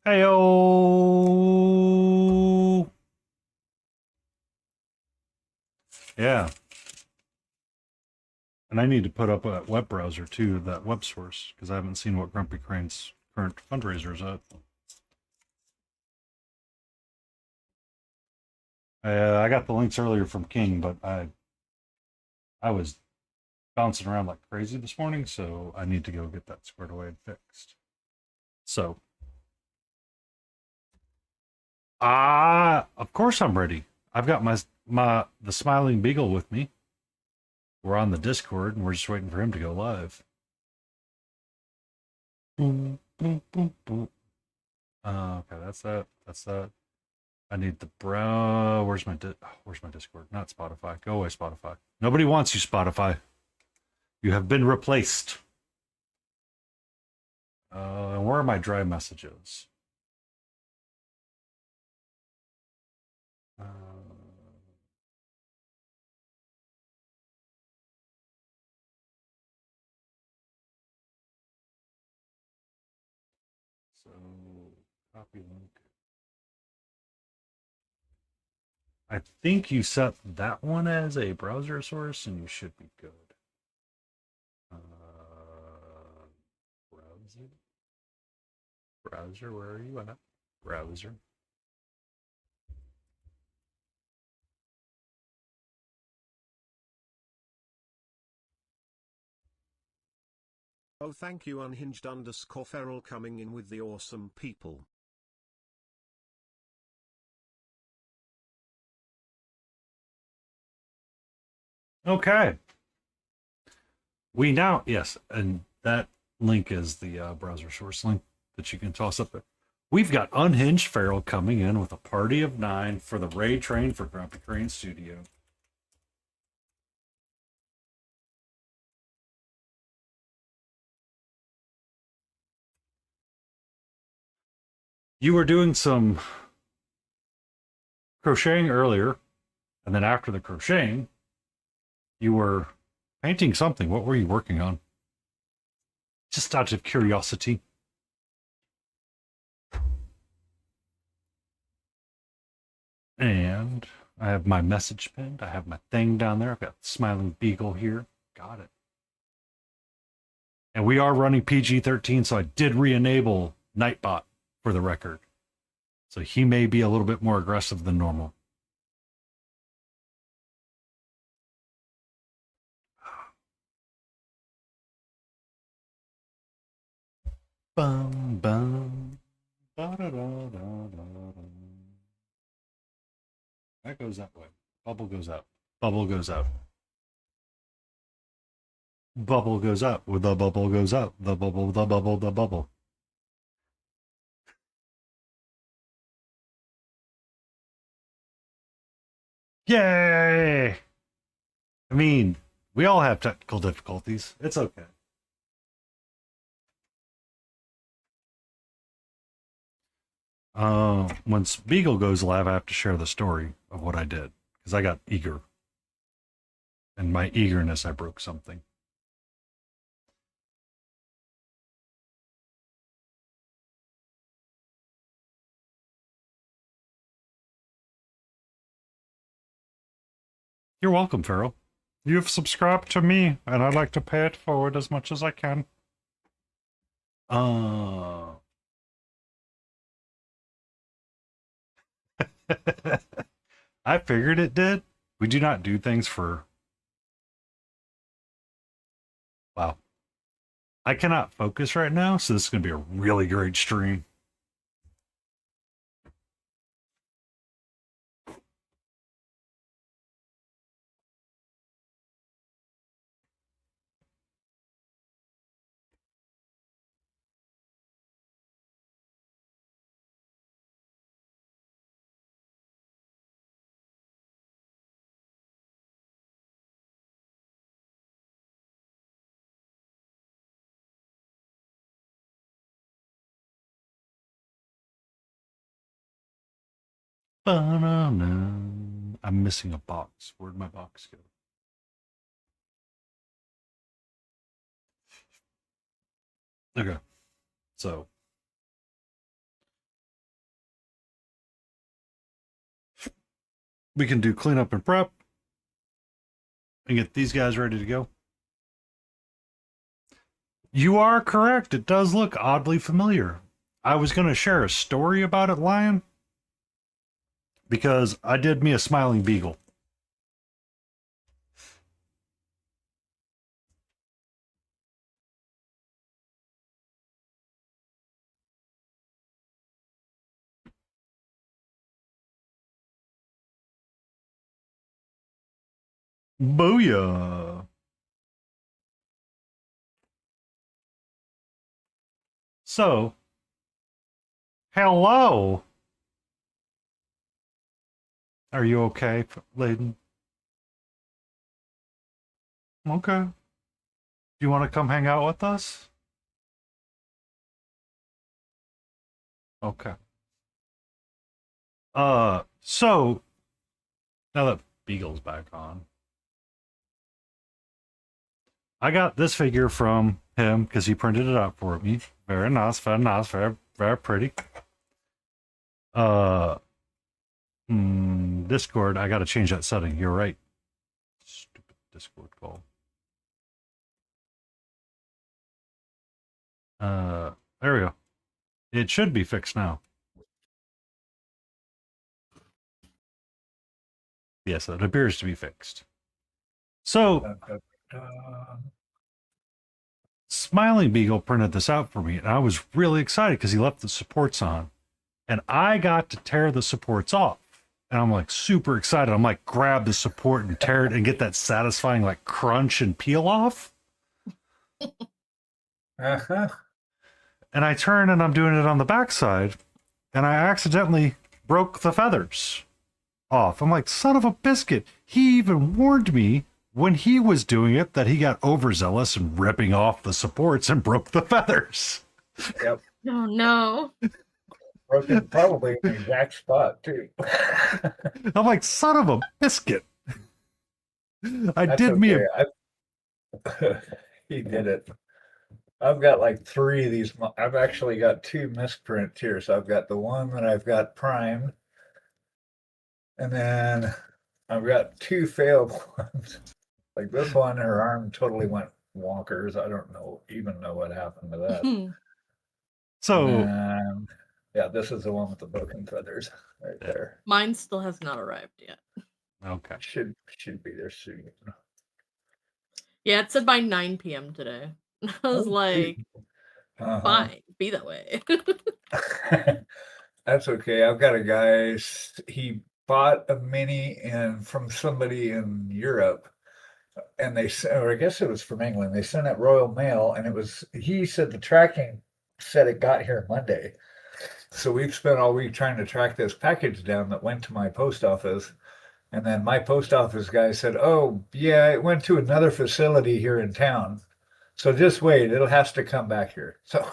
Heyo. Yeah. And I need to put up a web browser too, that web source, because I haven't seen what Grumpy Crane's current fundraiser's at. I got the links earlier from King, but I was bouncing around like crazy this morning, so I need to go get that squared away and fixed. So, of course I'm ready. I've got the Smiling Beagle with me. We're on the Discord, and we're just waiting for him to go live. Boom, boom, boom, boom. Okay, that's that. That's that. I need the brow. Where's my Discord? Not Spotify. Go away, Spotify. Nobody wants you, Spotify. You have been replaced. And where are my dry messages? Uh, so copy link. I think you set that one as a browser source, and you should be good. Uh, browser, browser. Where are you at? Browser. Oh, thank you, unhinged _ feral coming in with the awesome people. Okay. Yes, and that link is the browser source link that you can toss up there. We've got Unhinged Feral coming in with a party of 9 for the raid train for Grumpy Crane Studio. You were doing some crocheting earlier, and then after the crocheting, you were painting something. What were you working on? Just out of curiosity. And I have my message pinned. I have my thing down there. I've got Smiling Beagle here. Got it. And we are running PG-13, so I did re-enable Nightbot for the record. So he may be a little bit more aggressive than normal. Bum, bum. Ba-da-da-da-da-da. That goes that way. Bubble goes out. Bubble goes out. Bubble goes out. The bubble goes out. The bubble, the bubble, the bubble. Yay! I mean, we all have technical difficulties. It's okay. Once Beagle goes live, I have to share the story of what I did because I got eager. And my eagerness, I broke something. You're welcome, Farrell. You've subscribed to me, and I'd like to pay it forward as much as I can. Uh, I figured it did. We do not do things for. Wow. I cannot focus right now, so this is going to be a really great stream. Ba-na-na. I'm missing a box. Where'd my box go? Okay. So We can do cleanup and prep and get these guys ready to go. You are correct. It does look oddly familiar. I was going to share a story about it, Lion, because I did me a smiling beagle. Booyah. So, hello. Are you okay, Layden? Okay. Do you want to come hang out with us? Okay. So now that Beagle's back on, I got this figure from him because he printed it out for me. Very nice, very, very pretty. Uh, Discord, I gotta change that setting. You're right. Stupid Discord call. There we go. It should be fixed now. Yes, it appears to be fixed. So, Smiling Beagle printed this out for me, and I was really excited because he left the supports on, and I got to tear the supports off. And I'm like super excited. I'm like, grab the support and tear it and get that satisfying like crunch and peel off. Uh-huh. And I turn and I'm doing it on the backside, and I accidentally broke the feathers off. I'm like, son of a biscuit. He even warned me when he was doing it that he got overzealous and ripping off the supports and broke the feathers. Yep. Oh no. Broken probably in the exact spot too. I'm like, son of a biscuit. I That's did me a he did it. I've got like 3 of these. I've actually got 2 misprints here. So I've got the one that I've got primed, and then I've got 2 failed ones. Like this one, her arm totally went wonkers. I don't even know what happened to that. So And yeah, this is the one with the broken feathers right there. Mine still has not arrived yet. okay. Should be there soon. Yeah, it said by 9 p.m. today. I was like, fine, be that way. That's okay. I've got a guy. He bought a mini from somebody in Europe, and or I guess it was from England. They sent it Royal Mail, and he said the tracking said it got here Monday. So we've spent all week trying to track this package down that went to my post office. And then my post office guy said, oh, yeah, it went to another facility here in town. So just wait, it'll have to come back here. So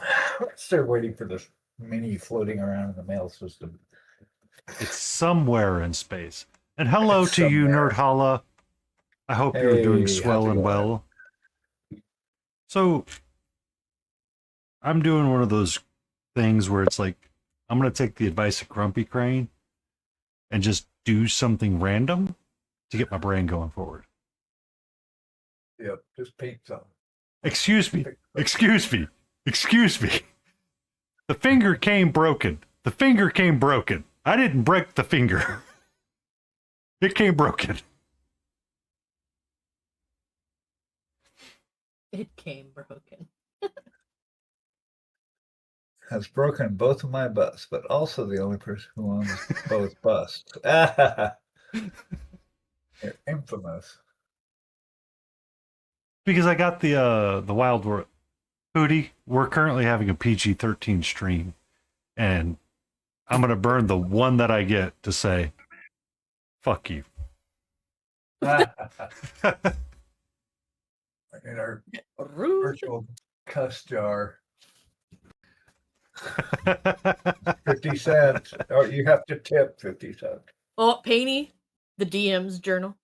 they're waiting for this mini floating around in the mail system. It's somewhere in space. And hello It's to you, somewhere. Nerd Holla. I hope you're doing Hey, swell how's it and going? well. So I'm doing one of those things where it's like, I'm going to take the advice of Grumpy Crane and just do something random to get my brain going forward. Yep, just paint something. Excuse me. Excuse me. Excuse me. The finger came broken. The finger came broken. I didn't break the finger. It came broken. It came broken. Has broken both of my busts, but also the only person who owns both busts. You're infamous. Because I got the Wild World Hootie. We're currently having a PG-13 stream, and I'm gonna burn the one that I get to say, "Fuck you." In our Rude. virtual cuss jar. 50 cents. Or you have to tip 50 cents. Oh, Painty, the DM's journal.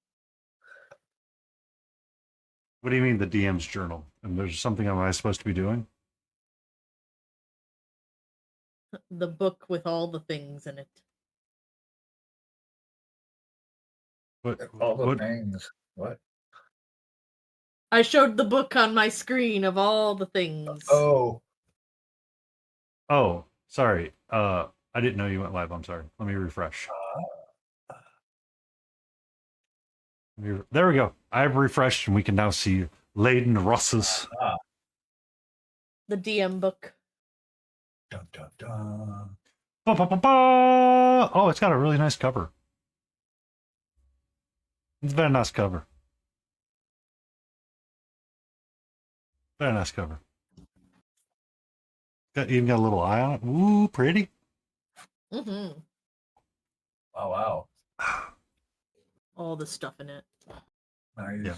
What do you mean the DM's journal? And there's something am I supposed to be doing? The book with all the things in it. All the what? things. What? I showed the book on my screen of all the things. Oh, Oh, sorry. I didn't know you went live. I'm sorry. Let me refresh. There we go. I've refreshed, and we can now see Layden Ross's. The DM book. dun, dun, dun. Ba, ba, ba, ba! Oh, it's got a really nice cover. It's a very nice cover. Very nice cover. Even got a little eye on it. Ooh, pretty. Mm-hmm. Oh, wow. All the stuff in it. Nice. Yeah.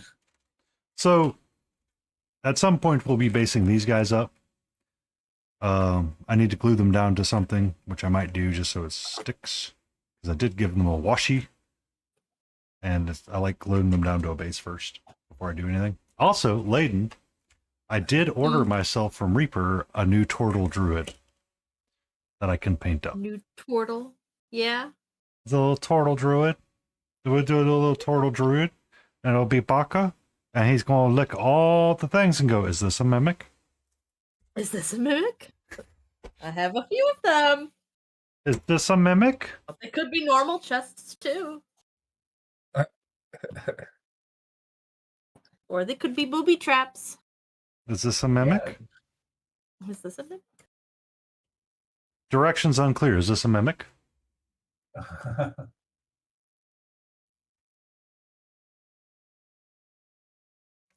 So, at some point, we'll be basing these guys up. I need to glue them down to something, which I might do just so it sticks. Because I did give them a washi. And I like gluing them down to a base first before I do anything. Also, Layden, I did order myself from Reaper a new Turtle Druid that I can paint up. New turtle. Yeah. The little Turtle Druid. We'll do a little Turtle Druid. And it'll be Baka. And he's going to lick all the things and go, is this a mimic? Is this a mimic? I have a few of them. Is this a mimic? But they could be normal chests too. Or they could be booby traps. Is this a mimic? Is this a mimic? Directions unclear. Is this a mimic?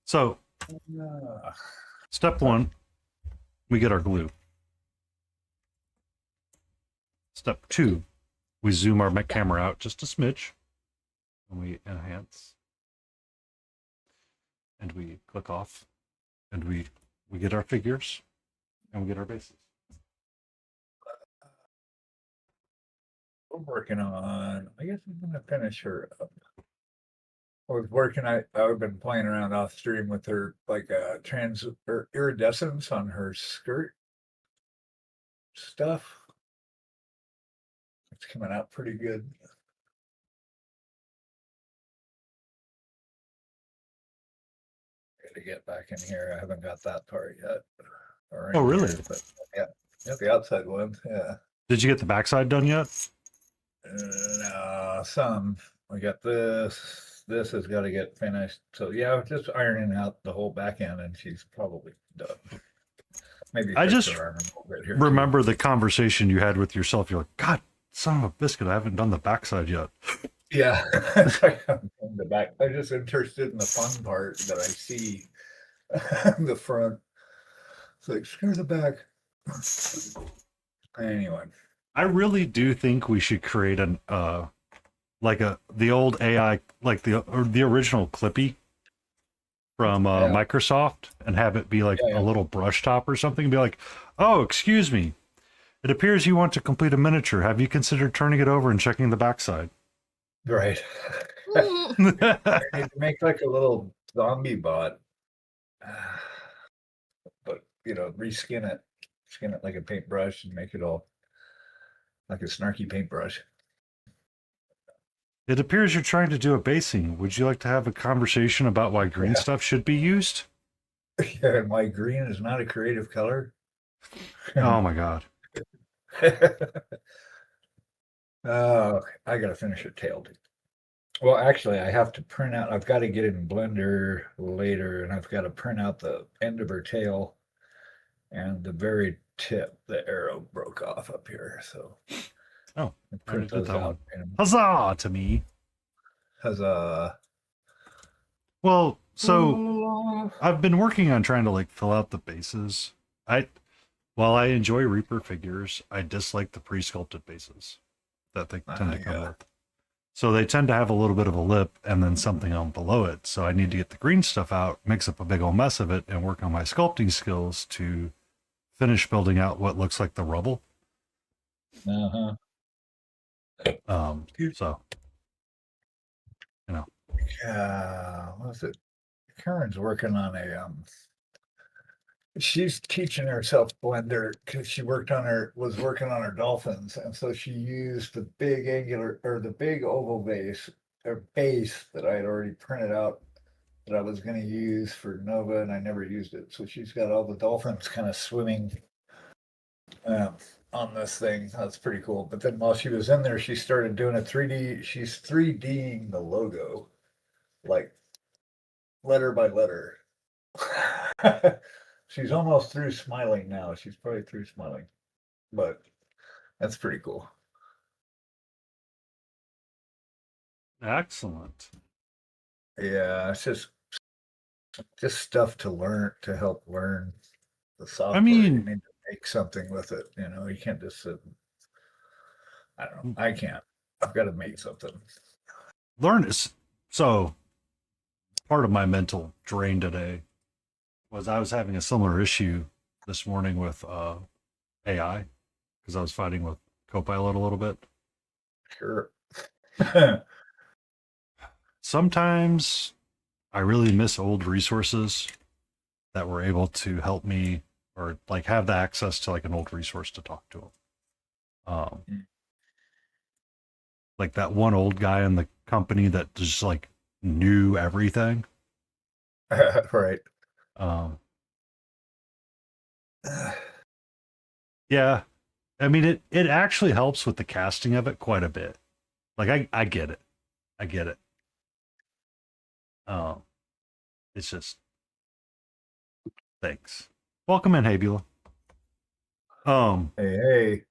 So, step one, we get our glue. Step two, we zoom our camera out just a smidge. And we enhance. And we click off. And we get our figures. And we get our bases. We're working on, I guess I'm going to finish her up. I was working, I've been playing around off stream with her, like trans or iridescence on her skirt stuff. It's coming out pretty good. Gotta get back in here. I haven't got that part yet. Oh, really? Here, but yeah, the outside one. Yeah. Did you get the backside done yet? No, some. We got this. This has got to get finished. So yeah, just ironing out the whole back end, and she's probably done. Maybe I just her arm a little bit here, remember the conversation you had with yourself. You're like, God, son of a biscuit, I haven't done the backside yet. Yeah, the back. I'm just interested in the fun part that I see. The front. It's like screw the back. Anyway, I really do think we should create an the old AI, like the original Clippy from Microsoft, and have it be like a little brush top or something, and be like, oh, excuse me, it appears you want to complete a miniature. Have you considered turning it over and checking the backside? right. I need to make like a little zombie bot, but reskin it, skin it like a paintbrush, and make it all like a snarky paintbrush. It appears you're trying to do a basing. Would you like to have a conversation about why green stuff should be used? Yeah, and why green is not a creative color. Oh my God. I gotta finish her tail. Well, actually, I have to print out. I've got to get it in Blender later, and I've got to print out the end of her tail and the very tip. The arrow broke off up here, so. Oh, I already did that one. And Huzzah to me. huzzah. Well, so I've been working on trying to like fill out the bases. While I enjoy Reaper figures, I dislike the pre-sculpted bases that they tend to come with. So they tend to have a little bit of a lip and then something on below it. So I need to get the green stuff out, mix up a big old mess of it, and work on my sculpting skills to finish building out what looks like the rubble. Uh-huh. So, What was it? Karen's working on she's teaching herself Blender because she was working on her dolphins, and so she used the big angular or the big oval vase a base that I had already printed out that I was going to use for Nova, and I never used it. So she's got all the dolphins kind of swimming um, on this thing. That's pretty cool. But then while she was in there, she started doing a 3D. She's 3Ding the logo, like letter by letter. She's almost through smiling now. She's probably through smiling, but that's pretty cool. Excellent. Yeah, it's just stuff to learn to help learn the software. I mean, you need to make something with it. You can't just sit. I don't know. I can't. I've got to make something. learn is so part of my mental drain today was I was having a similar issue this morning with AI because I was fighting with Copilot a little bit. Sure. Sometimes I really miss old resources that were able to help me or like have the access to like an old resource to talk to them. Like that one old guy in the company that just like knew everything. Right. Yeah. I mean, it actually helps with the casting of it quite a bit. Like I get it. I get it. It's just thanks. Welcome in, Hey Beulah. Hey.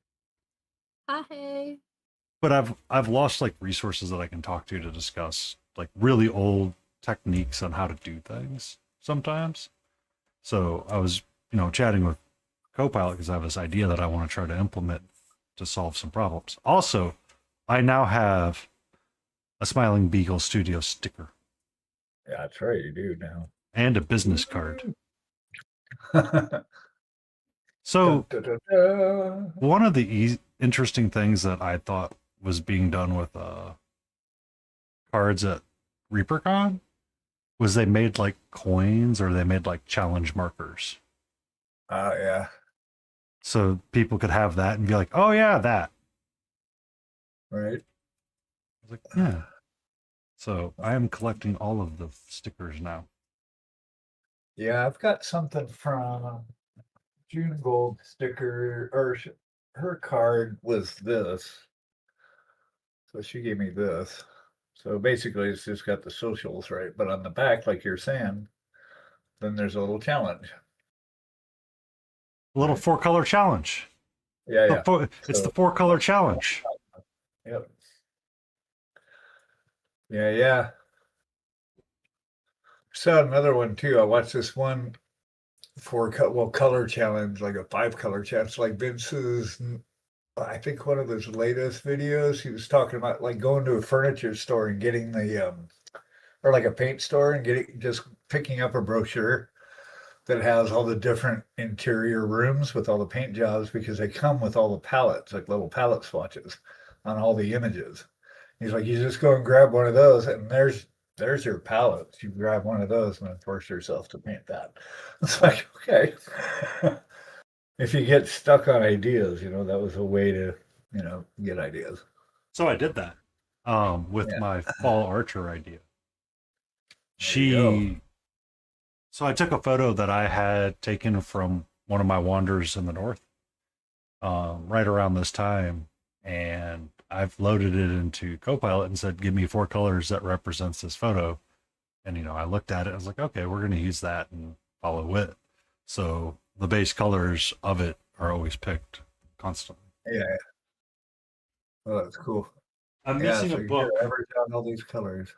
Hi. But I've lost like resources that I can talk to discuss like really old techniques on how to do things sometimes. So I was, chatting with Copilot because I have this idea that I want to try to implement to solve some problems. Also, I now have a Smiling Beagle Studio sticker Yeah, that's right. You do now. and a business card. Dun, So dun, dun, dun. one of the interesting things that I thought was being done with cards at ReaperCon was they made like coins or they made like challenge markers. Yeah. So people could have that and be like, oh yeah, that. Right. I was like, yeah. So I am collecting all of the stickers now. Yeah, I've got something from June Gold sticker, or her card was this. So she gave me this. So basically, it's just got the socials, right? But on the back, like you're saying, then there's a little challenge. A little Right. 4-color challenge. Yeah. It's So- the 4-color challenge. Yep. Yeah. Saw another one too. I watched this one color challenge, like a 5-color challenge, like Vince's. I think one of his latest videos, he was talking about like going to a furniture store and getting the or like a paint store and just picking up a brochure that has all the different interior rooms with all the paint jobs because they come with all the palettes, like little palette swatches on all the images. He's like, you just go and grab one of those, and there's your palette. You grab one of those and then force yourself to paint that. It's like, okay. If you get stuck on ideas, that was a way to, get ideas. So I did that with Yeah. my fall archer idea. There you go. So I took a photo that I had taken from one of my wanders in the north right around this time, and I've loaded it into Copilot and said, give me 4 colors that represents this photo. And, I looked at it, I was like, okay, we're going to use that and follow it. So the base colors of it are always picked constantly. Yeah. Oh, that's cool. I'm Yeah, missing so a you book. average out all these colors.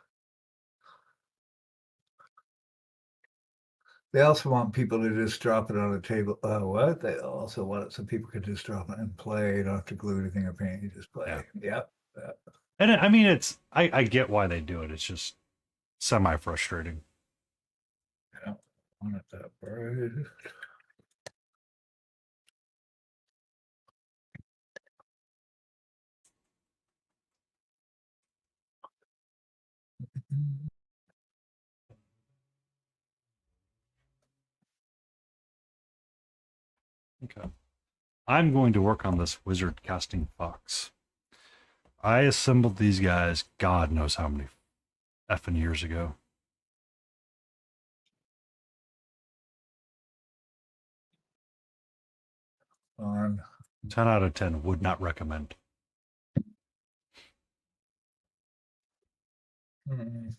They also want people to just drop it on a table. What? They also want it so people can just drop it and play. You don't have to glue anything or paint. You just play. Yeah. Yep. And I mean, I get why they do it. It's just semi-frustrating. I don't want it that bright. Okay. I'm going to work on this wizard casting fox. I assembled these guys, God knows how many effing years ago. On 10 out of 10 would not recommend. mm,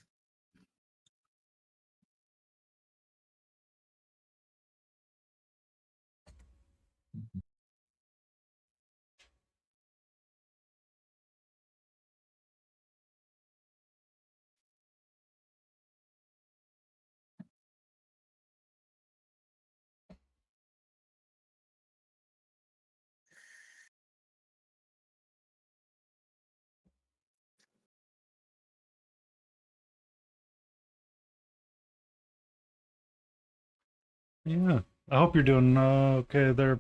Yeah. I hope you're doing okay there.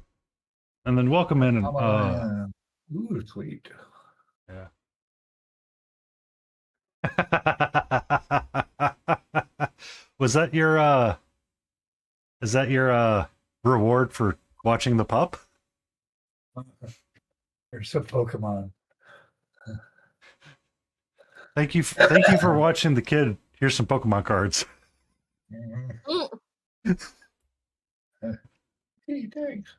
And then welcome in. And, ooh, sweet. yeah. Was that your is that your reward for watching the pup? There's some Pokemon. Thank you for watching the kid. Here's some Pokemon cards. Mhm. Mm. Hey, thanks.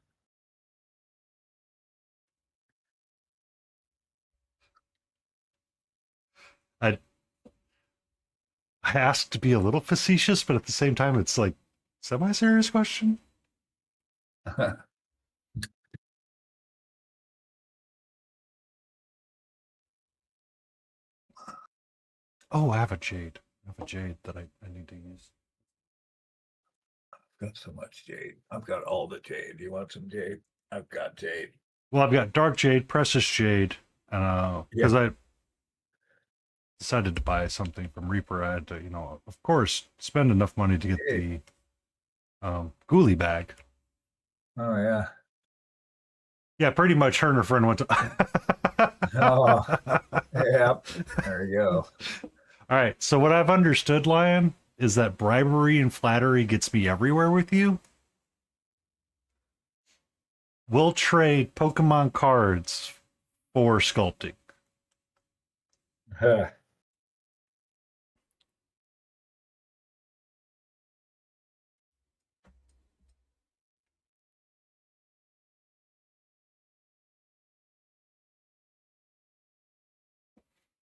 I asked to be a little facetious, but at the same time it's like semi-serious question. Oh, I have a jade. I have a jade that I need to use. I've got so much jade. I've got all the jade. You want some jade? I've got jade. Well, I've got dark jade, precious jade, and because I decided to buy something from Reaper, I had to, of course, spend enough money to get the ghoulie bag. Oh yeah. Yeah, pretty much her and her friend went to. Oh, yep. There you go. All right. So what I've understood, Lion, is that bribery and flattery gets me everywhere with you. We'll trade Pokemon cards for sculpting. Huh.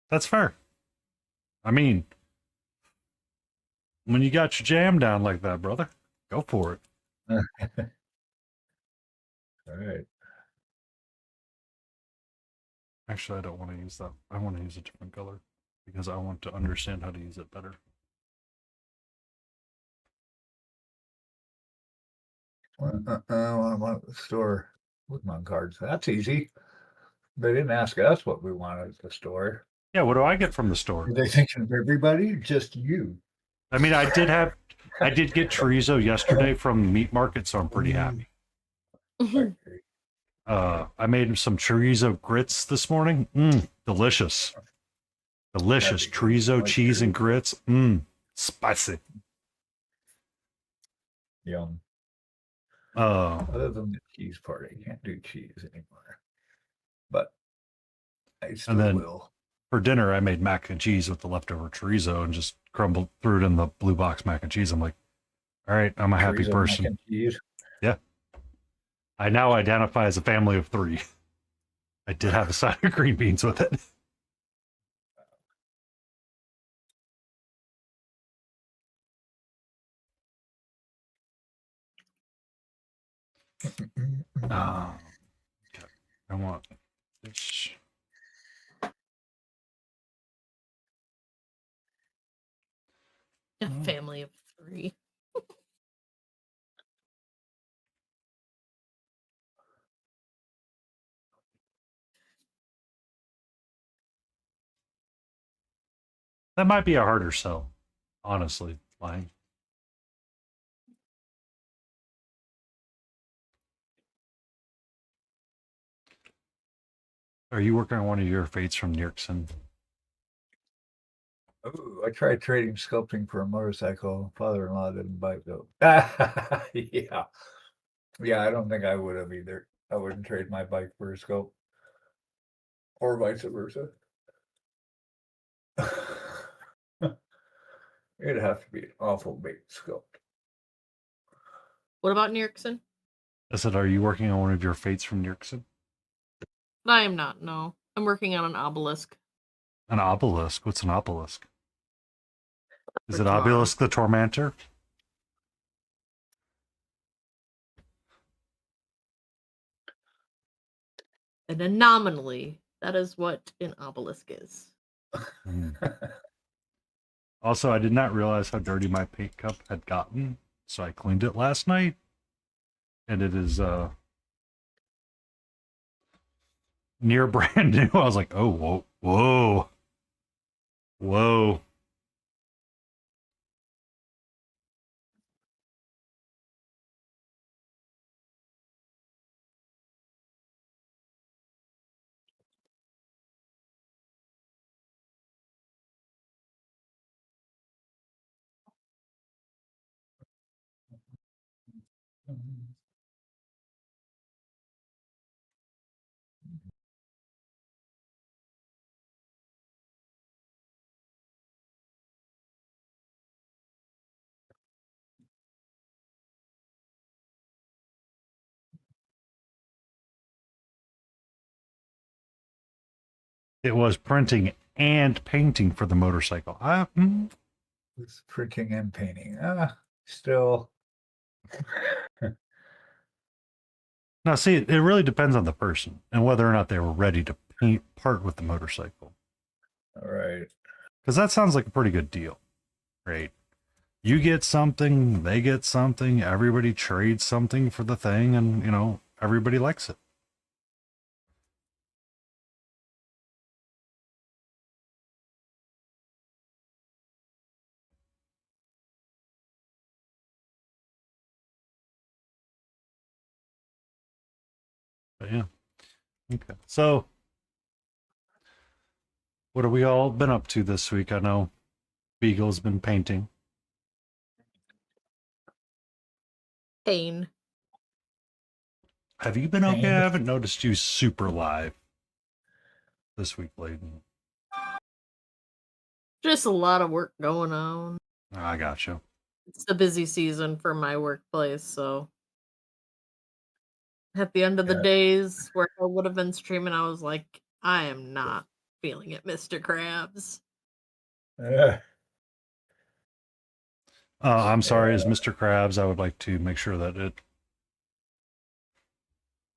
That's fair. I mean, when you got your jam down like that, brother, go for it. All right. Actually, I don't want to use that. I want to use a different color because I want to understand how to use it better. I want the store Pokemon cards. That's easy. They didn't ask us what we wanted at the store. Yeah, what do I get from the store? Are they thinking of everybody? Just you. I mean, I did get chorizo yesterday from the meat market, so I'm pretty happy. Okay. I made some chorizo grits this morning. Delicious. Delicious. That'd be good. Chorizo, Like cheese, and chorizo. grits. Spicy. Yum. Uh, Other than the cheese part, I can't do cheese anymore. But I still then- will. for dinner, I made mac and cheese with the leftover chorizo and just threw it in the blue box mac and cheese. I'm like, all right, I'm a happy Chorizo, mac person. and cheese. I now identify as a family of 3. I did have a side of green beans with it. Okay. I want this. A family of 3. That might be a harder sell, honestly, lying. Are you working on one of your fates from Nierksen? Oh, I tried trading sculpting for a motorcycle. Father-in-law didn't bite though. Yeah. Yeah, I don't think I would have either. I wouldn't trade my bike for a sculpt. Or vice versa. It'd have to be an awful big sculpt. What about Nierksen? I said, are you working on one of your fates from Nierksen? I am not, no. I'm working on an obelisk. An obelisk? What's an obelisk? Is For it tomorrow. Obelisk the Tormentor? And then nominally, that is what an obelisk is. Also, I did not realize how dirty my paint cup had gotten, so I cleaned it last night. And it is near brand new. I was like, oh, whoa, whoa, whoa. It was printing and painting for the motorcycle. It's printing and painting. Still. Now, see, it really depends on the person and whether or not they were ready to paint part with the motorcycle. All right. Because that sounds like a pretty good deal, right? You get something, they get something, everybody trades something for the thing, and, everybody likes it. But yeah. Okay. So, what have we all been up to this week? I know Beagle's been painting. Pain. Have you been okay? Pain. I haven't noticed you super live this week, Layden. Just a lot of work going on. I got you. It's the busy season for my workplace, so at the end of the Yeah. days where I would have been streaming, I was like, I am not feeling it, Mr. Krabs. I'm sorry, as Mr. Krabs, I would like to make sure that it.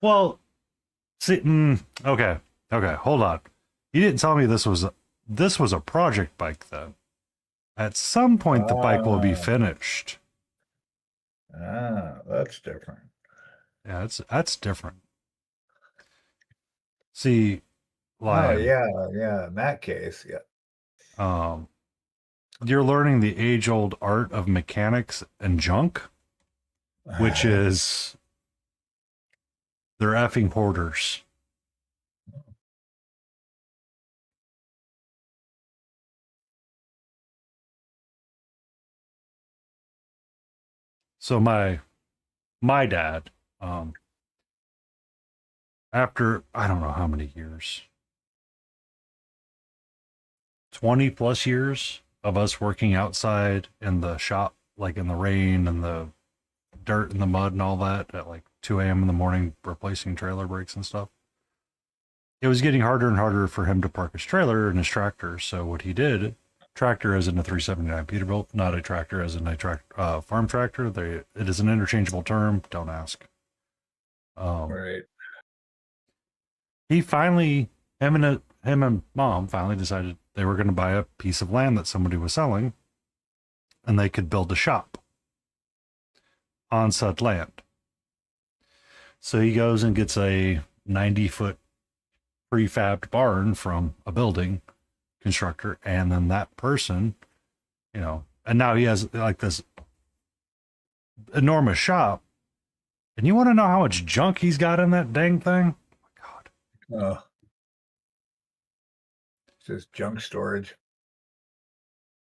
Well, see, okay, hold on. You didn't tell me this was a project bike, then. At some point, the bike will be finished. That's different. Yeah, that's different. See, like, yeah. In that case, yeah. You're learning the age-old art of mechanics and junk, which is they're effing hoarders. So my dad, after I don't know how many years, 20 plus years of us working outside in the shop, like in the rain and the dirt and the mud and all that at like 2 a.m. in the morning, replacing trailer brakes and stuff. It was getting harder and harder for him to park his trailer and his tractor. So what he did, tractor as in a 379 Peterbilt, not a tractor as in a farm tractor. It is an interchangeable term. Don't ask. Right. He finally, him and mom finally decided they were going to buy a piece of land that somebody was selling, and they could build a shop on said land. So he goes and gets a 90-foot prefabbed barn from a building constructor, and then that person, and now he has like this enormous shop. And you want to know how much junk he's got in that dang thing? Oh my God. It's just junk storage.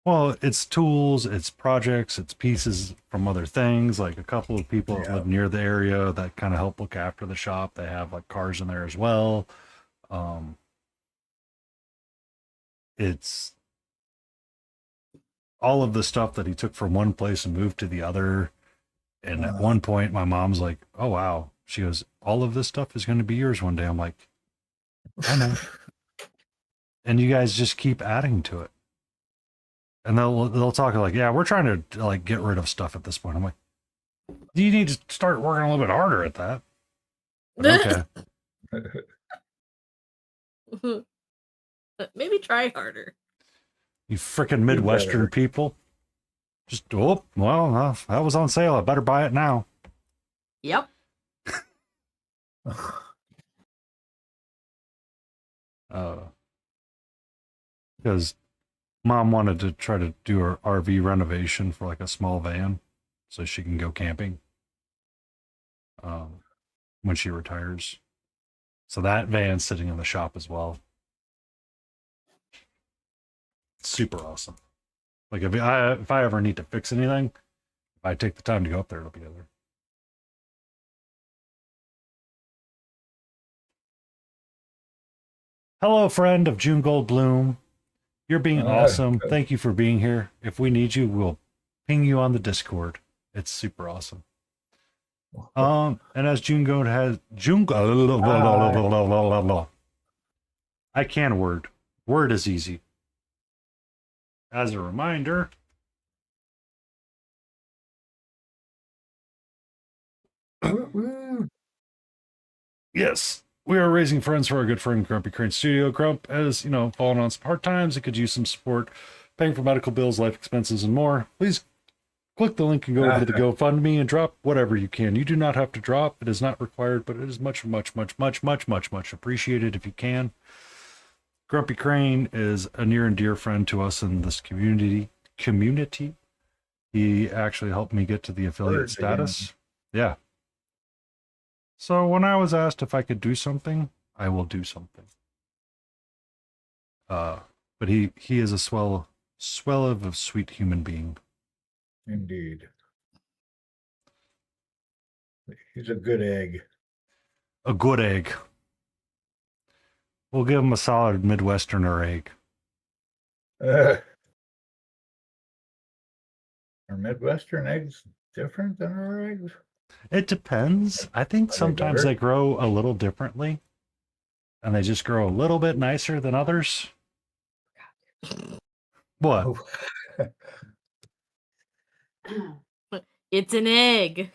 Well, it's tools, it's projects, it's pieces from other things. Like a couple of people that live near the area that kind of help look after the shop. They have like cars in there as well. It's all of the stuff that he took from one place and moved to the other. And at one point, my mom's like, "Oh wow." She goes, "All of this stuff is going to be yours one day." I'm like, "I know." And you guys just keep adding to it. And they'll talk like, "Yeah, we're trying to like get rid of stuff at this point." I'm like, "You need to start working a little bit harder at that." But okay. Maybe try harder. You freaking Midwestern people. Just, oh, well, that was on sale. I better buy it now. Yep. Because mom wanted to try to do her RV renovation for like a small van so she can go camping when she retires. So that van's sitting in the shop as well. Super awesome. Like if I ever need to fix anything, if I take the time to go up there, it'll be there. Hello, friend of June Gold Bloom. You're being awesome. Thank you for being here. If we need you, we'll ping you on the Discord. It's super awesome. And as June Gold has I can word. Word is easy. As a reminder, yes, we are raising funds for our good friend Grumpy Crane Studio. Grump has, fallen on some hard times. It could use some support, paying for medical bills, life expenses, and more. Please click the link and go over to the GoFundMe and drop whatever you can. You do not have to drop. It is not required, but it is much, much, much, much, much, much, much appreciated if you can. Grumpy Crane is a near and dear friend to us in this community. He actually helped me get to the affiliate status. Yeah. So when I was asked if I could do something, I will do something. But he is a swell of a sweet human being. Indeed. He's a good egg. A good egg. We'll give him a solid Midwesterner egg. Are Midwestern eggs different than our eggs? It depends. I think sometimes they grow a little differently, and they just grow a little bit nicer than others. What? It's an egg.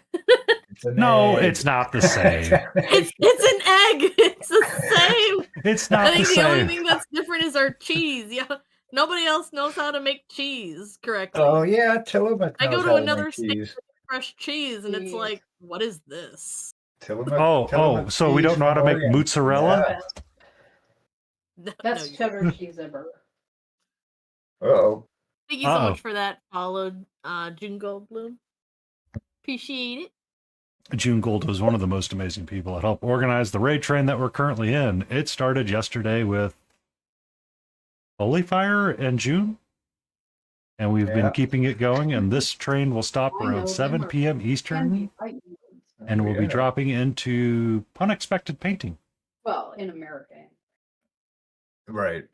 No, it's not the same. It's an egg. It's the same. It's not the same. The only thing that's different is our cheese. Yeah, nobody else knows how to make cheese correctly. Oh yeah, Tillamook. I go to another state with fresh cheese, and it's like, what is this? Tillamook so we don't know how to make mozzarella? Yeah. Best cheddar cheese ever. Uh-oh. Thank you so much for that. Followed June Goldblum. Appreciate it. June Gold was one of the most amazing people that helped organize the raid train that we're currently in. It started yesterday with Holy Fire and June, and we've been keeping it going, and this train will stop around 7 p.m. Eastern, and we'll be dropping into Unexpected Painting. Well, in America. Right.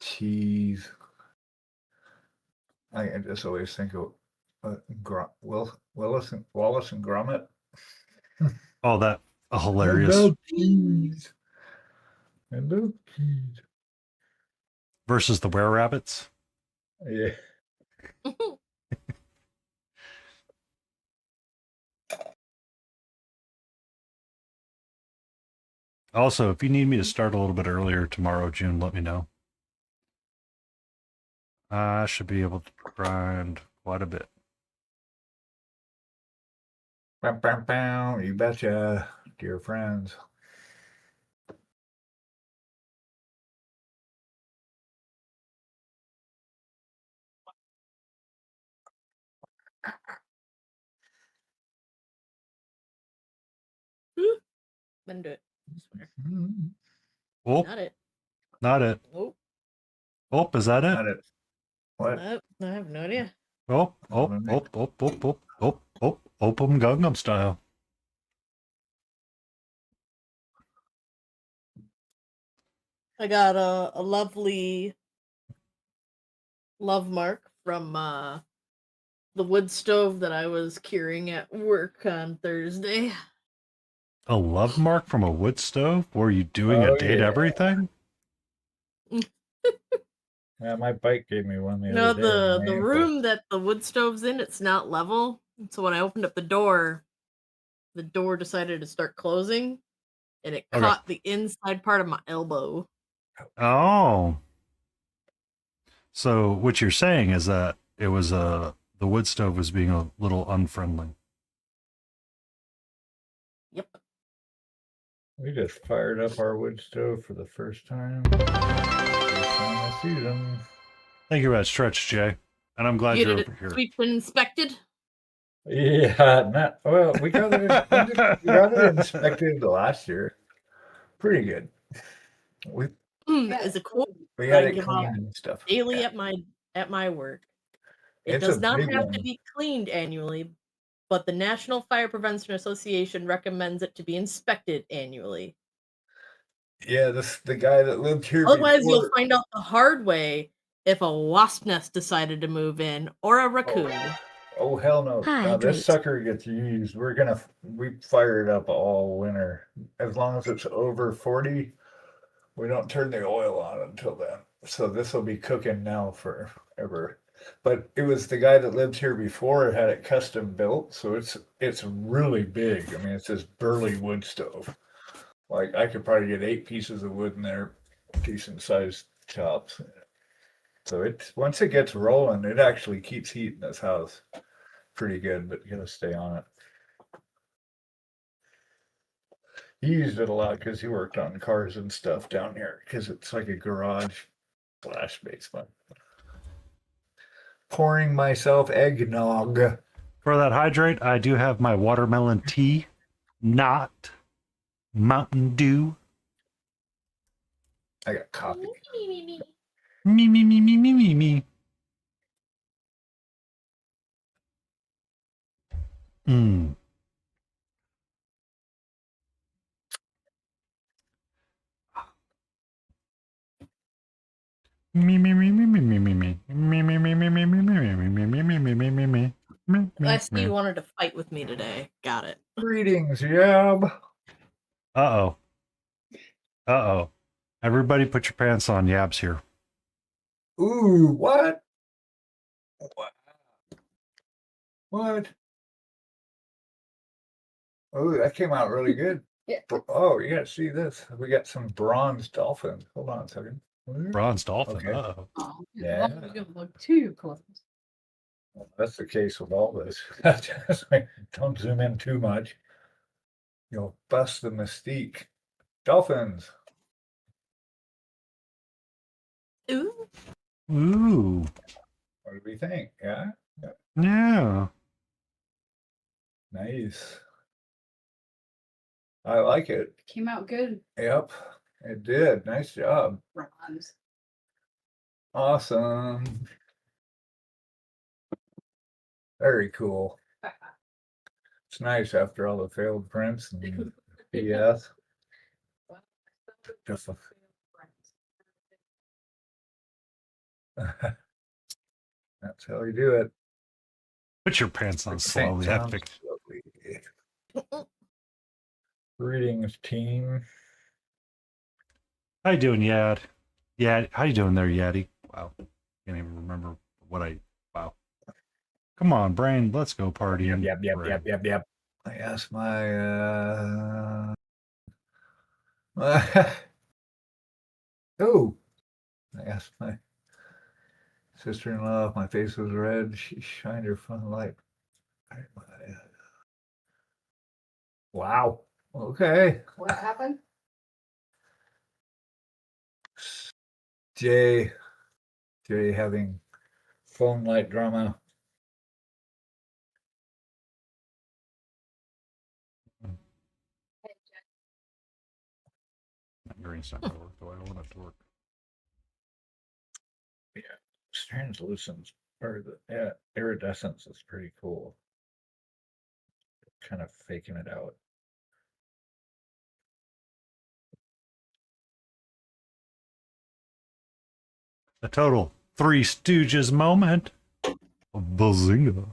Cheese. I just always think of Wallace and Gromit. Oh, that hilarious. Hello, cheese. Hello, cheese. Versus the Were-Rabbits. Yeah. Also, if you need me to start a little bit earlier tomorrow, June, let me know. I should be able to grind quite a bit. Bam, bam, bam. You betcha, dear friends. Then do it. Oh, not it. Not it. Oh. Oh, is that it? Not it. What? I have no idea. Oh, Open Gangnam Style. I got a lovely love mark from the wood stove that I was curing at work on Thursday. A love mark from a wood stove? Were you doing a Oh, date yeah. everything? Yeah, my bike gave me one the You know, other day. on my the ankle. room that the wood stove's in, it's not level. So when I opened up the door decided to start closing, and it Okay. caught the inside part of my elbow. Oh. So what you're saying is that it was the wood stove was being a little unfriendly. Yep. We just fired up our wood stove for the first time this season. Thank you for that stretch, Jay. And I'm glad You you're get over it here. sweeped and inspected. Yeah, not well. We got it inspected last year. Pretty good. We Is a quote we that had I it give cleaned out and stuff. daily Yeah. at my work. It It's a does not big have to one. be cleaned annually, but the National Fire Prevention Association recommends it to be inspected annually. Yeah, the guy that lived here Otherwise, you'll before. find out the hard way if a wasp nest decided to move in or a raccoon. Oh hell no! Now this Hydrate. sucker gets used. We fire it up all winter. As long as it's over 40, we don't turn the oil on until then. So this will be cooking now forever. But it was the guy that lived here before had it custom built, so it's really big. I mean, it's this burly wood stove. Like I could probably get 8 pieces of wood in there, decent sized chops. So it once it gets rolling, it actually keeps heat in this house pretty good, but you gotta stay on it. He used it a lot because he worked on cars and stuff down here because it's like a garage slash basement. Pouring myself eggnog. For that hydrate, I do have my watermelon tea, not Mountain Dew. I got coffee. Me, me, me, me, me, me, me. Mm. Me, me, me, me, me, me, me, me. Me, me, me, me, me, me, me, me, me, me, me, me, me, me, me. I see you wanted to fight with me today. Got it. Greetings, Yab. Uh-oh. Uh-oh. Everybody put your pants on. Yab's here. Ooh, what? What? Oh, that came out really good. Yeah. Oh, you gotta see this. We got some bronze dolphins. Hold on a second. Bronze dolphin. Okay. Uh-oh. Oh, Yeah. yeah. Gonna look too close. Well, that's the case with all this. Don't zoom in too much. You'll bust the mystique. Dolphins. Ooh. Ooh. What do we think? Yeah. Yeah. Nice. I like it. Came out good. Yep. It did. Nice job. Bronze. Awesome. Very cool. It's nice after all the failed prints and BS. Just a- That's how you do it. Put your pants on slowly. Sounds Epic. slowly. Greetings, team. How you doing, Yad? Yeah, how you doing there, Yaddy? Wow. Can't even remember what I... Wow. Come on, brain. Let's go partying. Yep. I asked my oh, I asked my sister-in-law if my face was red. She shined her fun light. Wow. Okay. What happened? Jay having phone light drama. Green's not going to work the way I want it to work. Yeah, translucence or the iridescence is pretty cool. Kind of faking it out. A total Three Stooges moment. Bazinga.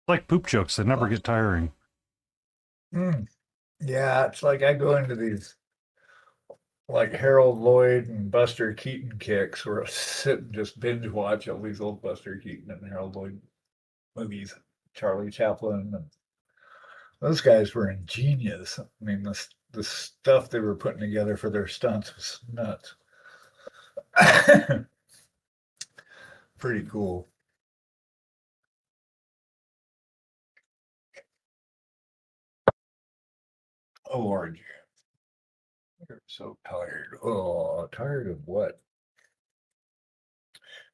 Like poop jokes, they never get tiring. Yeah, it's like I go into these like Harold Lloyd and Buster Keaton kicks where I sit and just binge watch all these old Buster Keaton and Harold Lloyd movies, Charlie Chaplin, and those guys were ingenious. I mean, the stuff they were putting together for their stunts was nuts. Pretty cool. Oh, Lord, you're so tired. Oh, tired of what?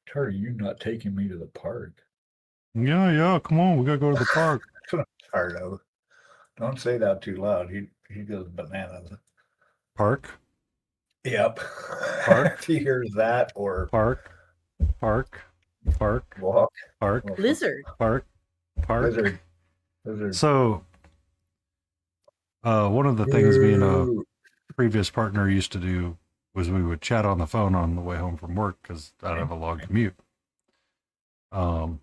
Tired of you not taking me to the park. Yeah, come on, we gotta go to the park. That's what I'm tired of. Don't say that too loud. He goes bananas. Park, Yep. Park. If he hears that or park, walk, park, Lizard. park. lizard. So, one of the things me and a Ooh. previous partner used to do was we would chat on the phone on the way home from work because I'd have a long commute. One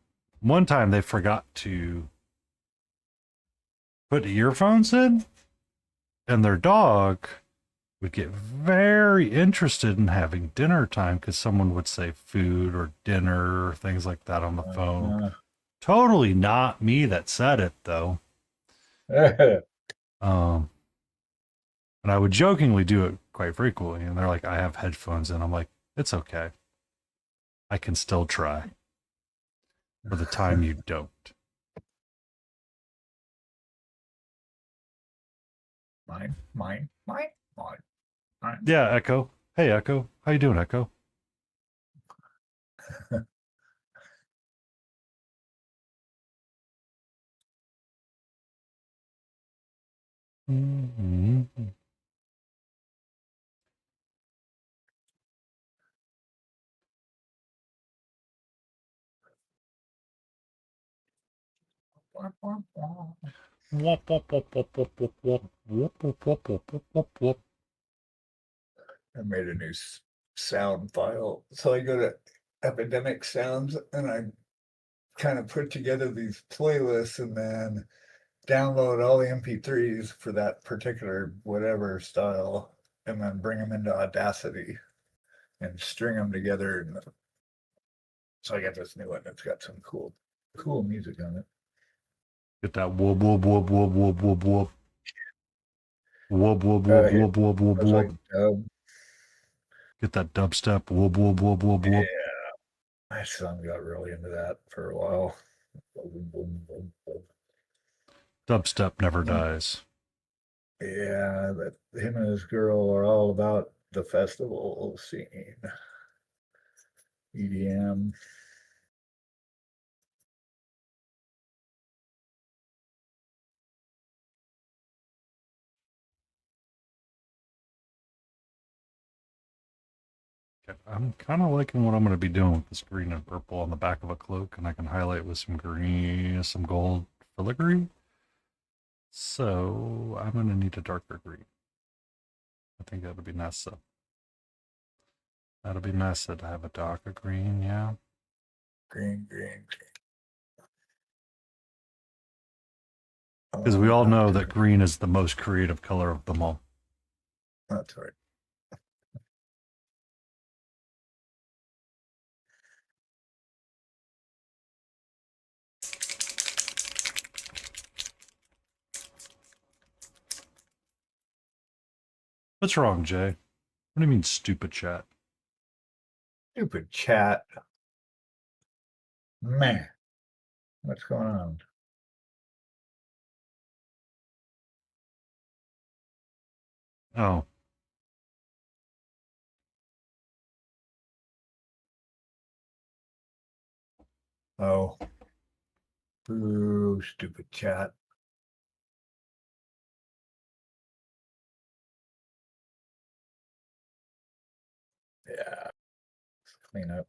time they forgot to put earphones in, and their dog would get very interested in having dinner time because someone would say food or dinner or things like that on the phone. Totally not me that said it though. And I would jokingly do it quite frequently, and they're like, I have headphones in. I'm like, it's okay. I can still try. For the time you don't. Mine. Yeah, Echo. Hey, Echo. How you doing, Echo? Mm-hmm. Wop, wop, wop, wop, wop, wop, wop, wop, wop, wop, wop, wop, wop. I made a new sound file. So I go to Epidemic Sounds and I kind of put together these playlists and then download all the MP3s for that particular whatever style and then bring them into Audacity and string them together. And so I got this new one that's got some cool music on it. Get that whoop, whoop, whoop, whoop, whoop, whoop, whoop. Whoop, whoop, whoop, Yeah, whoop, whoop, whoop, it's like, whoop. Get that dubstep. Whoop, whoop, whoop, whoop, whoop. yeah, my son got really into that for a while. Dubstep never dies. Yeah, but him and his girl are all about the festival scene. EDM. I'm kind of liking what I'm going to be doing with this green and purple on the back of a cloak, and I can highlight with some green, some gold filigree. So I'm going to need a darker green. I think that'll be nice. That'll be nice to have a darker green, yeah. Green. Because we all know that green is the most creative color of them all. That's right. What's wrong, Jay? What do you mean, stupid chat? Stupid chat. Man, what's going on? Oh. Oh. Ooh, stupid chat. Yeah. Let's clean up.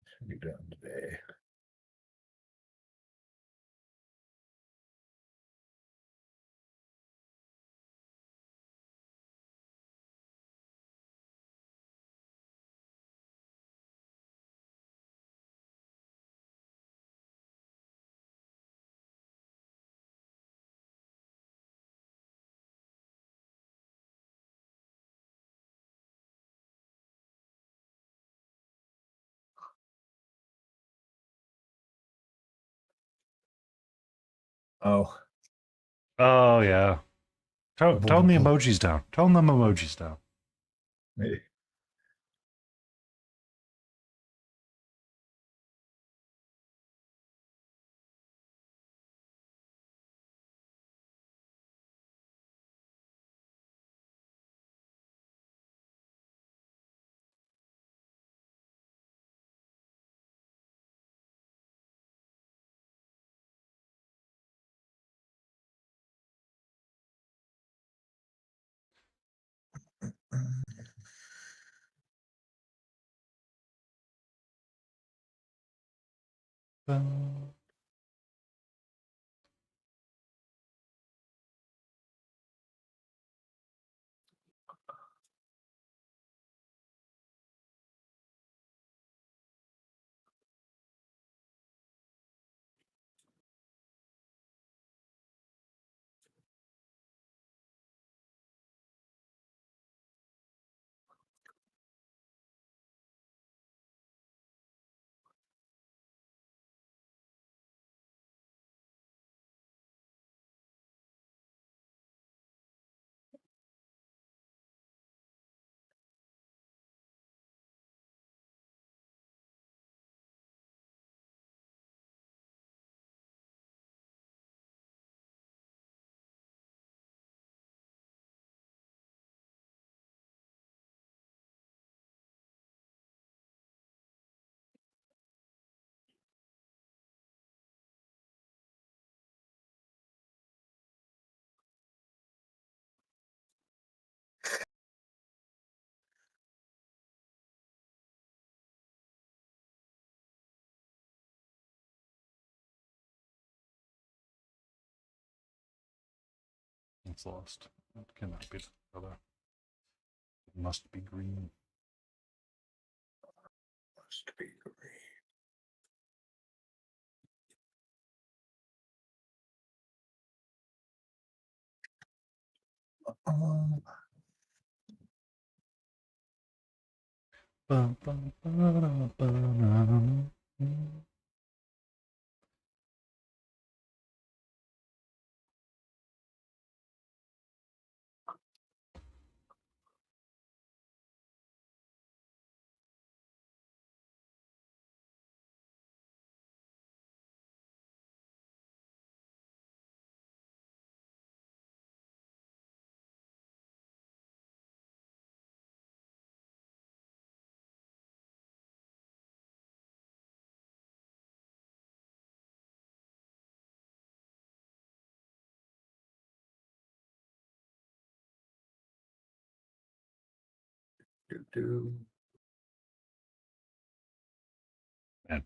Should be done today. Oh. Oh yeah. Tell them the emojis down. Tell them emojis down. Hey. It's lost. It cannot be the color. It must be green. Must be great. Um, Bum, bum, ba-dum, ba-dum. do. Man.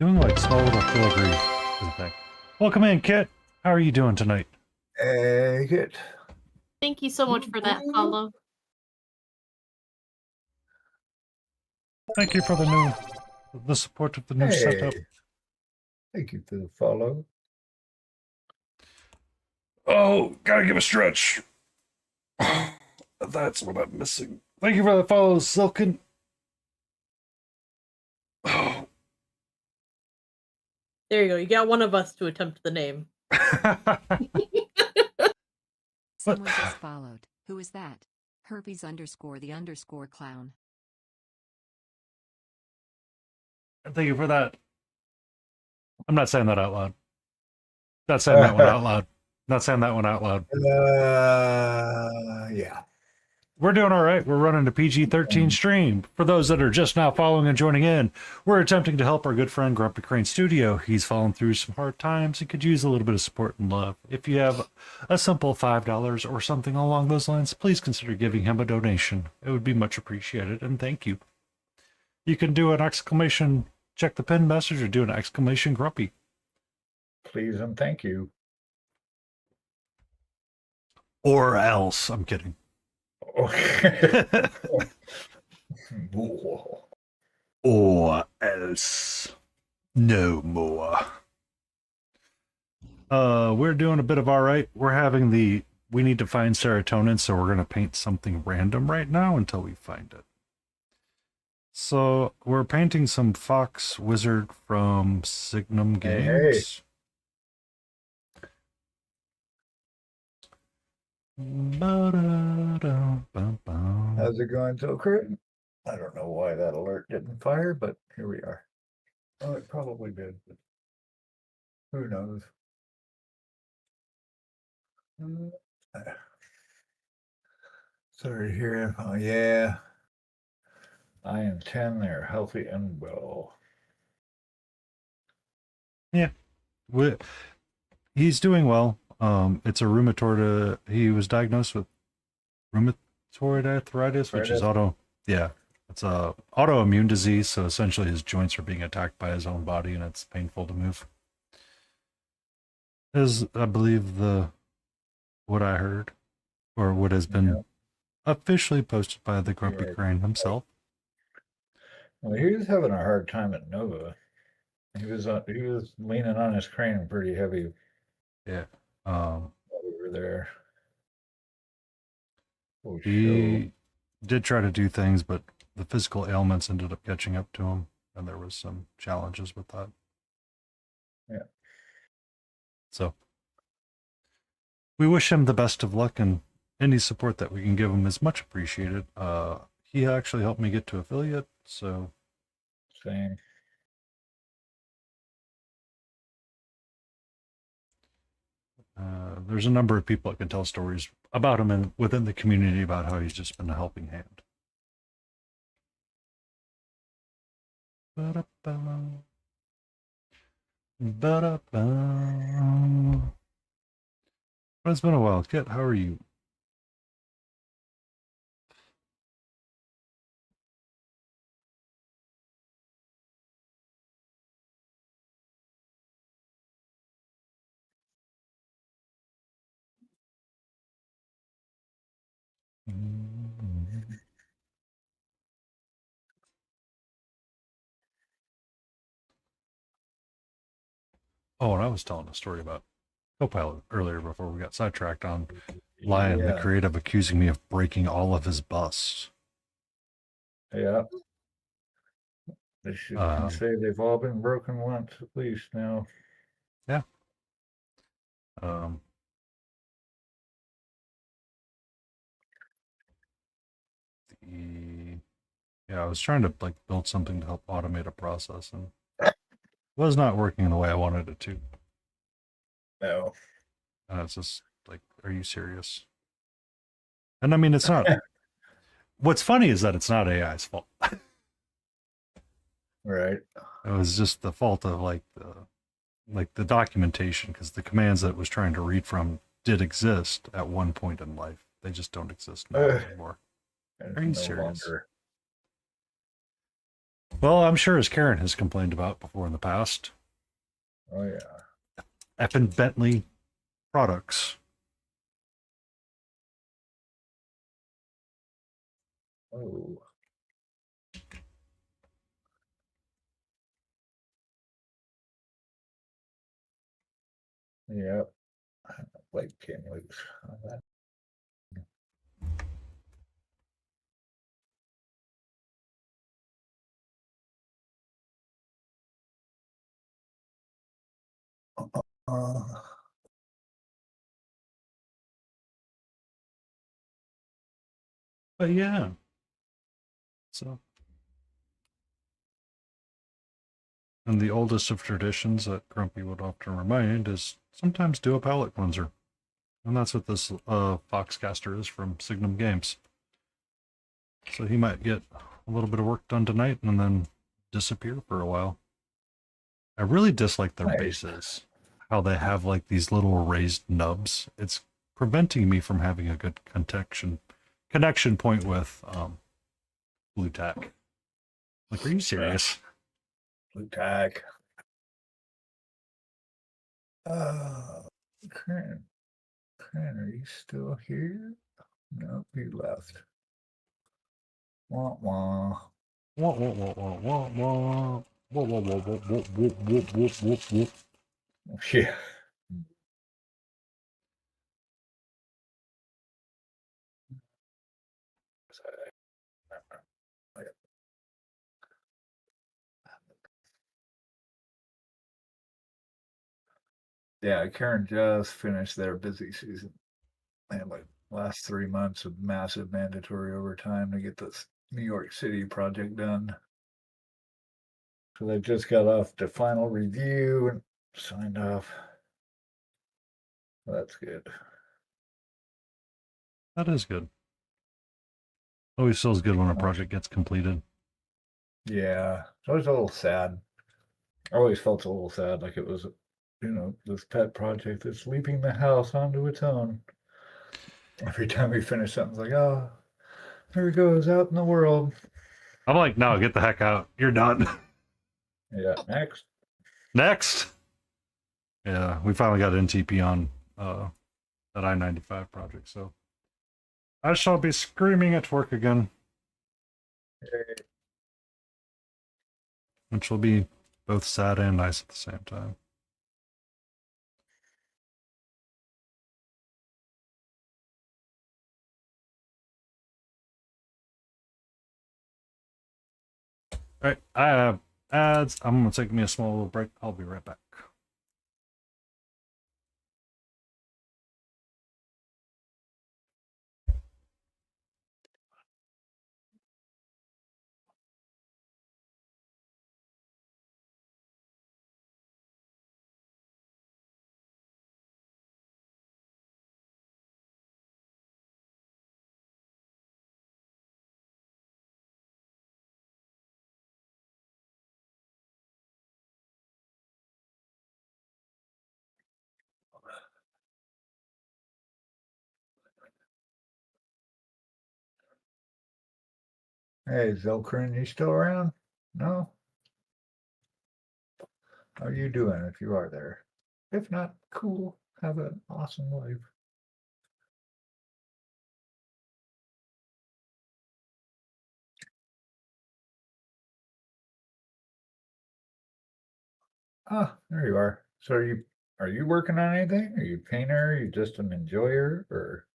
Doing like small little filigree is a thing. Welcome in, Kit. How are you doing tonight? Good. Thank you so much for that follow. Thank you for the support of the new setup. Thank you for the follow. Oh, gotta give a stretch. That's what I'm missing. Thank you for the follow, Silken. Oh. There you go. You got one of us to attempt the name. Someone just followed. Who is that? Herpes _ clown. Thank you for that. I'm not saying that out loud. Not saying that one out loud. Not saying that one out loud. Yeah. We're doing all right. We're running a PG-13 stream. For those that are just now following and joining in, we're attempting to help our good friend Grumpy Crane Studio. He's fallen through some hard times and could use a little bit of support and love. If you have a simple $5 or something along those lines, please consider giving him a donation. It would be much appreciated, and thank you. You can do an exclamation, check the pin message, or do an exclamation grumpy. Please and thank you. Or else. I'm kidding. Okay. Or else. No more. We're doing a bit of all right. We're having we need to find serotonin, so we're going to paint something random right now until we find it. So we're painting some Fox Wizard from Signum Games. How's it going, Tilcrit? I don't know why that alert didn't fire, but here we are. Oh, it probably did. But who knows? Sorry to hear him. Oh, yeah. I intend they're healthy and well. Yeah. He's doing well. It's a rheumatoid. He was diagnosed with rheumatoid arthritis, which is it's a autoimmune disease. So essentially, his joints are being attacked by his own body, and it's painful to move. Is I believe what I heard, or what has been officially posted by the Grumpy Crane himself. Well, he was having a hard time at Nova. He was leaning on his crane pretty heavy. Yeah. Over there. He did try to do things, but the physical ailments ended up catching up to him, and there was some challenges with that. Yeah. So we wish him the best of luck, and any support that we can give him is much appreciated. He actually helped me get to affiliate, so same. There's a number of people that can tell stories about him and within the community about how he's just been a helping hand. Ba-da-ba. Ba-da-ba. Well, it's been a while. Kit, how are you? Oh, and I was telling a story about Copilot earlier before we got sidetracked on Lion, the creative, accusing me of breaking all of his busts. Yeah. They should say they've all been broken once at least now. Yeah. I was trying to build something to help automate a process, and it was not working the way I wanted it to. No. And it's just like, are you serious? And I mean, it's not. What's funny is that it's not AI's fault. Right. It was just the fault of the documentation, because the commands that it was trying to read from did exist at one point in life. They just don't exist now anymore. Are you serious? Longer. Well, I'm sure as Karen has complained about before in the past. Oh yeah. Effin' Bentley products. Oh. Yep. Light came loose on that. But yeah. So. And the oldest of traditions that Grumpy would often remind is sometimes do a palette cleanser. And that's what this Foxcaster is from Signum Games. So he might get a little bit of work done tonight and then disappear for a while. I really dislike their Nice. bases. How they have like these little raised nubs. It's preventing me from having a good connection point with Blue Tack. Like, are you serious? Blue tack. Karen, are you still here? No, he left. Wah wah. Wah, wah, wah, wah, wah, wah. Wah, wah, wah, wah, wah, wah, wah, wah, wah, wah. Yeah. Yeah, Karen just finished their busy season. They had like last 3 months of massive mandatory overtime to get this New York City project done. So they just got off the final review and signed off. Well, that's good. That is good. Always feels good when a project gets completed. Yeah, it's always a little sad. I always felt a little sad, like it was, this pet project that's leaping the house onto its own. Every time we finish something, it's like, oh, there it goes out in the world. I'm like, no, get the heck out. You're done. Yeah, next. Next. Yeah, we finally got NTP on that I-95 project, so I shall be screaming at work again, which will be both sad and nice at the same time. All right, I have ads. I'm going to take me a small little break. I'll be right back. Hey, Zelkrin, you still around? No? How are you doing if you are there? If not, cool. Have an awesome life. Ah, there you are. So are you working on anything? Are you a painter? Are you just an enjoyer or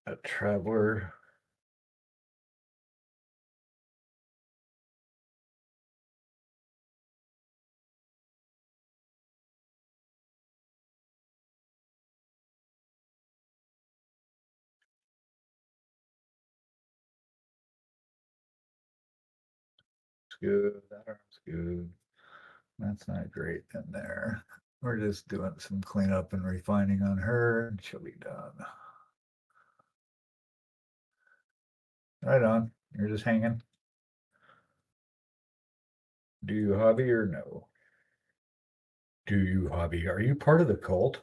a traveler? It's good. That arm's good. That's not great in there. We're just doing some cleanup and refining on her, and she'll be done. Right on. You're just hanging. Do you hobby or no? Do you hobby? Are you part of the cult?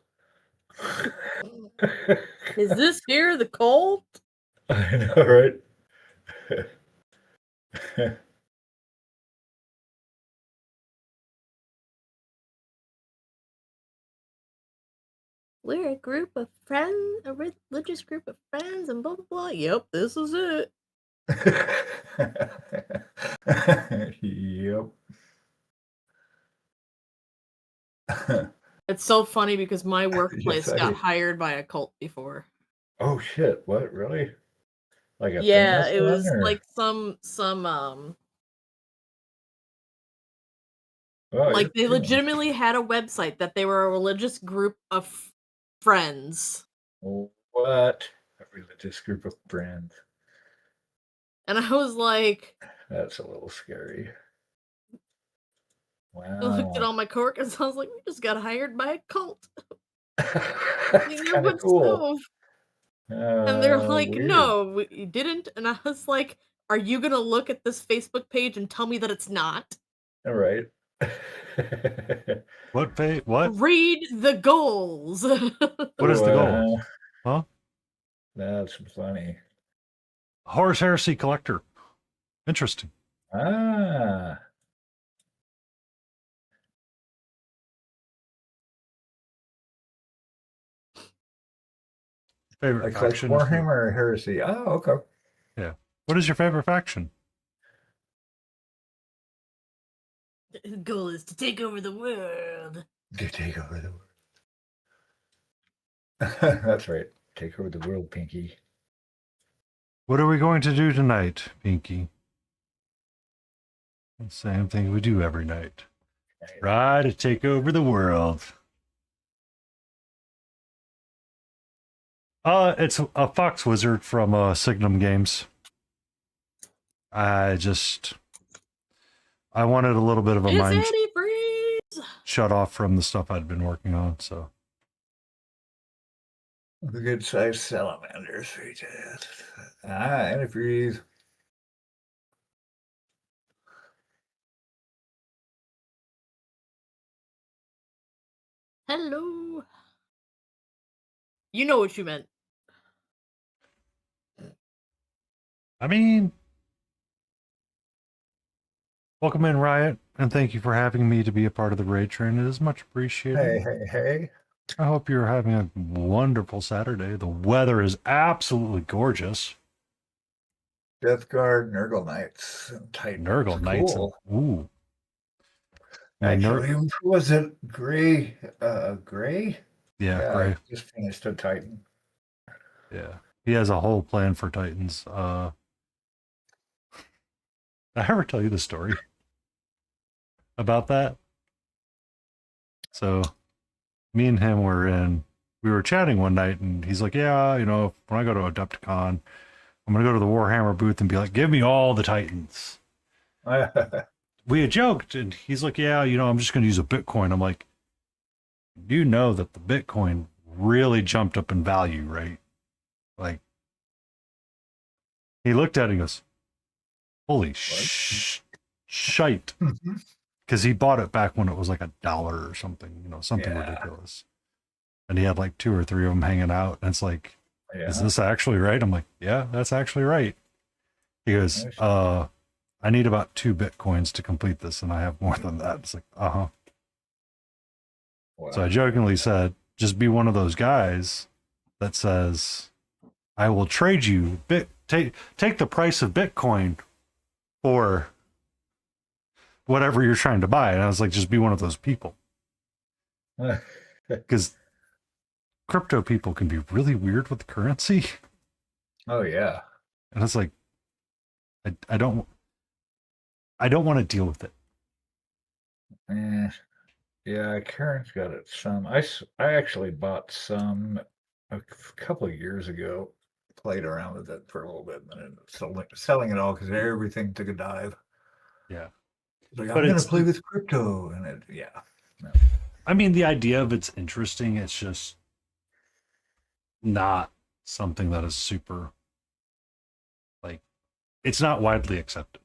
Is this here the cult? I know, right? We're a group of friends, a religious group of friends, and blah blah blah. Yep, this is it. Yep. It's so funny because my workplace Yes, got hired by a cult before. Oh shit! What really? Like a Yeah, famous it one, was or? like some Oh, like they you're famous. legitimately had a website that they were a religious group of friends. What? A religious group of friends. And I was like, That's a little scary. I looked at Wow. all my coworkers, I was like, we just got hired by a cult. That's They knew kind of what cool. stove. And they're like, Weird. no, we didn't. And I was like, are you going to look at this Facebook page and tell me that it's not? All right. What? Read the goals. What is the goal? Huh? That's funny. Horus Heresy Collector. Interesting. Ah. Favorite Like faction? Warhammer or Heresy. Oh, okay. Yeah. What is your favorite faction? The goal is to take over the world. To take over the world. That's right. Take over the world, Pinky. What are we going to do tonight, Pinky? The same thing we do every night. Try to take over the world. It's a Fox Wizard from Signum Games. I wanted a little bit of a mind shut off from the stuff I'd been working on, so. The good sized salamanders. Antifreeze. Hello. You know what you meant. I mean, welcome in, Riot, and thank you for having me to be a part of the raid train. It is much appreciated. Hey. I hope you're having a wonderful Saturday. The weather is absolutely gorgeous. Death Guard, Nurgle Knights, and Titans. Nurgle Knights. Cool. Ooh. Actually, who was it? Gray? Gray? Yeah, Gray. I just finished a Titan. Yeah. He has a whole plan for Titans. Did I ever tell you the story about that? So me and him we were chatting one night, and he's like, yeah, when I go to Adepticon, I'm going to go to the Warhammer booth and be like, give me all the Titans. We had joked, and he's like, yeah, I'm just going to use a Bitcoin. I'm like, you know that the Bitcoin really jumped up in value, right? Like, he looked at it and goes, holy shite. Because he bought it back when it was like $1 or something, something ridiculous. And he had like 2 or 3 of them hanging out. And it's like, is this actually right? I'm like, yeah, that's actually right. He goes, I need about 2 Bitcoins to complete this, and I have more than that. It's like, uh-huh. Wow. So I jokingly said, just be one of those guys that says, I will trade you, take the price of Bitcoin for whatever you're trying to buy. And I was like, just be one of those people. Because crypto people can be really weird with currency. Oh, yeah. And it's like, I don't want to deal with it. Yeah, Karen's got it some. I actually bought some a couple of years ago, played around with it for a little bit, and then selling it all because everything took a dive. Yeah. Like, I'm going to play with crypto. And No. I mean, the idea of it's interesting. It's just not something that is super, like, it's not widely accepted.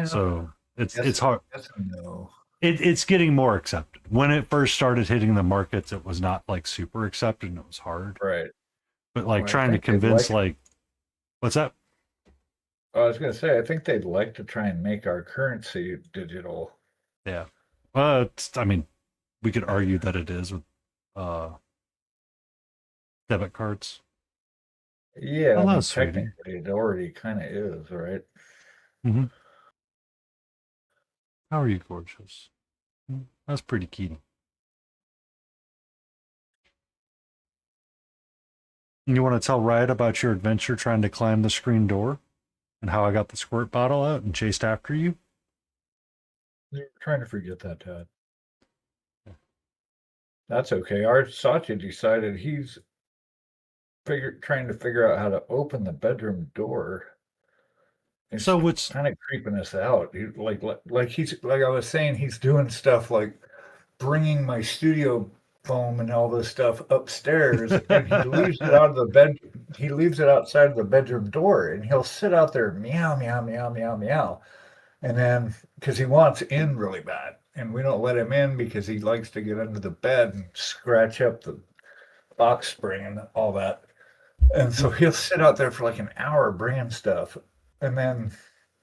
So it's hard. No. It's getting more accepted. When it first started hitting the markets, it was not like super accepted, and it was hard. Right. But like trying to convince, what's that? I was going to say, I think they'd like to try and make our currency digital. Yeah. We could argue that it is with debit cards. Yeah, technically it already kind of is, right? Mm-hmm. How are you, gorgeous? That's pretty key. You want to tell Riot about your adventure trying to climb the screen door and how I got the squirt bottle out and chased after you? You're trying to forget that, Todd. That's okay. Our Satya decided he's trying to figure out how to open the bedroom door. It's so it's kind of creeping us out. Like he's like I was saying, he's doing stuff like bringing my studio foam and all this stuff upstairs, and he leaves it out of the bed. He leaves it outside of the bedroom door, and he'll sit out there meow meow meow meow meow, and then because he wants in really bad, and we don't let him in because he likes to get under the bed and scratch up the box spring and all that. And so he'll sit out there for like an hour bringing stuff. And then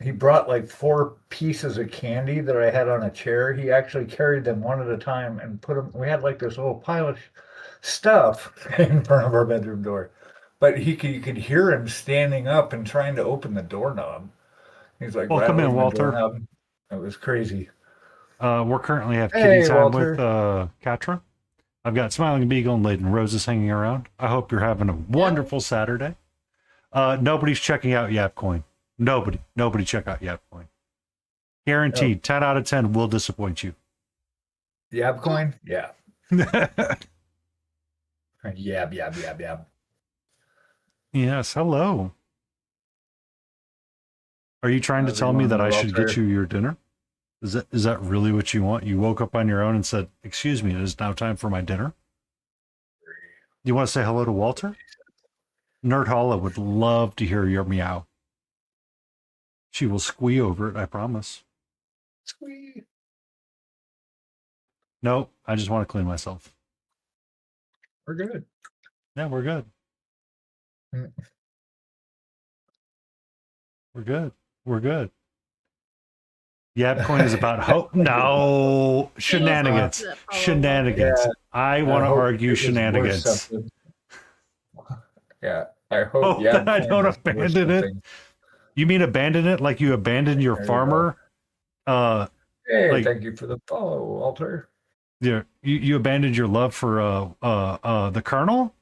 he brought like 4 pieces of candy that I had on a chair. He actually carried them one at a time and put them. We had like this little pile of stuff in front of our bedroom door. But you could hear him standing up and trying to open the doorknob. He's like Well, come in, rattling the Walter. doorknob. It was crazy. We're currently have kitty Hey, time Walter. with Katra. I've got Smiling Beagle and Laden Roses hanging around. I hope you're having a wonderful Saturday. Nobody's checking out Yapcoin. Nobody check out Yapcoin. Guaranteed, 10 out of 10 will disappoint you. Yabcoin? Yeah. Yab. Yes, hello. Are you trying to How's it tell me going, that I should get Walter? you your dinner? Is that really what you want? You woke up on your own and said, "Excuse me, it is now time for my dinner." You want to say hello to Walter? Nerd Holla would love to hear your meow. She will squee over it, I promise. Squee. Nope, I just want to clean myself. We're good. Yeah, we're good. Mm. We're good. We're good. Yapcoin is about hope. No, shenanigans. Shenanigans. Yeah, I want to hope argue it was worth shenanigans. something. Yeah, I hope Oh, that I Yabcoin don't was worth abandon it. something. You mean abandon it like you abandoned your There you farmer? Hey, Like thank you for the follow, Walter. you abandoned your love for the Colonel?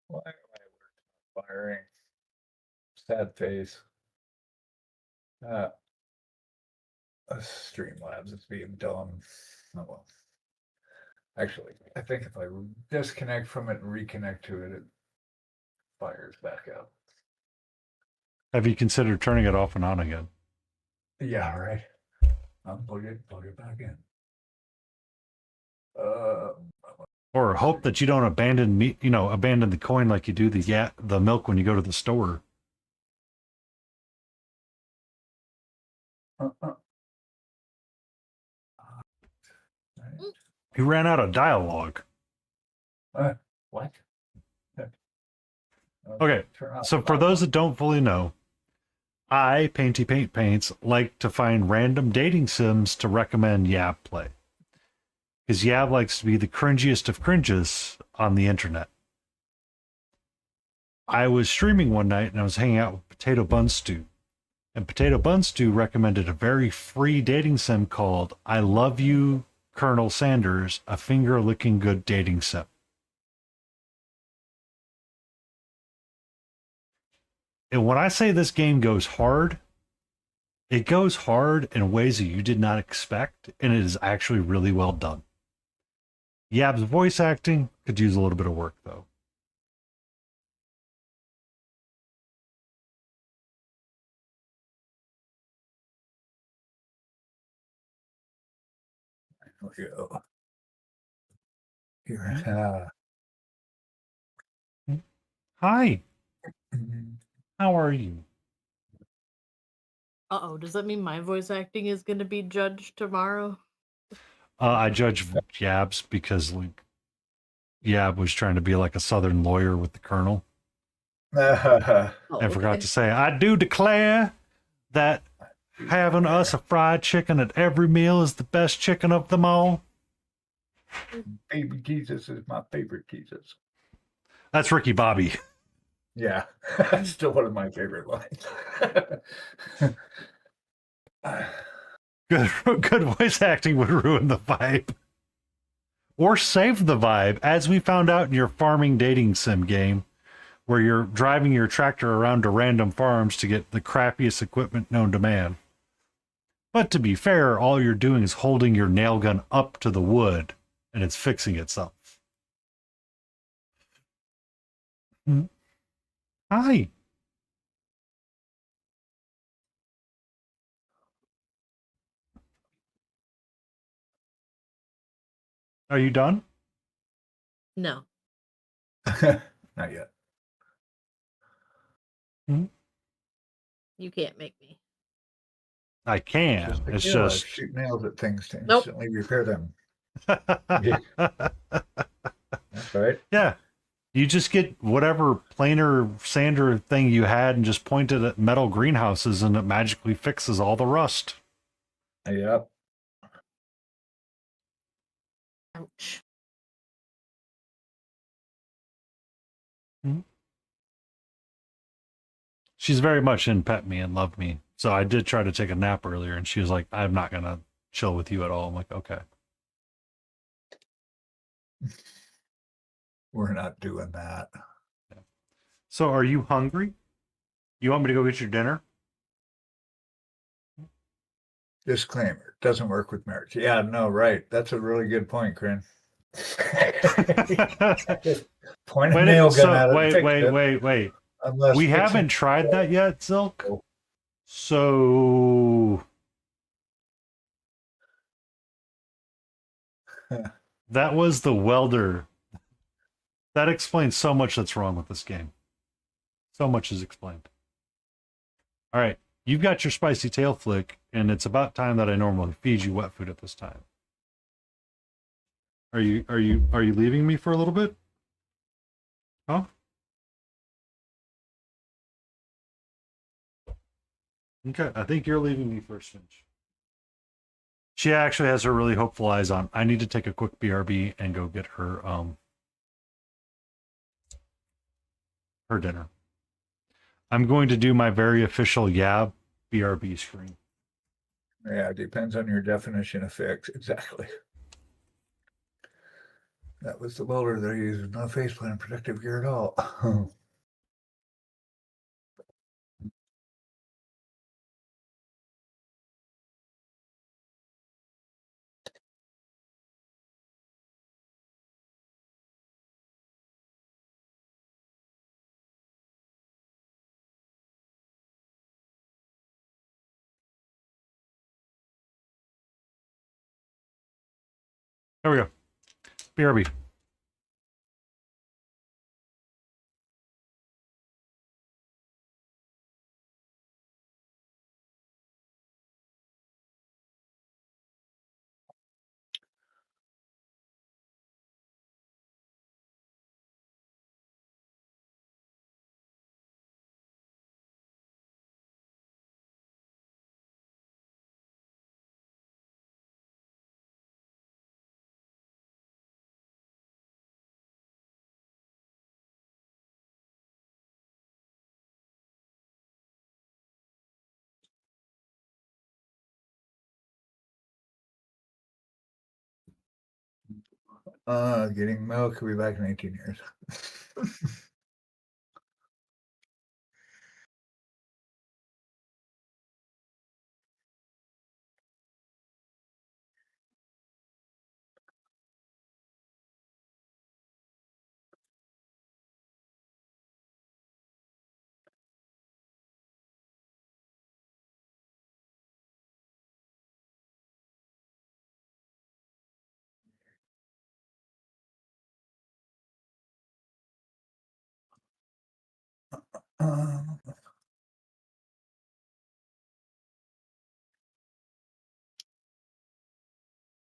Why am I firing? Sad face. Streamlabs is being dumb. Oh well. Actually, I think if I disconnect from it and reconnect to it, it fires back up. Have you considered turning it off and on again? Yeah, right. Plug it back in. Or hope that you don't abandon me, abandon the coin like you do the milk when you go to the store. He ran out of dialogue. What? Okay, Turn off so the for those bottom. that don't fully know, I, Painty Paint Paints, like to find random dating sims to recommend Yab play. Because Yab likes to be the cringiest of cringes on the internet. I was streaming one night and I was hanging out with Potato Bun Stew. And Potato Bun Stew recommended a very free dating sim called I Love You, Colonel Sanders, a finger-licking good dating sim. And when I say this game goes hard, it goes hard in ways that you did not expect, and it is actually really well done. Yab's voice acting could use a little bit of work, though. Here we go. Here. Hi, how are you? Uh-oh, does that mean my voice acting is going to be judged tomorrow? I judge Yab's because Yab was trying to be like a Southern lawyer with the Colonel. Oh, And forgot to say, I do declare that having us a fried chicken at every meal is the best chicken of them all. Baby Jesus is my favorite Jesus. That's Ricky Bobby. Yeah, that's still one of my favorite lines. Good voice acting would ruin the vibe. Or save the vibe, as we found out in your farming dating sim game, where you're driving your tractor around to random farms to get the crappiest equipment known to man. But to be fair, all you're doing is holding your nail gun up to the wood, and it's fixing itself. Hi. Are you done? No. Not yet. You can't make me. I can. Just like It's you, I just. shoot nails at things to Nope. instantly repair them. Yeah. That's right. Yeah. You just get whatever planer sander thing you had and just point it at metal greenhouses and it magically fixes all the rust. Yep. Ouch. She's very much in pet me and love me. So I did try to take a nap earlier and she was like, I'm not going to chill with you at all. I'm like, okay. We're not doing that. So are you hungry? You want me to go get your dinner? Disclaimer, doesn't work with marriage. Yeah, no, right. That's a really good point, Corinne. Point a nail gun at it. Wait. Unless We fixing- haven't tried that yet, Silk. So that was the welder. That explains so much that's wrong with this game. So much is explained. All right, you've got your spicy tail flick, and it's about time that I normally feed you wet food at this time. Are you leaving me for a little bit? Huh? Okay, I think you're leaving me first, Finch. She actually has her really hopeful eyes on. I need to take a quick BRB and go get her her dinner. I'm going to do my very official Yab BRB screen. Yeah, it depends on your definition of fix. Exactly. That was the welder that used no faceplate and protective gear at all. There we go. BRB. Getting milk will be back in 18 years. Um,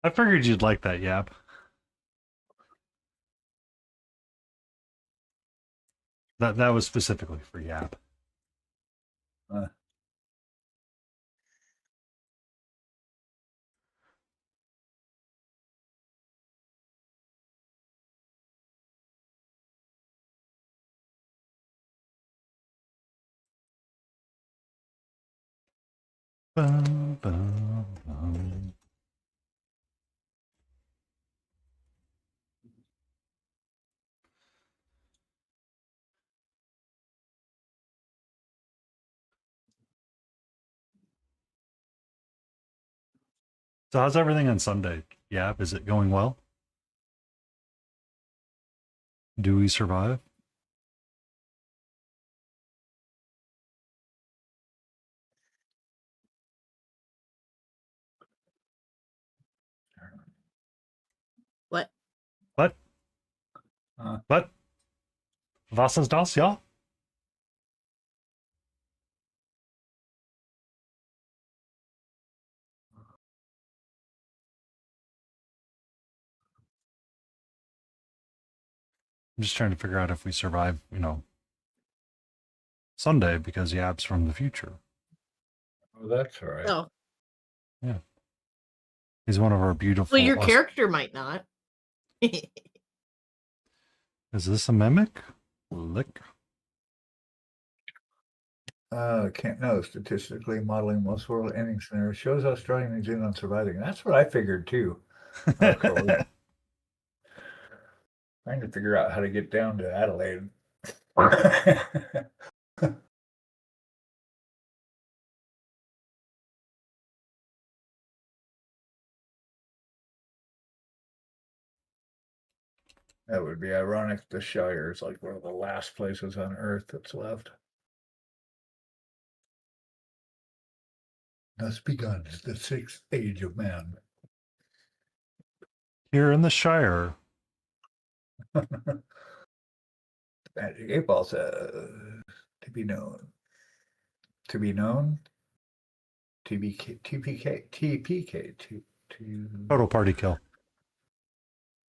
I figured you'd like that, Yab. That was specifically for Yab. Bum, bum, bum. So how's everything on Sunday? Yab, is it going well? Do we survive? What? What? What? Was ist das, ja? I'm just trying to figure out if we survive, Sunday because Yap's from the future. Oh, that's all right. Oh, Yeah. He's one of our beautiful. well, your character might not. Is this a mimic? Lick. Can't know. Statistically, modeling most world ending scenarios shows Australia and New Zealand surviving. That's what I figured too. Trying to figure out how to get down to Adelaide. That would be ironic. The Shire is like one of the last places on Earth that's left. Thus begun the sixth age of man. Here in the Shire. Magic 8 Ball says to be known. To be known. TPK. To Total party kill.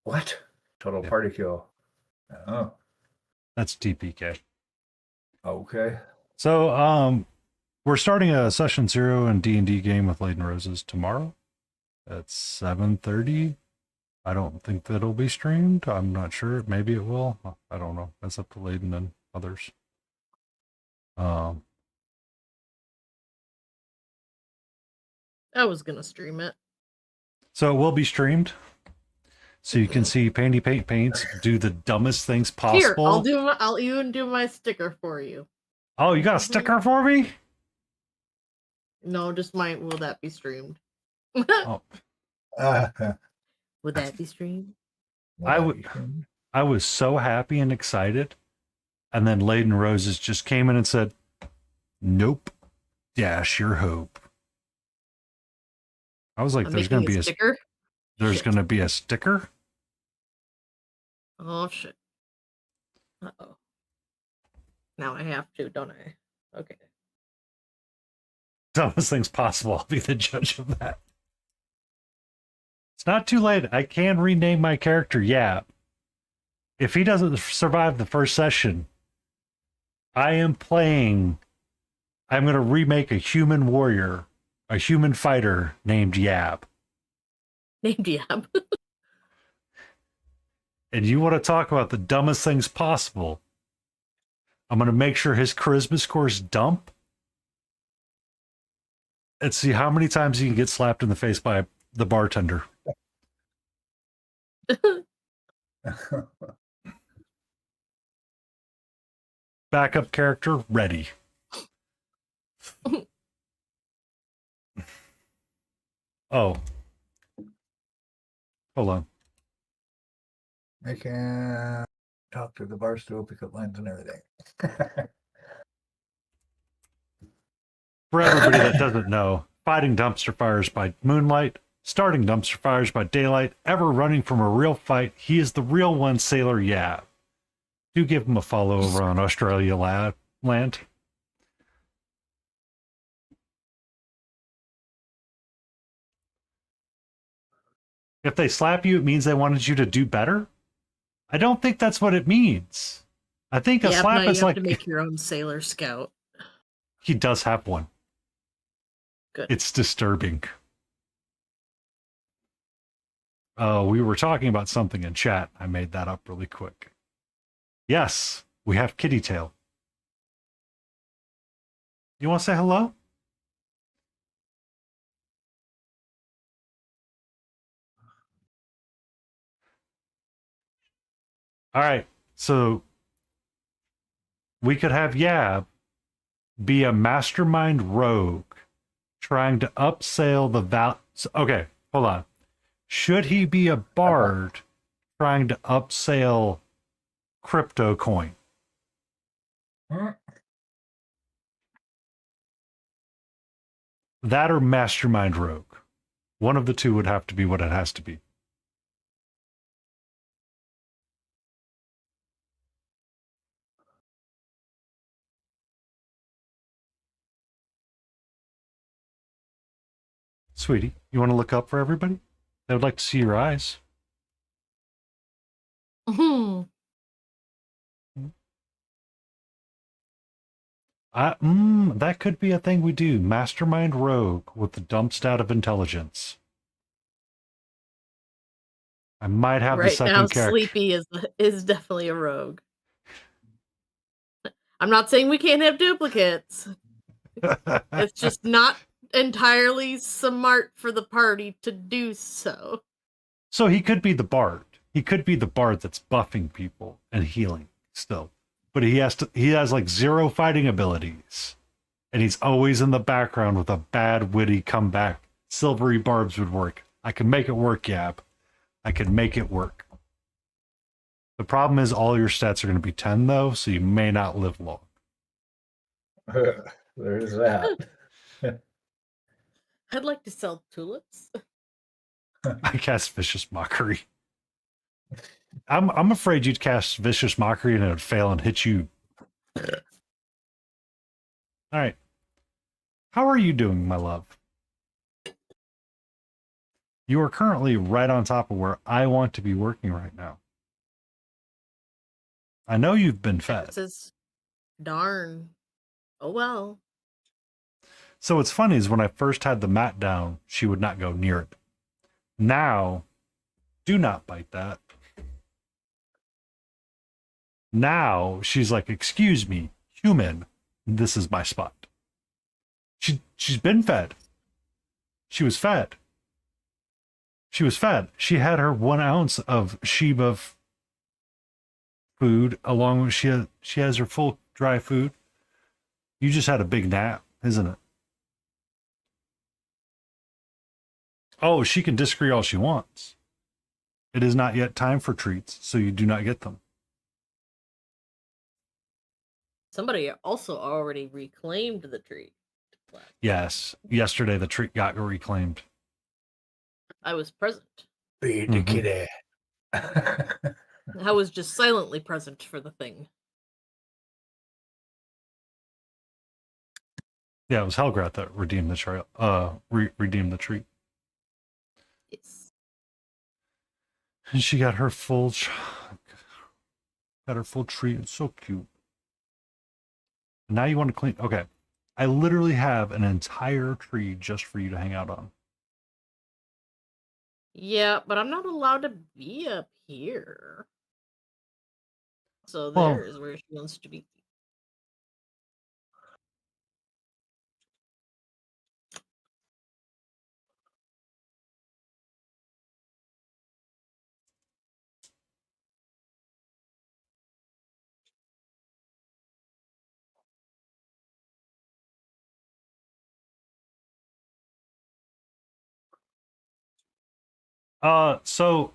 what? Total party kill. Oh, That's TPK. okay. So, we're starting a session 0 and D&D game with Laden Roses tomorrow at 7:30. I don't think that'll be streamed. I'm not sure. Maybe it will. I don't know. That's up to Laden and others. I was gonna stream it. So it will be streamed. So you can see Pandy Paints do the dumbest things possible. Here, I'll even do my sticker for you. Oh, you got a sticker for me? No, just will that be streamed? Oh. Would that be streamed? I was so happy and excited. And then Laden Roses just came in and said, "Nope. Dash your hope." I was like, I'm there's going to be a sticker. There's Shit. going to be a sticker? Oh shit. Uh-oh. Now I have to, don't I? Okay. Dumbest things possible. I'll be the judge of that. It's not too late. I can rename my character Yap. If he doesn't survive the first session, I'm going to remake a human warrior, a human fighter named Yap. Named Yap. And you want to talk about the dumbest things possible? I'm going to make sure his charisma scores dump. And see how many times he can get slapped in the face by the bartender. Backup character ready. Oh. Hold on. I can talk to the bar stool, pick up lines and everything. For everybody that doesn't know, fighting dumpster fires by moonlight, starting dumpster fires by daylight, ever running from a real fight, he is the real one, Sailor Yap. Do give him a follow over on Australia Land. If they slap you, it means they wanted you to do better? I don't think that's what it means. I think a slap is you like... have to make your own Sailor Scout. He does have one. Good. It's disturbing. We were talking about something in chat. I made that up really quick. Yes, we have Kitty Tail. You want to say hello? All right, so we could have Yab be a mastermind rogue trying to upsell the Okay, hold on. Should he be a bard trying to upsell crypto coin? That or mastermind rogue. One of the two would have to be what it has to be. Sweetie, you want to look up for everybody? They would like to see your eyes. Mhm. That could be a thing we do. Mastermind rogue with the dump stat of intelligence. I might have the Right now, second character. Sleepy is definitely a rogue. I'm not saying we can't have duplicates. It's just not entirely smart for the party to do so. So he could be the bard. He could be the bard that's buffing people and healing still. But he has like 0 fighting abilities. And he's always in the background with a bad witty comeback. Silvery barbs would work. I can make it work, Yab. I can make it work. The problem is all your stats are going to be 10 though, so you may not live long. There's that. I'd like to sell tulips. I cast Vicious Mockery. I'm afraid you'd cast Vicious Mockery and it would fail and hit you. All right. How are you doing, my love? You are currently right on top of where I want to be working right now. I know you've been fed. It says, darn. Oh well. So what's funny is when I first had the mat down, she would not go near it. Now, do not bite that. Now she's like, excuse me, human, this is my spot. She's been fed. She was fed. She was fed. She had her 1 ounce of Sheba food along with she has her full dry food. You just had a big nap, isn't it? Oh, she can disagree all she wants. It is not yet time for treats, so you do not get them. Somebody also already reclaimed the treat. Yes, yesterday the treat got reclaimed. I was present. Feed the kitty. I was just silently present for the thing. Yeah, it was Helgrat that redeemed the trail. Redeemed the treat. Yes. And she got her full treat. It's so cute. Now you want to clean. Okay. I literally have an entire tree just for you to hang out on. Yeah, but I'm not allowed to be up here. So Well- there is where she wants to be. So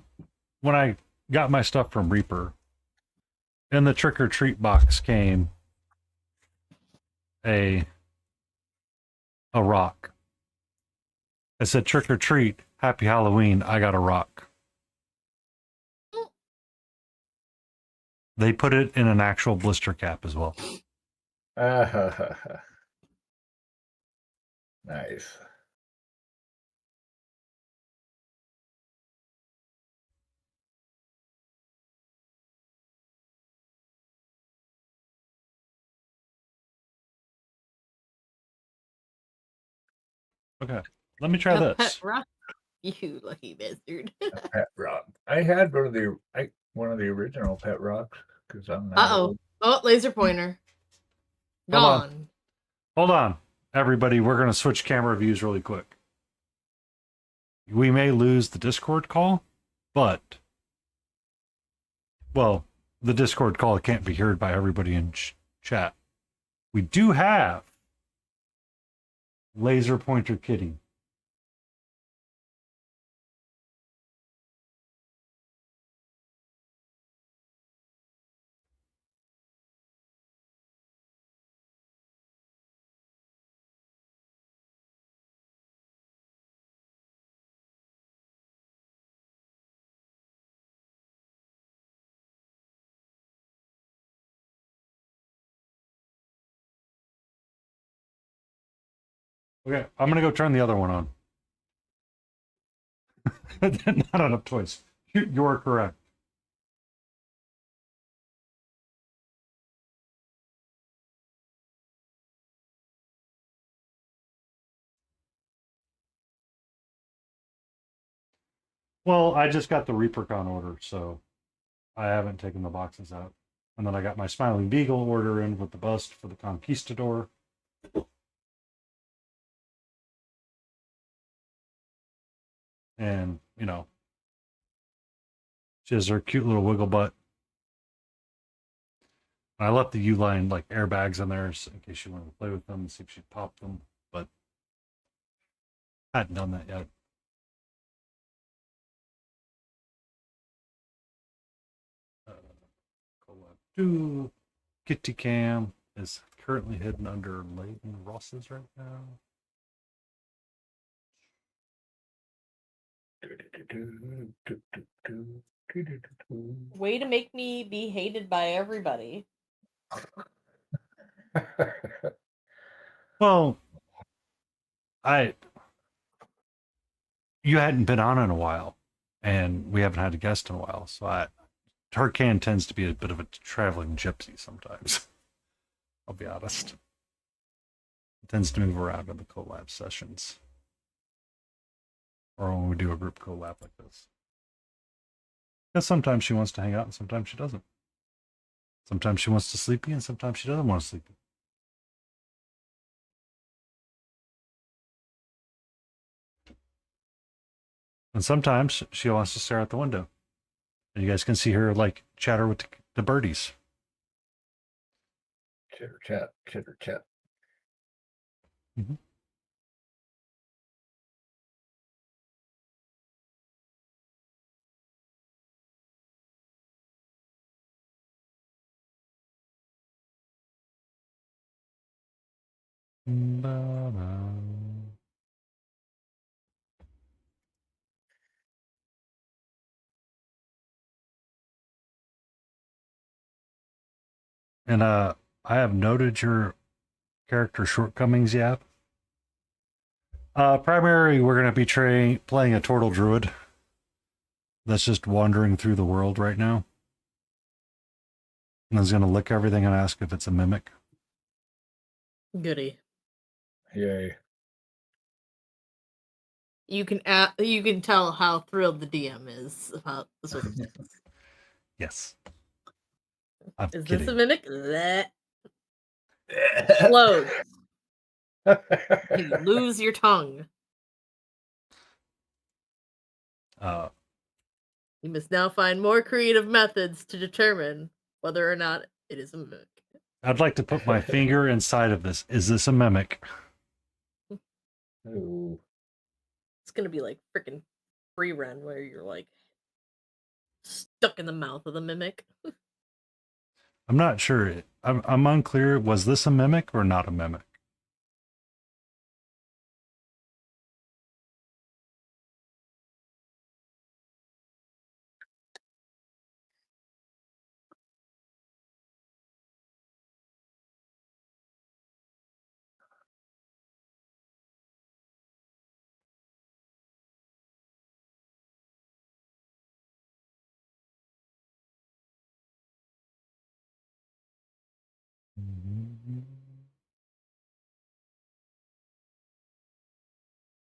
when I got my stuff from Reaper, in the trick or treat box came a rock. It said trick or treat, happy Halloween, I got a rock. They put it in an actual blister cap as well. Nice. Okay, let me try A this. pet rock. You lucky bastard. Pet rock. I had one of the original pet rocks because I'm not. Uh-oh. Oh, laser pointer. Hold on. Gone. Hold on, everybody. We're going to switch camera views really quick. We may lose the Discord call, but, well, the Discord call can't be heard by everybody in chat. We do have Laser Pointer Kitty. Okay, I'm going to go turn the other one on. Not enough toys. You're correct. Well, I just got the Reapercon order, so I haven't taken the boxes out. And then I got my Smiling Beagle order in with the bust for the Conquistador. And, you know, she has her cute little wiggle butt. I left the U-line like airbags in there in case you wanted to play with them and see if she'd pop them, but I hadn't done that yet. Collab 2 Kitty Cam is currently hidden under Leighton Ross's right now. Way to make me be hated by everybody. Well, you hadn't been on in a while, and we haven't had a guest in a while, so Tarkan tends to be a bit of a traveling gypsy sometimes. I'll be honest. It tends to move around in the collab sessions, or when we do a group collab like this. Because sometimes she wants to hang out, and sometimes she doesn't. Sometimes she wants to sleepy, and sometimes she doesn't want to sleepy. And sometimes she wants to stare out the window. And you guys can see her like chatter with the birdies. Chitter chat, chitter chat. Mm-hmm. And I have noted your character shortcomings, Yap. Primary, we're going to be playing a turtle druid that's just wandering through the world right now. And is going to lick everything and ask if it's a mimic. Goody. Yay. You can tell how thrilled the DM is about the circumstance. Yes. I'm Is kidding. this a mimic? Bleh. Close. You lose your tongue. You must now find more creative methods to determine whether or not it is a mimic. I'd like to put my finger inside of this. Is this a mimic? Ooh. It's gonna be like freaking free run where you're like stuck in the mouth of the mimic. I'm not sure. I'm unclear. Was this a mimic or not a mimic?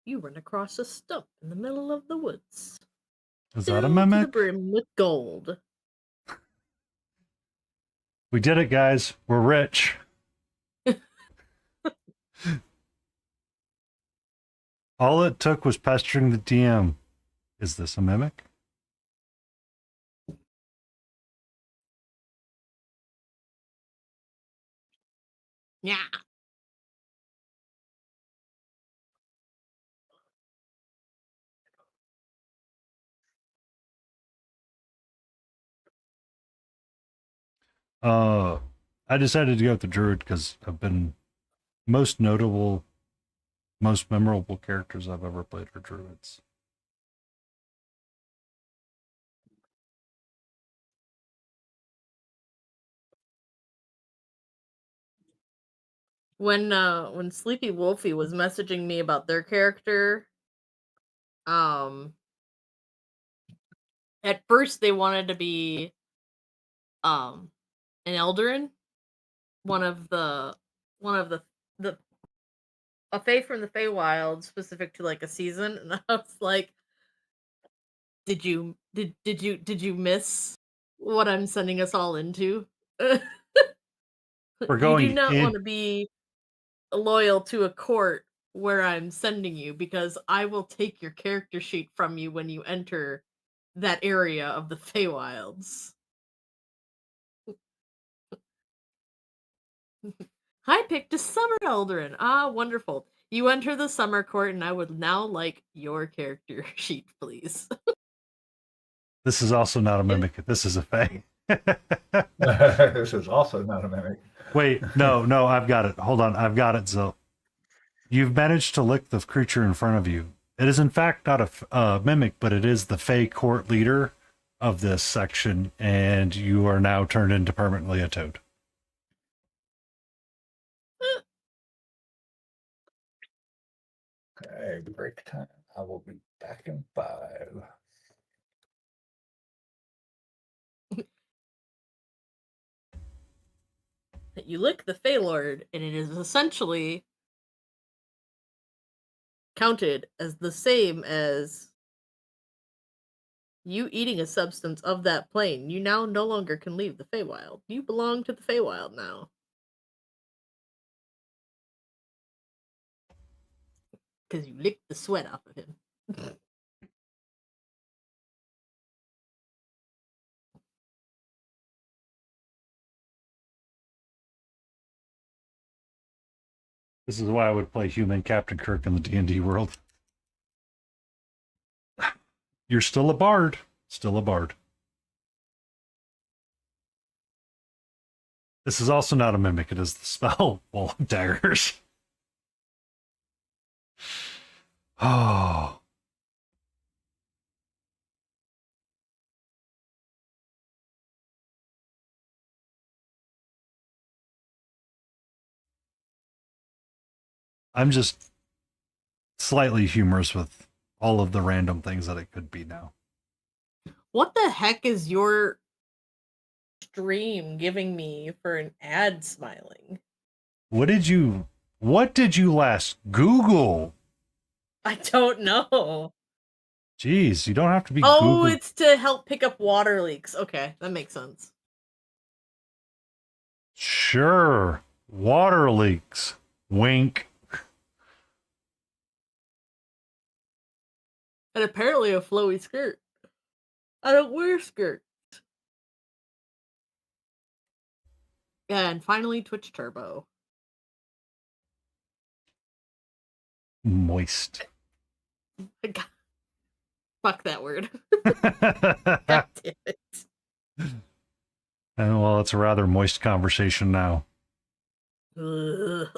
You run across a stump in the middle of the woods. Is that a Filled to the mimic? brim with gold. We did it, guys. We're rich. All it took was pestering the DM. Is this a mimic? Yeah. I decided to go with the druid because I've been most notable, most memorable characters I've ever played are druids. When Sleepy Wolfie was messaging me about their character, At first, they wanted to be an Eldarin, one of the the a Fae from the Feywild, specific to like a season, and I was like, did you miss what I'm sending us all into? We're You do going not want in. to be loyal to a court where I'm sending you, because I will take your character sheet from you when you enter that area of the Feywilds. I picked a Summer Eldarin. Ah, wonderful. You enter the Summer Court, and I would now like your character sheet, please. This is also not a mimic. This is a Fae. This is also not a mimic. Wait, no, I've got it. Hold on, I've got it, Zil. You've managed to lick the creature in front of you. It is in fact not a mimic, but it is the Fae court leader of this section, and you are now turned into permanently a toad. Okay, break time. I will be back in 5. You lick the Feylord, and it is essentially counted as the same as you eating a substance of that plane. You now no longer can leave the Feywild. You belong to the Feywild now. Because you licked the sweat off of him. This is why I would play human Captain Kirk in the D&D world. You're still a bard. Still a bard. This is also not a mimic. It is the spell Wall of Daggers. Oh. I'm just slightly humorous with all of the random things that it could be now. What the heck is your stream giving me for an ad smiling? What did you last Google? I don't know. Jeez, you don't have to be Oh, Google. it's to help pick up water leaks. Okay, that makes sense. Sure. Water leaks. Wink. And apparently a flowy skirt. I don't wear skirts. Yeah, and finally Twitch Turbo. Moist. Fuck that word. God damn it. And well, it's a rather moist conversation now. Ugh.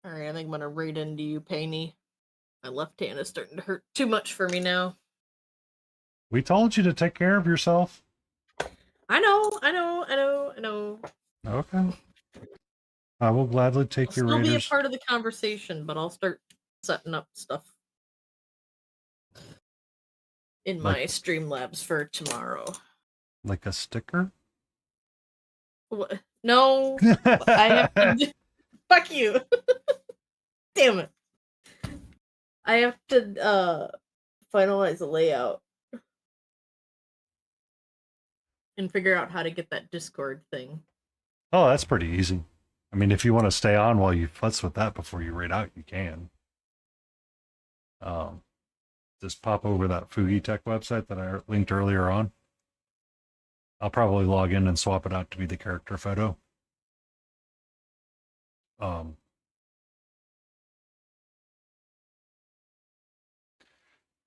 Alright, I think I'm gonna raid into you, Painey. My left hand is starting to hurt too much for me now. We told you to take care of yourself. I know. Okay. I will gladly take I'll your still be a raiders. part of the conversation, but I'll start setting up stuff in my Like- Streamlabs for tomorrow. Like a sticker? What? No, I have to do... Fuck you. Damn it. I have to finalize a layout and figure out how to get that Discord thing. Oh, that's pretty easy. I mean, if you want to stay on while you futz with that before you raid out, you can. Just pop over that Fugi Tech website that I linked earlier on. I'll probably log in and swap it out to be the character photo.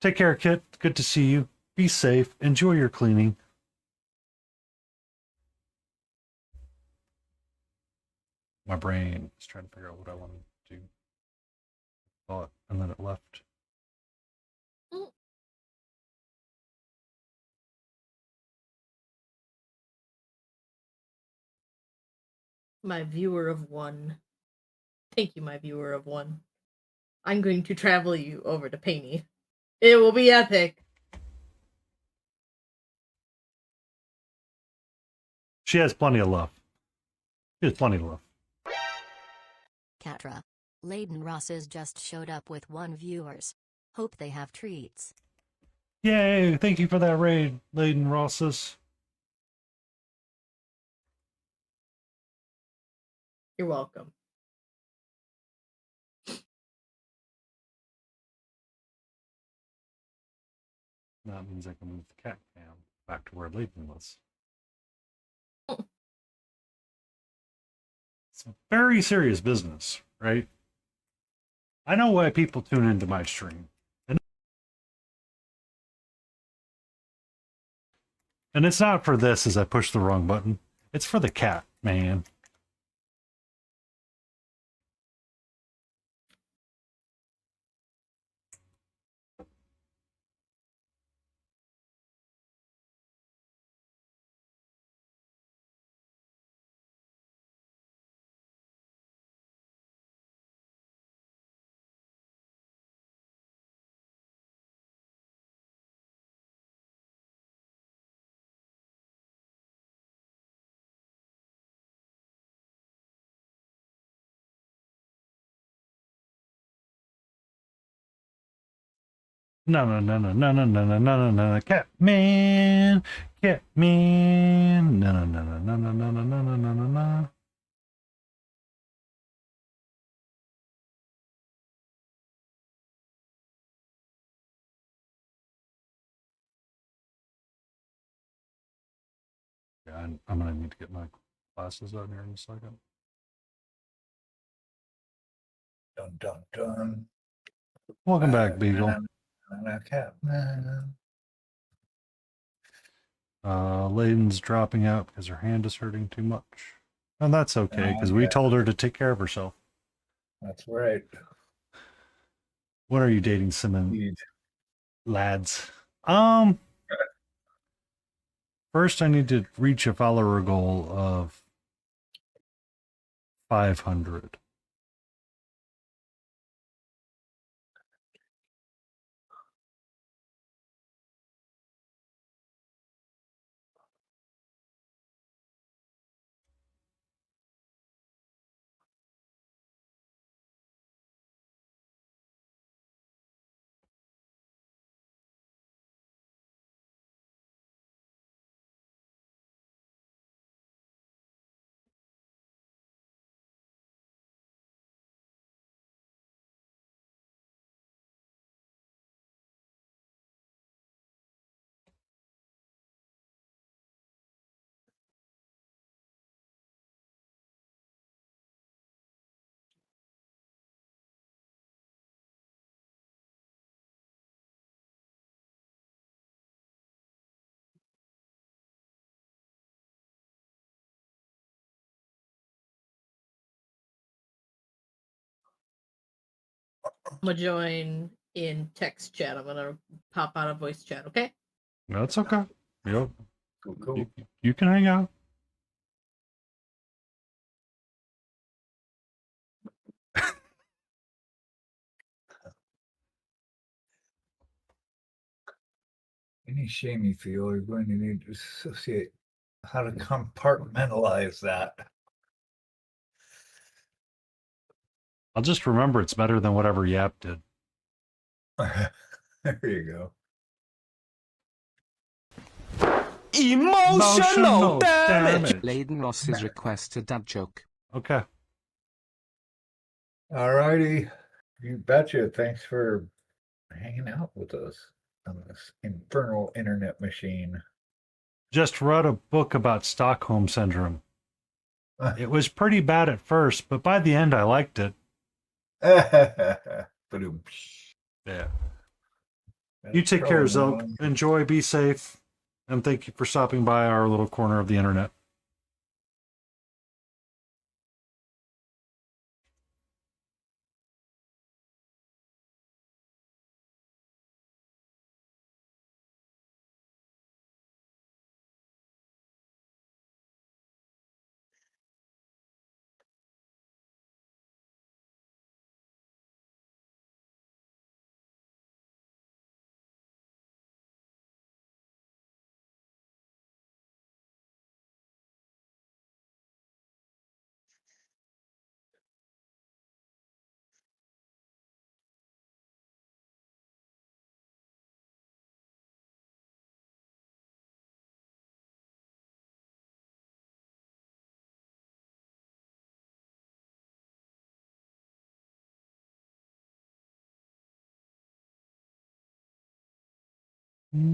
Take care, Kit. Good to see you. Be safe. Enjoy your cleaning. My brain is trying to figure out what I want to do. Thought, and then it left. My viewer of one. Thank you, my viewer of one. I'm going to travel you over to Painey. It will be epic. She has plenty of love. She has plenty of love. Catra. Layden Rosses just showed up with 1 viewers. Hope they have treats. Yay! Thank you for that raid, Layden Rosses. You're welcome. That means I can move the cat cam back to where Layden was. It's very serious business, right? I know why people tune into my stream. And it's not for this as I push the wrong button. It's for the cat, man. No, no, no, no, no, no, no, no, no, no, no, cat man, cat man, no, no, no, no, no, no, no, no, no, no, no, no. Yeah, I'm gonna need to get my glasses out here in a second. Dun dun dun. Welcome back, Beagle. Catman. Layden's dropping out because her hand is hurting too much. And that's okay, because we told her to take care of herself. That's right. What are you dating, Simon? Indeed. Lads. First I need to reach a follower goal of 500. I'm gonna join in text chat. I'm gonna pop out of voice chat, okay? That's okay. Yep. Cool. You can hang out. Any shame you feel, you're going to need to associate how to compartmentalize that. I'll just remember it's better than whatever Yap did. There you go. Emotional damage. Layden Ross's request a dad joke. Okay. All righty. You betcha. Thanks for hanging out with us on this infernal internet machine. Just read a book about Stockholm Syndrome. It was pretty bad at first, but by the end I liked it. Ba-doom. Yeah. You take care, Zoke. Enjoy, be safe, and thank you for stopping by our little corner of the internet. You're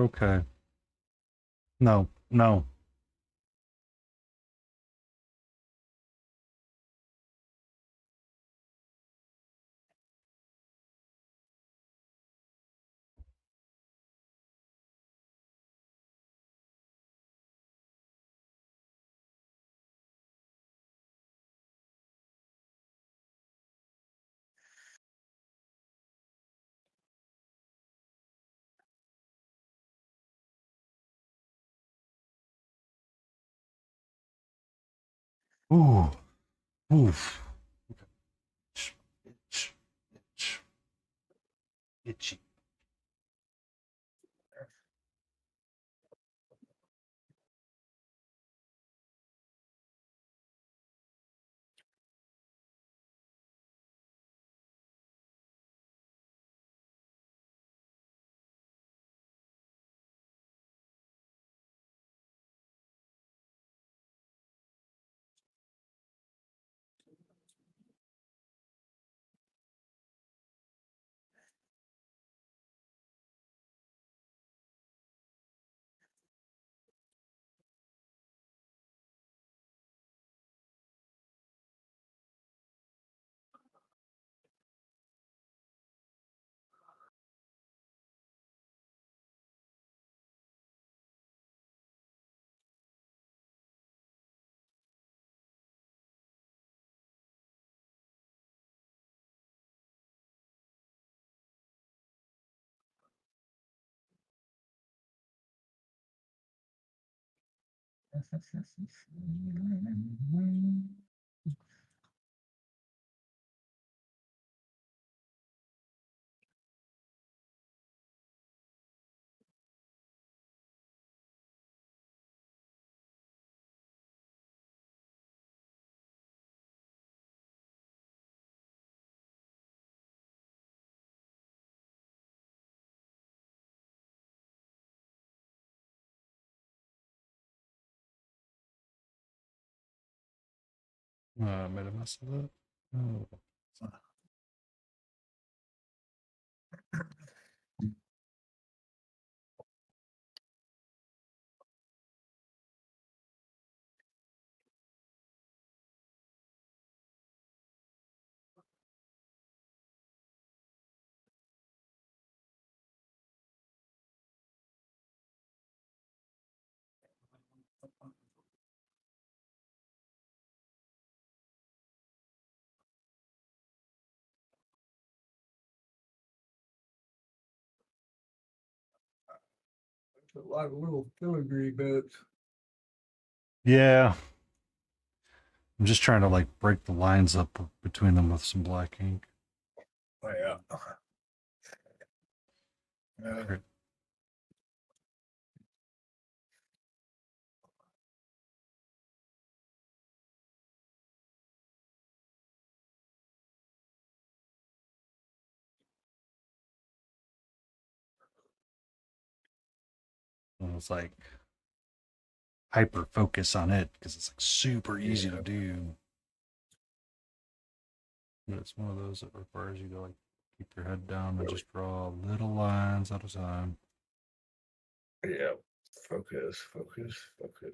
okay. No, no. Ooh, oof. Itch, itch, itch, itchy. I made a mess of that. Oh. A lot of little filigree bits. Yeah. I'm just trying to like break the lines up between them with some black ink. Oh, yeah. Great. And it's like hyper focus on it because it's like super easy to do. But it's one of those that requires you to like keep your head down and just draw little lines at a time. Yeah. Focus, focus, focus.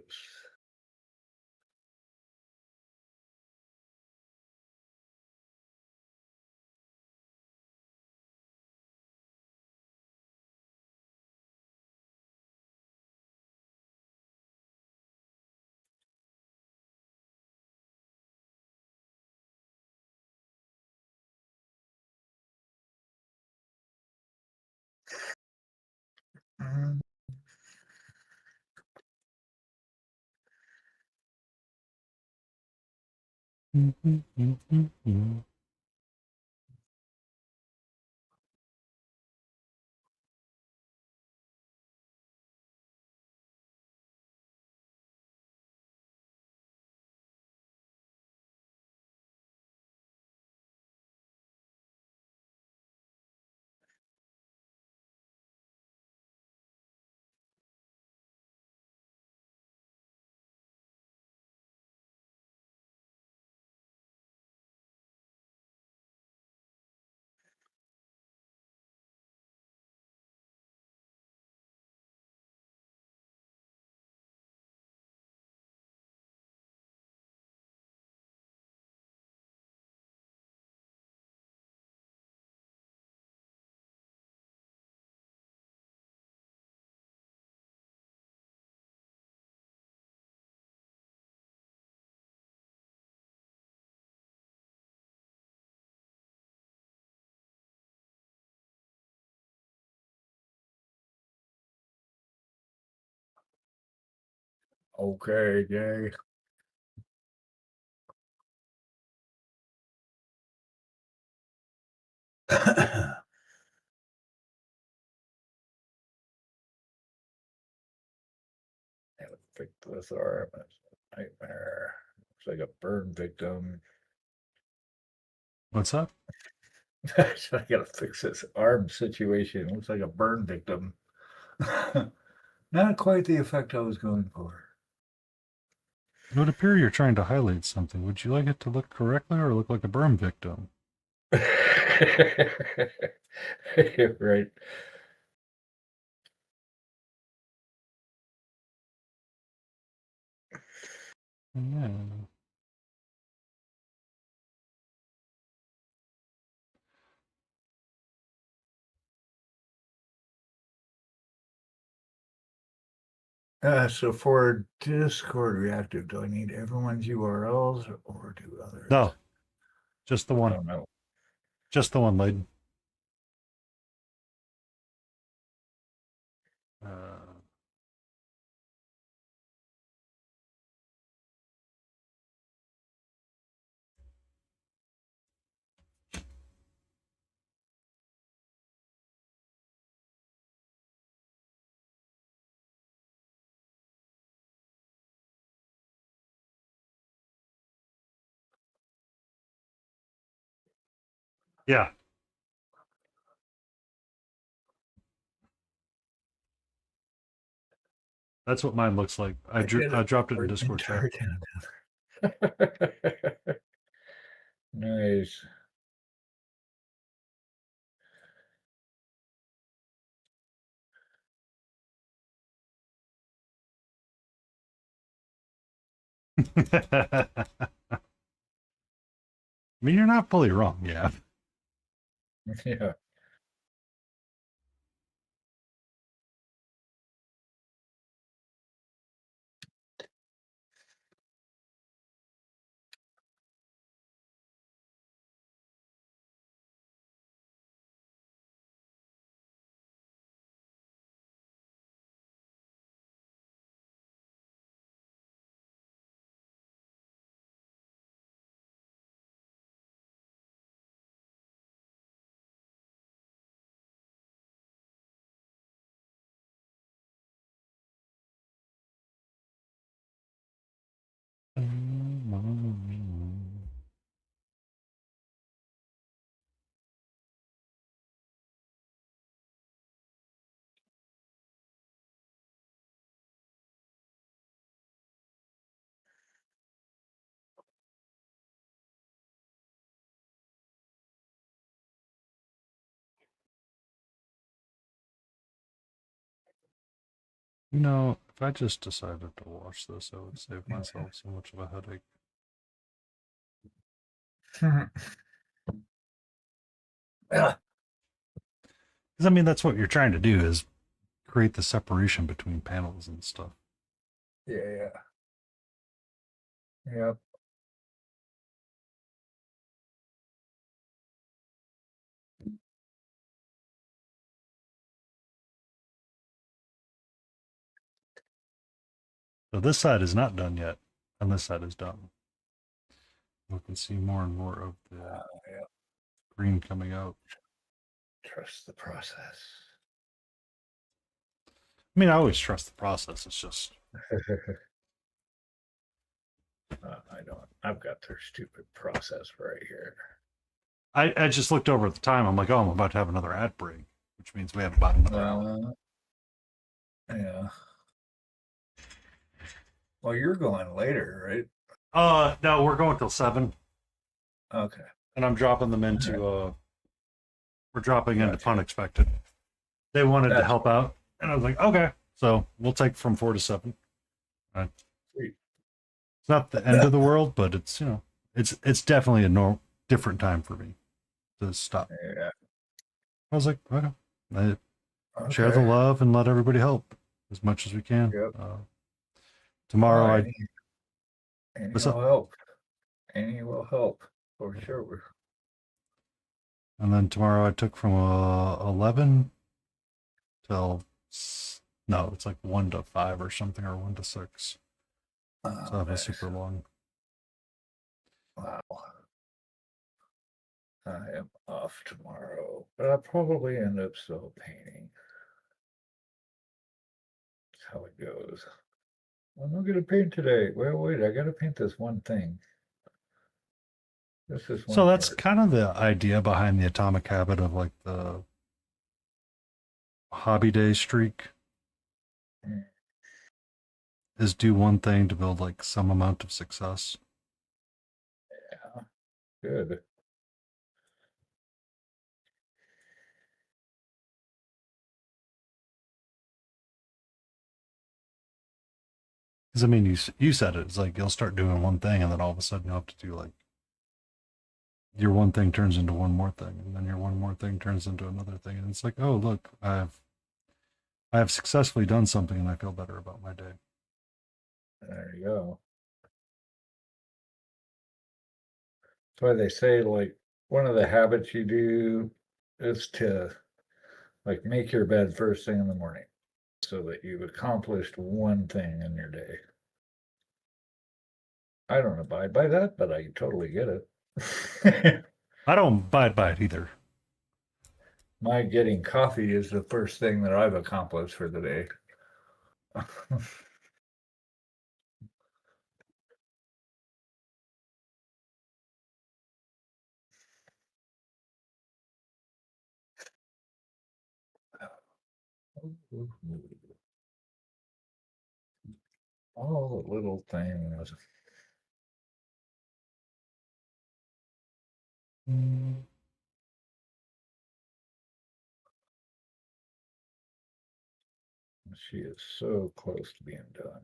Mm. Okay, Jay. Haven't fixed this arm. It's a nightmare. Looks like a burn victim. What's up? I gotta fix this arm situation. Looks like a burn victim. Not quite the effect I was going for. It would appear you're trying to highlight something. Would you like it to look correctly or look like a burn victim? Right. Yeah. So for Discord reactive, do I need everyone's URLs or do others? No, just the I one. don't know. Just the one, Layden. Yeah. That's what mine looks like. I dropped it in Discord chat. Nice. I mean, you're not fully wrong. Yeah. Yeah. You know, if I just decided to wash this, I would save myself so much of a headache. Yeah, Because I mean, that's what you're trying to do is create the separation between panels and stuff. yeah. Yep. So this side is not done yet, and this side is done. You can see more and more of the Yeah. green coming out. Trust the process. I mean, I always trust the process. It's just I don't. I've got their stupid process right here. I just looked over at the time. I'm like, oh, I'm about to have another ad break, which means we have about another hour. Yeah. Well, you're going later, right? No, we're going till 7, Okay. and I'm dropping them into we're dropping into Gotcha. unexpected. They wanted to That's help out, and I was like, okay, so we'll take from 4 to 7. Sweet. It's not the end of the world, but it's it's definitely a different time for me to stop. Yeah. I was like, okay, share the love and let everybody help as much as we can. Yep. Tomorrow, Any What's will up? help. Any will help for sure. and then tomorrow I took from 11 till no, it's like 1 to 5 or something, or 1 to 6. So I have a super long. Wow. I am off tomorrow, but I'll probably end up still painting. That's how it goes. I'm not gonna paint today. Well, wait, I gotta paint this one thing. This is one So that's part. kind of the idea behind the atomic habit of like the hobby day streak Mm, is do one thing to build like some amount of success. yeah, good. Because I mean, you said it. It's like you'll start doing one thing, and then all of a sudden you'll have to do like your one thing turns into one more thing, and then your one more thing turns into another thing, and it's like, oh look, I have successfully done something, and I feel better about my day. There you go. That's why they say like one of the habits you do is to like make your bed first thing in the morning so that you've accomplished one thing in your day. I don't abide by that, but I totally get it. I don't abide by it either. My getting coffee is the first thing that I've accomplished for the day. All the little things. She is so close to being done.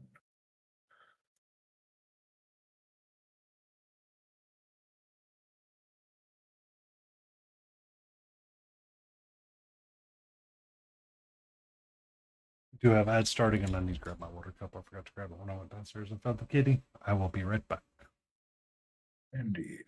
Do have ads starting, and I need to grab my water cup. I forgot to grab it when I went downstairs and found the kitty. I will be right back. Indeed.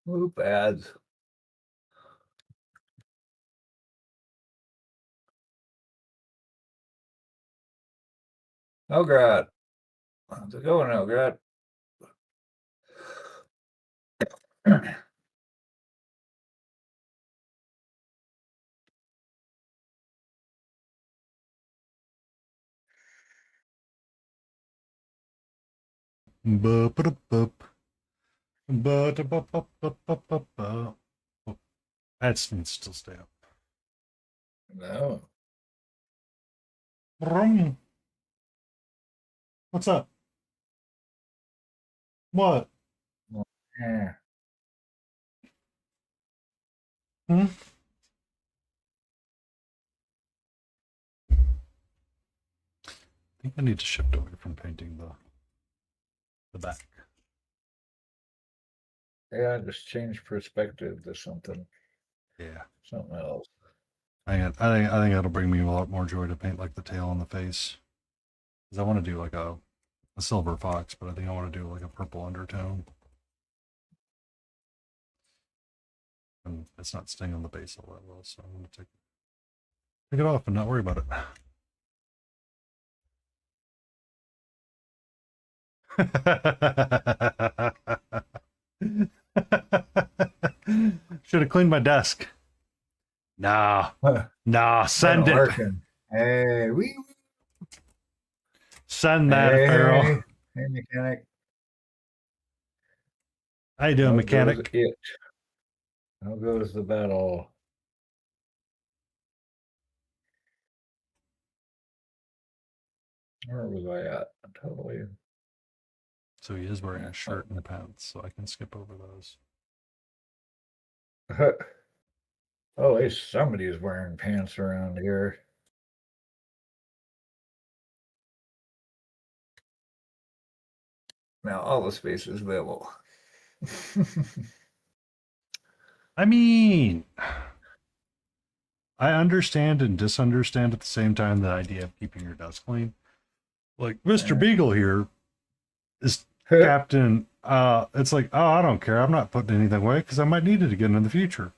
Whoop ads. Oh God. How's it going, Elgrad? Bup-a-da-bup. Ba-da-bup-bup-bup-bup-bup. Oh, that needs to still stay up. No. Brum. What's up? What? Yeah. Hmm? I think I need to shift away from painting the back. Yeah, just change perspective to something Yeah. else. I think that'll bring me a lot more joy to paint like the tail and the face. Because I want to do like a silver fox, but I think I want to do like a purple undertone. And it's not staying on the base all that well, so I'm going to take it off and not worry about it. Should have cleaned my desk. Nah, send it. Working. Hey, Send that, Pharaoh. Hey, mechanic. How you doing, How mechanic? goes it? How goes the battle? Where was I at? Totally. So he is wearing a shirt and pants, so I can skip over those. Oh, at least somebody's wearing pants around here. Now all the space is available. I mean, I understand and disunderstand at the same time the idea of keeping your desk clean. Like Mr. Beagle here is Captain. It's like, oh, I don't care. I'm not putting anything away because I might need it again in the future.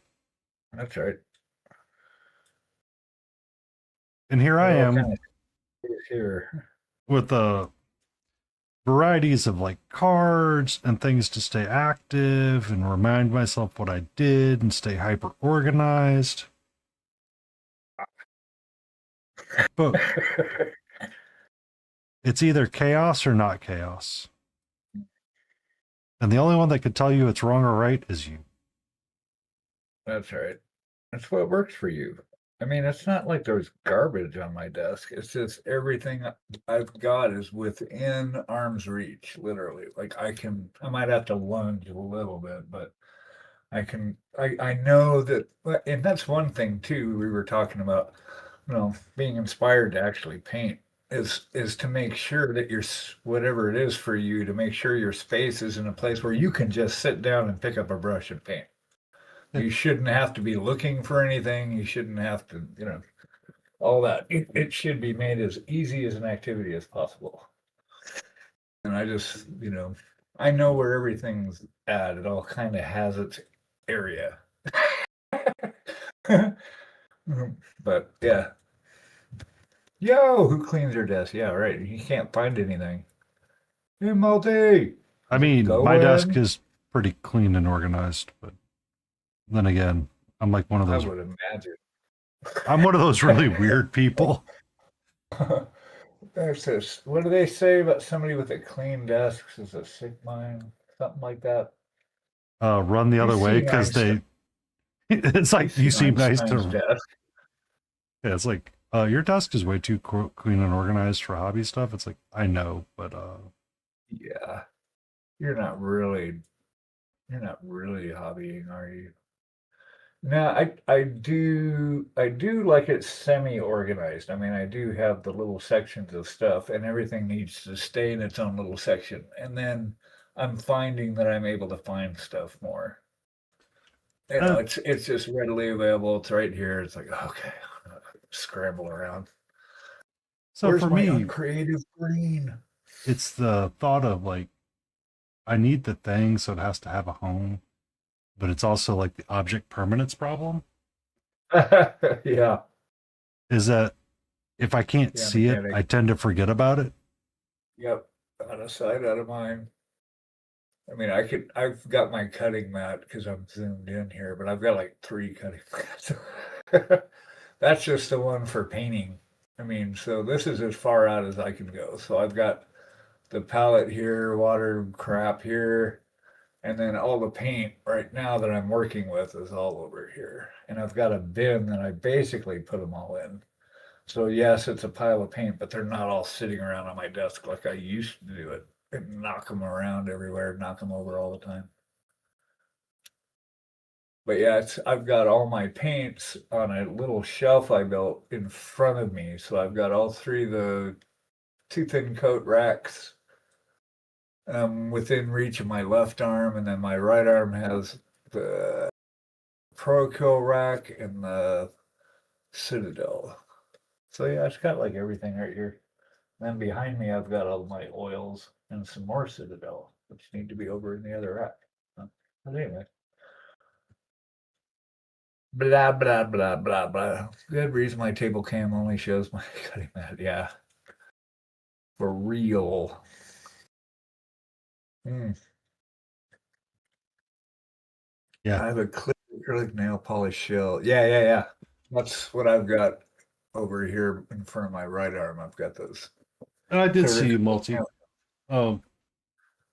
That's right. And here I am here with varieties of like cards and things to stay active and remind myself what I did and stay hyper organized. But it's either chaos or not chaos. And the only one that could tell you it's wrong or right is you. That's right. That's what works for you. I mean, it's not like there's garbage on my desk. It's just everything I've got is within arm's reach, literally. Like I might have to lunge a little bit, but I know that, and that's one thing too, we were talking about, being inspired to actually paint is to make sure that whatever it is for you, to make sure your space is in a place where you can just sit down and pick up a brush and paint. You shouldn't have to be looking for anything. You shouldn't have to, all that. It should be made as easy as an activity as possible. And I just, I know where everything's at. It all kind of has its area. But yeah. Yo, who cleans your desk? Yeah, right. You can't find anything. Hey, Multi. I mean, my desk is pretty clean and organized, but then again, I'm like one of those. I would imagine. I'm one of those really weird people. There's this. What do they say about somebody with a clean desk? Is a sick mind, something like that. Run the other way because they. It's like you seem nice to. Desk. Yeah, it's like your desk is way too clean and organized for hobby stuff. It's like I know, but Yeah, you're not really hobbying, are you? No, I do like it semi-organized. I mean, I do have the little sections of stuff, and everything needs to stay in its own little section. And then I'm finding that I'm able to find stuff more. You know, uh, it's just readily available. It's right here. It's like, okay, I'm not gonna scramble around. so Where's for my me, uncreative brain? it's the thought of like I need the thing, so it has to have a home, but it's also like the object permanence problem. Yeah, Is that if I can't yeah, see it, mechanic. I tend to forget about it. Yep, out of sight, out of mind. I mean, I've got my cutting mat because I'm zoomed in here, but I've got like 3 cutting mats. That's just the one for painting. I mean, so this is as far out as I can go. So I've got the palette here, water crap here, and then all the paint right now that I'm working with is all over here. And I've got a bin that I basically put them all in. So yes, it's a pile of paint, but they're not all sitting around on my desk like I used to do it and knock them around everywhere, knock them over all the time. But yeah, I've got all my paints on a little shelf I built in front of me. So I've got all 3 of the too thin coat racks within reach of my left arm, and then my right arm has the Pro Kill rack and the Citadel. So yeah, it's got like everything right here. Then behind me, I've got all my oils and some more Citadel, which need to be over in the other rack. But anyway, blah blah blah blah blah. Good reason my table cam only shows my cutting mat. Yeah, for real. Mm. Yeah, I have a clear acrylic nail polish shell. Yeah, yeah, yeah. That's what I've got over here in front of my right arm. I've got those and I did clear see acrylic multi. nail. Um,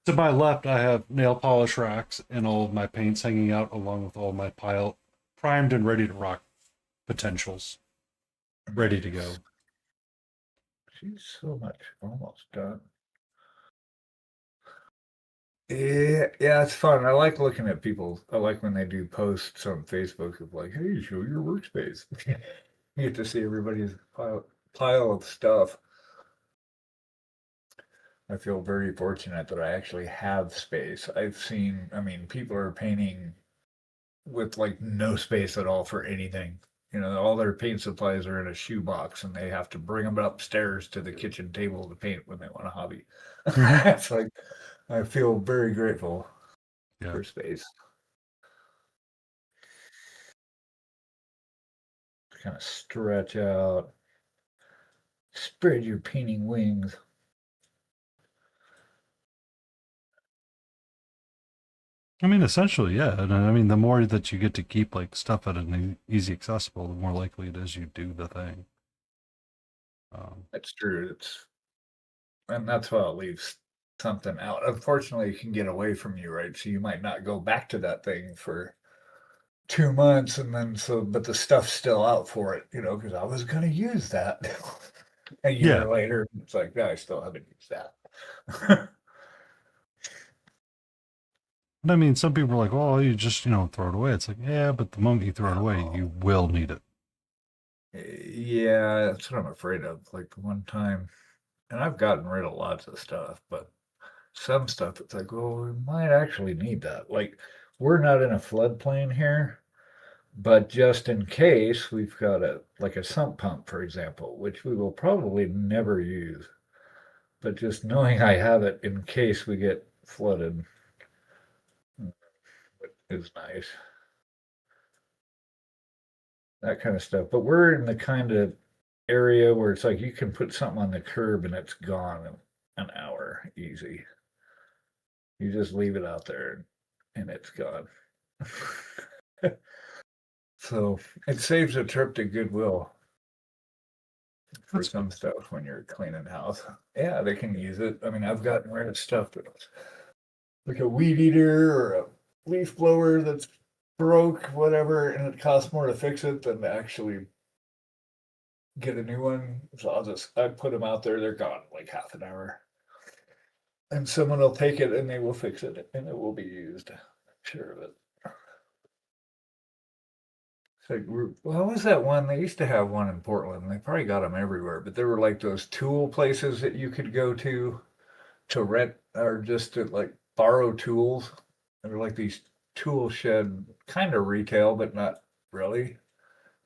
to my left, I have nail polish racks and all of my paints hanging out, along with all my pile primed and ready to rock potentials, ready to go. She's so much almost done. Yeah, yeah, it's fun. I like looking at people. I like when they do posts on Facebook of like, "Hey, show your workspace." You get to see everybody's pile of stuff. I feel very fortunate that I actually have space. I've seen, I mean, people are painting with like no space at all for anything. You know, all their paint supplies are in a shoebox and they have to bring them upstairs to the kitchen table to paint when they want a hobby. Mhm. It's like, I feel very grateful Yeah. for space. Kind of stretch out, spread your painting wings. I mean, essentially, yeah. And I mean, the more that you get to keep like stuff at an easy accessible, the more likely it is you do the thing. That's true. And that's why it leaves something out. Unfortunately, it can get away from you, right? So you might not go back to that thing for 2 months, and then but the stuff's still out for it, because I was going to use that. A Yeah. year later, it's like, no, I still haven't used that. And I mean, some people are like, well, you just, throw it away. It's like, yeah, but the moment you throw it away, Oh, you will need it. yeah, that's what I'm afraid of. Like one time, and I've gotten rid of lots of stuff, but some stuff it's like, well, we might actually need that. Like, we're not in a floodplain here, but just in case, we've got a sump pump, for example, which we will probably never use. But just knowing I have it in case we get flooded is nice. That kind of stuff. But we're in the kind of area where it's like you can put something on the curb and it's gone in an hour, easy. You just leave it out there and it's gone. So it saves a trip to Goodwill for That's good. some stuff when you're cleaning house. Yeah, they can use it. I mean, I've gotten rid of stuff that's like a weed eater or a leaf blower that's broke, whatever, and it costs more to fix it than to actually get a new one. So I put them out there. They're gone in like half an hour. And someone will take it and they will fix it and it will be used. Sure of it. It's like, what was that one? They used to have one in Portland. They probably got them everywhere, but there were like those tool places that you could go to rent or just to like borrow tools. They were like these tool shed kind of retail, but not really.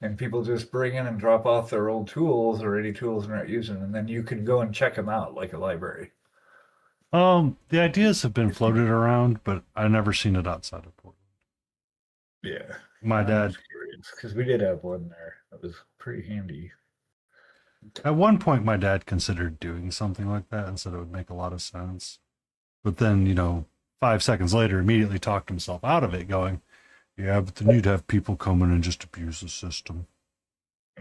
And people just bring in and drop off their old tools or any tools they're not using, and then you can go and check them out like a library. The ideas have been floated around, but I've never seen it outside of Portland. Yeah. My dad, Because we did have one there. That was pretty handy. at one point, my dad considered doing something like that and said it would make a lot of sense. But then, 5 seconds later, immediately talked himself out of it, going, yeah, but then you'd have people come in and just abuse the system.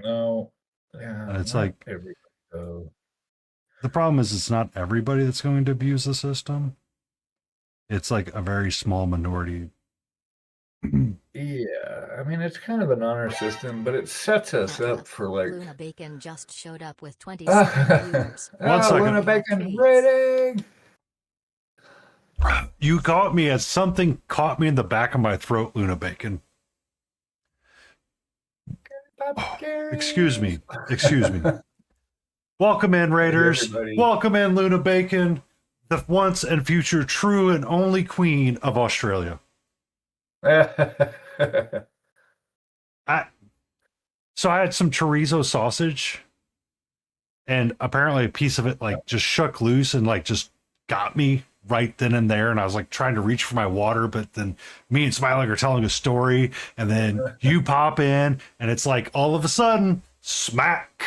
No. Yeah. And it's not like, everybody, though. the problem is it's not everybody that's going to abuse the system. It's like a very small minority. Yeah, I mean it's kind of an honor system, but it sets us up for like. Luna Bacon just showed up with 27 viewers. One second. Luna Bacon rating. You caught me as something caught me in the back of my throat, Luna Bacon. Excuse me. Welcome in, Raiders. Everybody. Welcome in, Luna Bacon, the once and future true and only queen of Australia. So I had some chorizo sausage, and apparently a piece of it like just shook loose and like just got me right then and there. And I was like trying to reach for my water, but then me and Smiling are telling a story, and then you pop in, and it's like all of a sudden, smack.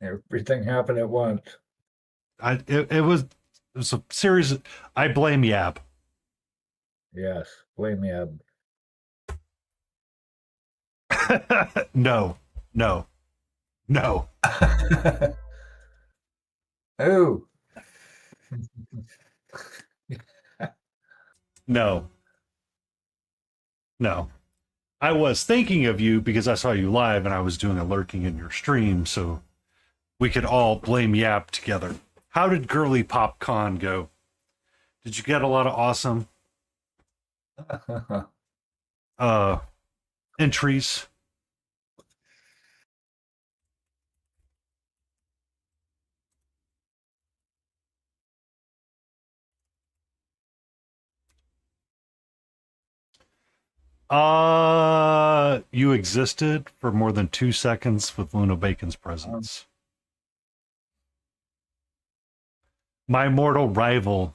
Everything happened at once. It was a series. I blame Yab. Yes, blame me up. No. Oh. No. I was thinking of you because I saw you live and I was doing a lurking in your stream, so we could all blame Yap together. How did Girly Pop Con go? Did you get a lot of awesome entries? You existed for more than 2 seconds with Luna Bacon's presence. My mortal rival.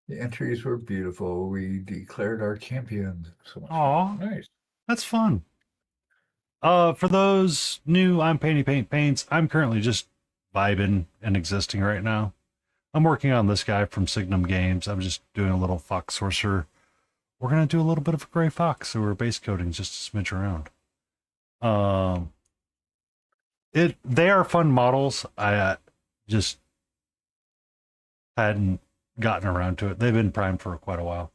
The entries were beautiful. We declared our champions. So much Aw. fun. Nice. That's fun. For those new, I'm Paints. I'm currently just vibing and existing right now. I'm working on this guy from Signum Games. I'm just doing a little Fox Sorcerer. We're gonna do a little bit of a gray fox, so we're base coding just a smidge around. They are fun models. I just hadn't gotten around to it. They've been primed for quite a while.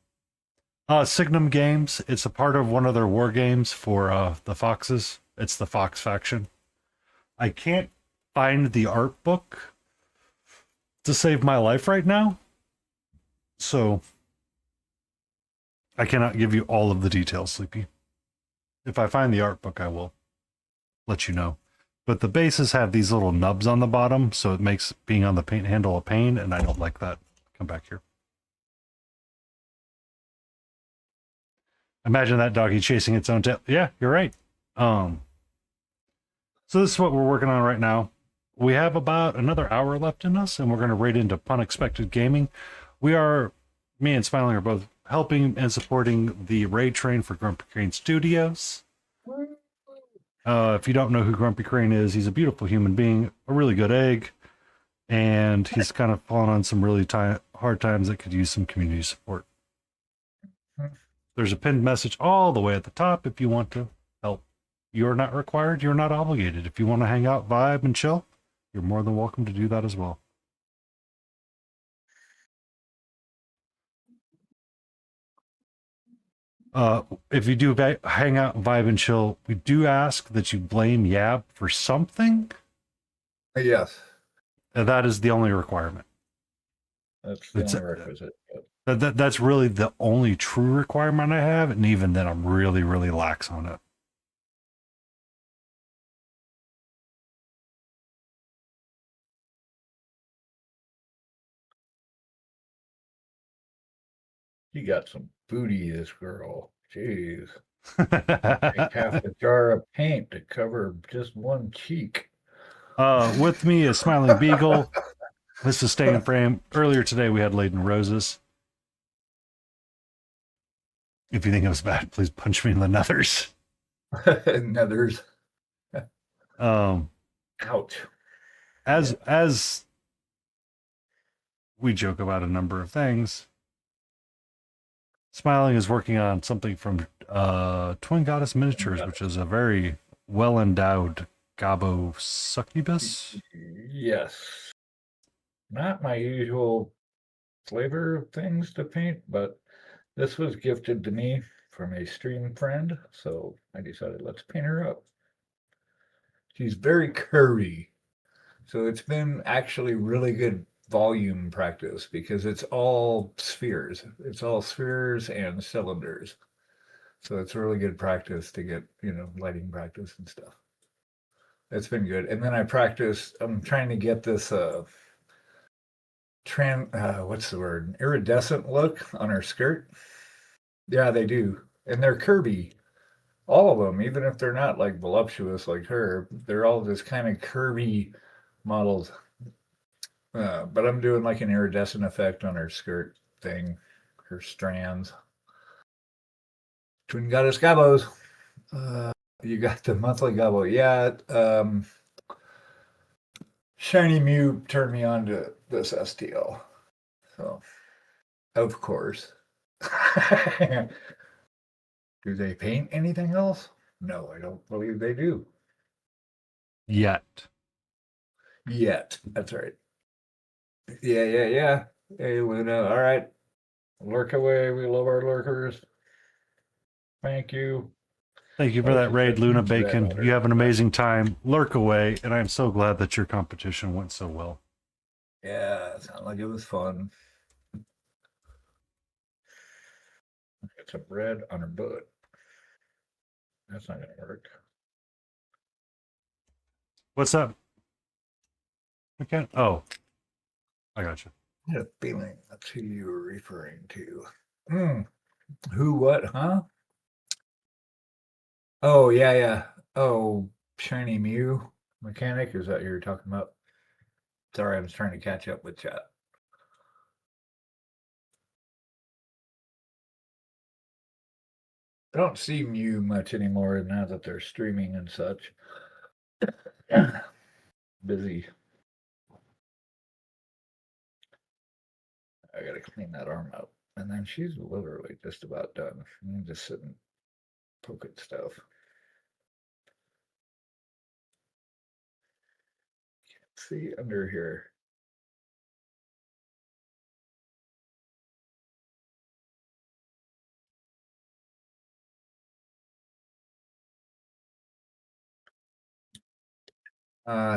Signum Games. It's a part of one of their war games for the Foxes. It's the Fox faction. I can't find the art book to save my life right now, so I cannot give you all of the details, Sleepy. If I find the art book, I will let you know. But the bases have these little nubs on the bottom, so it makes being on the paint handle a pain, and I don't like that. Come back here. Imagine that doggy chasing its own tail. Yeah, you're right. So this is what we're working on right now. We have about another hour left in us, and we're going to raid into Unexpected Gaming. Me and Smiling are both helping and supporting the raid train for Grumpy Crane Studios. If you don't know who Grumpy Crane is, he's a beautiful human being, a really good egg, and he's kind of fallen on some really hard times that could use some community support. There's a pinned message all the way at the top if you want to help. You're not required, you're not obligated. If you want to hang out, vibe, and chill, you're more than welcome to do that as well. If you do hang out, vibe, and chill, we do ask that you blame Yab for something. Yes, That is the only requirement. that's the It's only requisite. But that's really the only true requirement I have, and even then, I'm really, really lax on it. she got some booty, this girl. Jeez. Take half a jar of paint to cover just one cheek. With me is Smiling Beagle. This is Staying Frame. Earlier today, we had Laden Roses. If you think it was bad, please punch me in the nethers. Nethers. Ouch. As we joke about a number of things, Smiling is working on something from Twin Goddess Miniatures, which is a very well endowed Gabo succubus. Yes. Not my usual flavor of things to paint, but this was gifted to me from a stream friend, so I decided let's paint her up. She's very curvy, so it's been actually really good volume practice because it's all spheres. It's all spheres and cylinders. So it's really good practice to get, lighting practice and stuff. It's been good. And then I'm trying to get this what's the word? Iridescent look on her skirt. Yeah, they do. And they're curvy. All of them, even if they're not like voluptuous like her, they're all just kind of curvy models. But I'm doing like an iridescent effect on her skirt thing, her strands. Twin Goddess Gabos. You got the monthly Gabo. Yeah. Shiny Mew turned me on to this STL. So, of course. Do they paint anything else? No, I don't believe they do. Yet. That's right. Yeah. Hey, Luna. All right. Lurk away. We love our lurkers. Thank you. Thank you for Oh, that she raid, said Luna red Bacon. on her. You have an amazing time. Lurk away, and I'm so glad that your competition went so well. Yeah, it sounded like it was fun. Get some red on her butt. That's not gonna work. What's up? Okay. Oh, I got you. I had a feeling that's who you were referring to. Who, what, huh? Oh, yeah. Oh, Shiny Mew mechanic. Is that who you're talking about? Sorry, I was trying to catch up with chat. I don't see Mew much anymore now that they're streaming and such. Busy. I gotta clean that arm up. And then she's literally just about done. I'm just sitting, poking stuff. Can't see under here.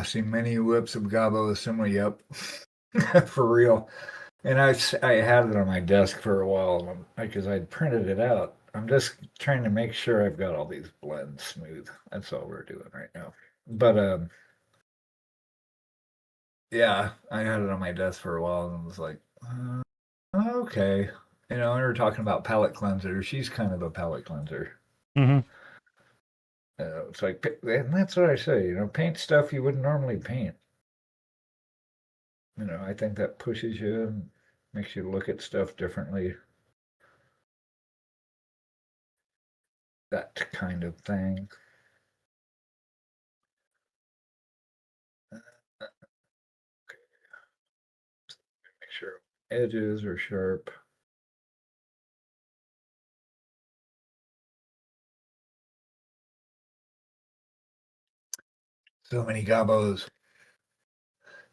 See many whips of Gabo Assembly. Yep. For real. And I had it on my desk for a while because I'd printed it out. I'm just trying to make sure I've got all these blends smooth. That's all we're doing right now. But yeah, I had it on my desk for a while and was like, okay. We were talking about palette cleanser. She's kind of a palette cleanser. Mm-hmm. It's like, and that's what I say. Paint stuff you wouldn't normally paint. I think that pushes you and makes you look at stuff differently. That kind of thing. Make sure edges are sharp. So many gobos.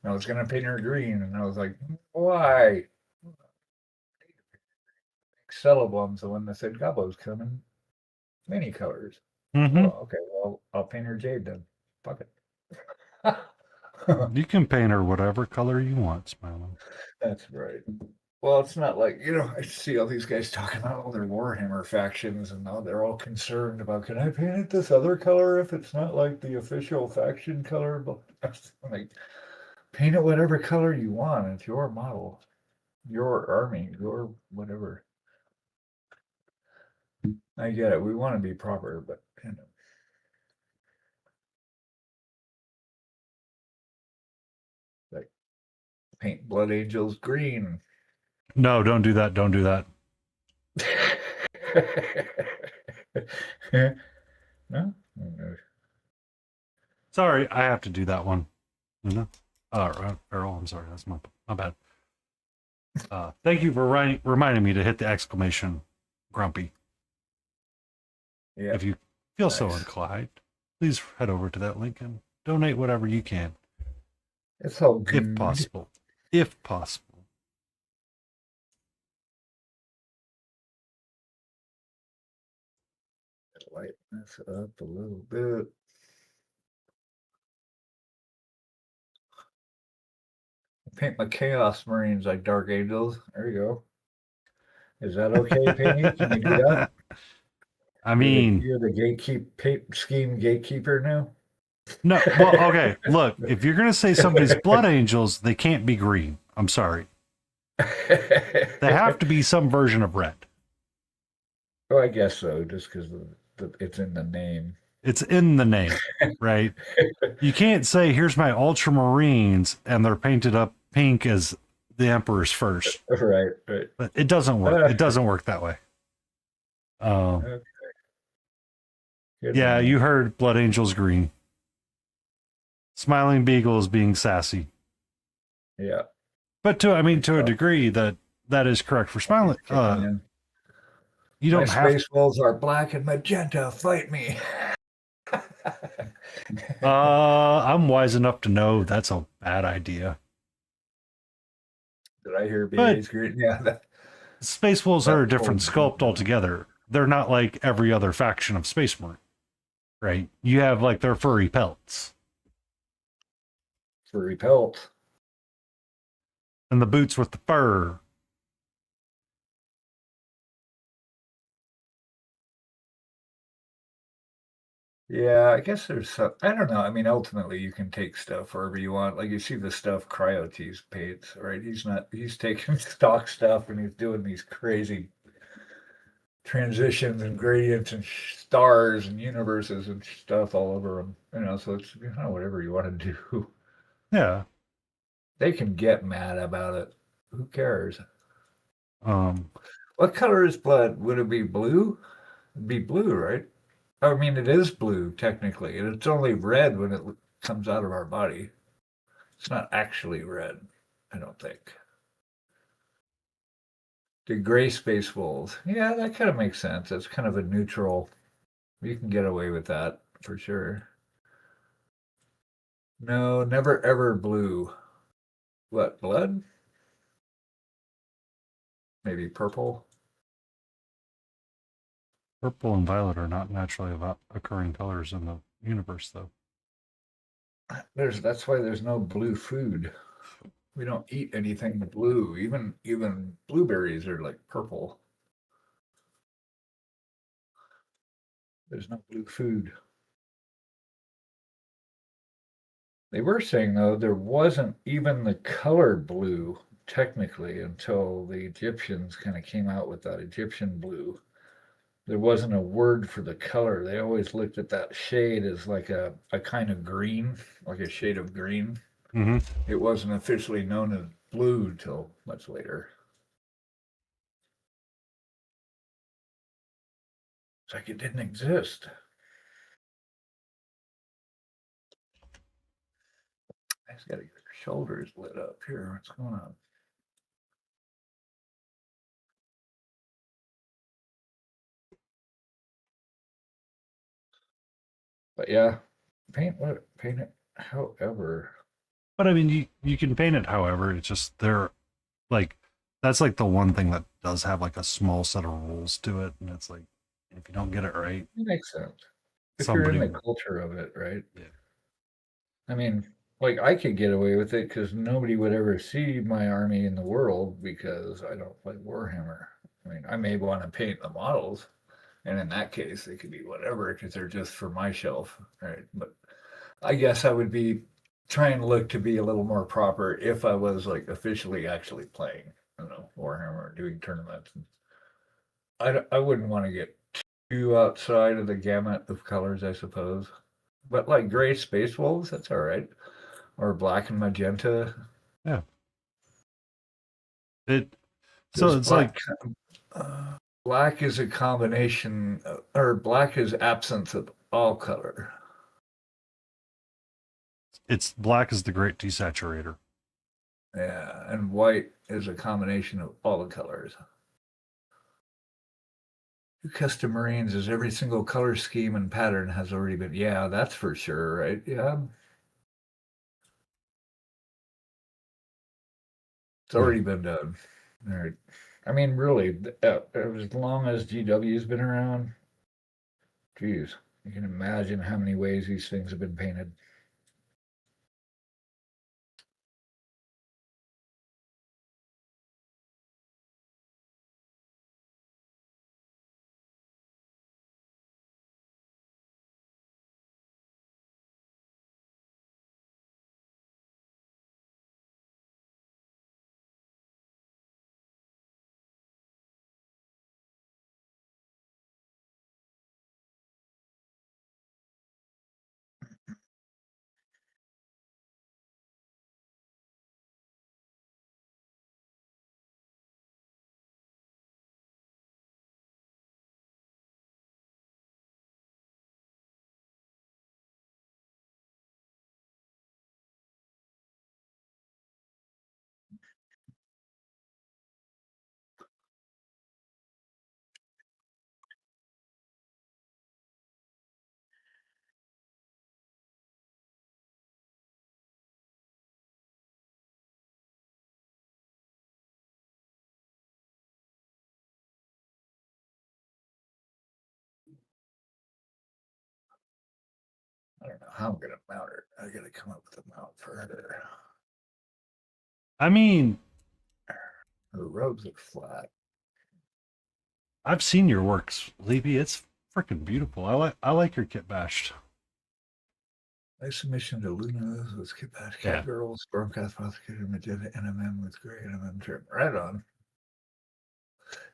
I was gonna paint her green, and I was like, why? Makes Celeblum's the one that said Gobbo's coming many colors. Mm-hmm. Well, okay, well, I'll paint her jade then. Fuck it. You can paint her whatever color you want, Smiling. That's right. Well, it's not like, I see all these guys talking about all their Warhammer factions and now they're all concerned about, can I paint it this other color if it's not like the official faction color? But I'm like, paint it whatever color you want. It's your model, your army, your whatever. I get it. We want to be proper, but like paint Blood Angels green. No, don't do that. Don't do that. No? Sorry, I have to do that one. Errol, I'm sorry. That's my bad. Thank you for reminding me to hit the exclamation grumpy. Yeah. If you feel so Nice. inclined, please head over to that link and donate whatever you can, It's all good. if possible. If possible. Lighten this up a little bit. Paint my Chaos Marines like Dark Angels. There you go. Is that okay, Penny? Can you do that? I mean, you're the paint scheme gatekeeper now. no. Well, okay. Look, if you're gonna say somebody's Blood Angels, they can't be green. I'm sorry. They have to be some version of red. Oh, I guess so. Just because it's in the name. It's in the name, right? You can't say, "Here's my Ultramarines," and they're painted up pink as the Emperor's first. Right. But it doesn't work. It doesn't work that way. Okay. Good Yeah, to know. you heard Blood Angels green. Smiling Beagle is being sassy. Yeah. But to a degree that is correct for Smiling. You don't My have space wolves are black and magenta. Fight me. I'm wise enough to know that's a bad idea. Did I hear But- BA's green? Yeah. Space Wolves are a That's different cool. sculpt altogether. They're not like every other faction of Space Marine. Right? You have like their furry pelts. Furry pelt. And the boots with the fur. Yeah, I guess there's some, I don't know. I mean, ultimately, you can take stuff wherever you want. Like you see the stuff Cryotes paints, right? He's taking stock stuff and he's doing these crazy transitions and gradients and stars and universes and stuff all over them. So it's whatever you want to do. Yeah. They can get mad about it. Who cares? Um, What color is blood? Would it be blue? It'd be blue, right? I mean, it is blue technically, and it's only red when it comes out of our body. It's not actually red, I don't think. The gray space wolves. Yeah, that kind of makes sense. It's kind of a neutral. You can get away with that for sure. No, never ever blue. What, blood? Maybe purple? purple and violet are not naturally occurring colors in the universe, though. That's why there's no blue food. We don't eat anything blue. Even blueberries are like purple. There's no blue food. They were saying though there wasn't even the color blue technically until the Egyptians kind of came out with that Egyptian blue. There wasn't a word for the color. They always looked at that shade as like a kind of green, like a shade of green. Mm-hmm. It wasn't officially known as blue till much later. It's like it didn't exist. I just gotta get her shoulders lit up here. What's going on? But yeah, paint it however. But I mean, you can paint it however. It's just they're like That's like the one thing that does have like a small set of rules to it, and it's like if you don't get it right, It makes sense. If somebody you're in the culture of it, right? Yeah. I mean, like I could get away with it because nobody would ever see my army in the world because I don't play Warhammer. I mean, I may want to paint the models, and in that case, they could be whatever because they're just for my shelf, right? But I guess I would be trying to look to be a little more proper if I was like officially actually playing, I don't know, Warhammer or doing tournaments. I wouldn't want to get too outside of the gamut of colors, I suppose. But like gray space wolves, that's all right. Or black and magenta. Yeah. It so This it's like black is a combination, or black is absence of all color. it's black is the great desaturator. Yeah, and white is a combination of all the colors. Custom Marines is every single color scheme and pattern has already been. Yeah, that's for sure, right? Yeah. It's already been done. All right. I mean, really, as long as GW's been around, geez, you can imagine how many ways these things have been painted. I don't know how I'm going to mount it. I got to come up with a mount for her. I mean, Her robes are flat. I've seen your works, Levy. It's freaking beautiful. I like your kit bashed. Nice submission to Luna with Kit Bash Yeah. Cat Girl, Stormcast Prosecutor, Magenta NMM with Gray NMM trim. Right on.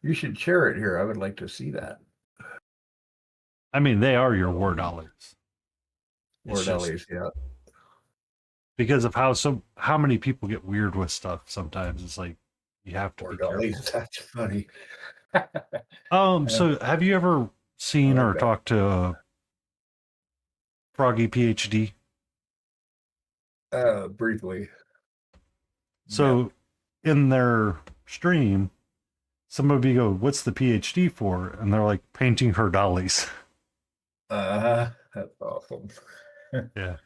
You should share it here. I would like to see that. I mean, they are your war dollars. Or It's just Ellie's, yeah. because of how many people get weird with stuff. Sometimes it's like you have to Or be careful. Ellie's. That's funny. So have you ever seen I like or that. talked to Froggy PhD? Briefly. So in their stream, somebody go, "What's the PhD for?" And they're like, "Painting her dollies." That's awesome. Yeah.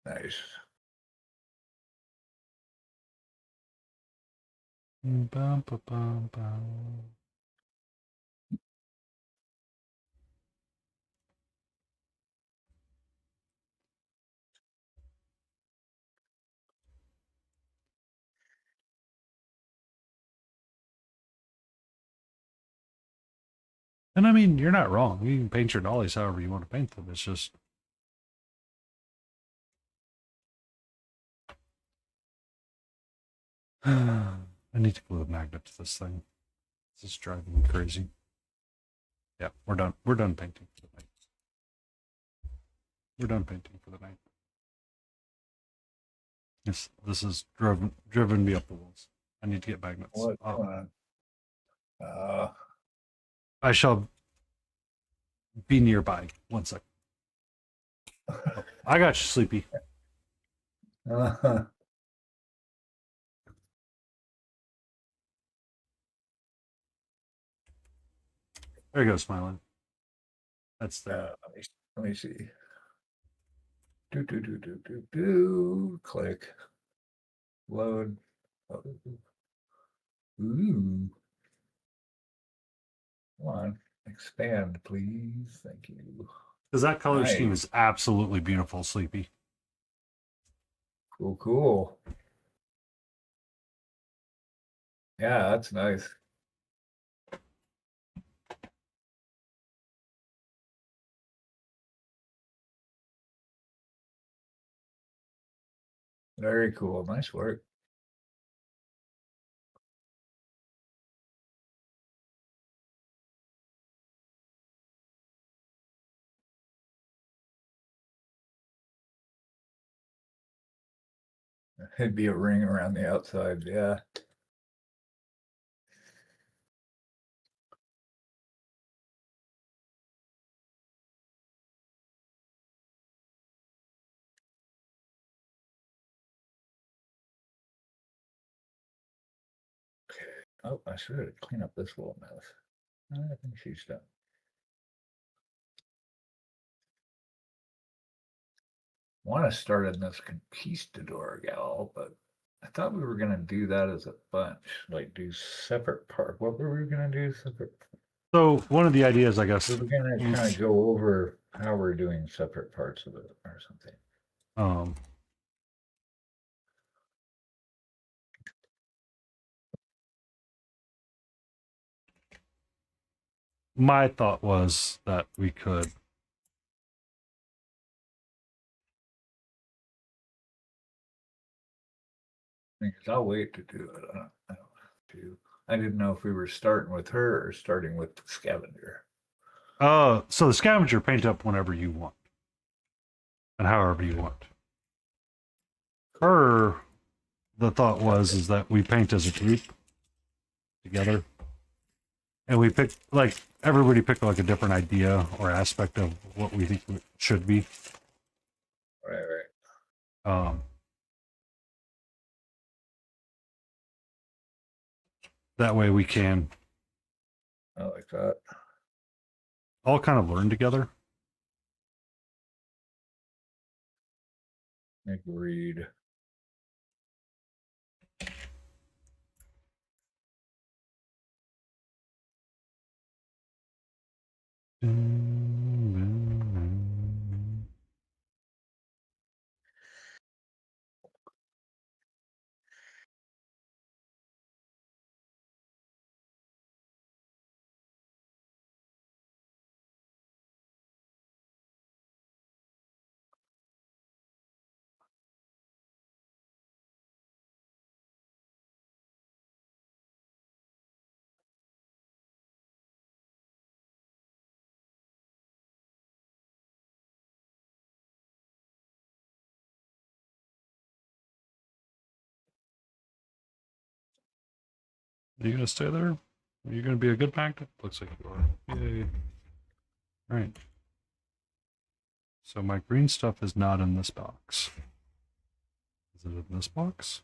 Nice. Bum, bum, bum, bum. And I mean, you're not wrong. You can paint your dollies however you want to paint them. It's just I need to glue a magnet to this thing. This is driving me crazy. Yeah, we're done. We're done painting for the night. We're done painting for the night. This has driven me up the walls. I need to get magnets. What's Oh, going on? I shall be nearby. One sec. Oh, I got you, Sleepy. Uh, There you go, smiling. That's the let me see. Click. Load. Ooh. Come on. Expand, please. Thank you. Because that color scheme Nice. is absolutely beautiful, Sleepy. Cool, cool. Yeah, that's nice. Very cool. Nice work. It'd be a ring around the outside. Yeah. Oh, I should clean up this little mess. I think she's done. Want to start in this conquistador gal, but I thought we were gonna do that as a bunch, like do separate part. What were we gonna do separate? So one of the ideas, I guess, We were gonna kind of go over how we're doing separate parts of it or something. um, my thought was that we could Because I'll wait to do it. I don't have to. I didn't know if we were starting with her or starting with the scavenger. so the scavenger paint up whenever you want. And however you want. Her the thought was is that we paint as a group together. And we pick like everybody picked like a different idea or aspect of what we think it should be. Right, right. That way we can I like that. all kind of learn together. Agreed. Are you gonna stay there? Are you gonna be a good pact? Looks like you are. Yay. All right. So my green stuff is not in this box. Is it in this box?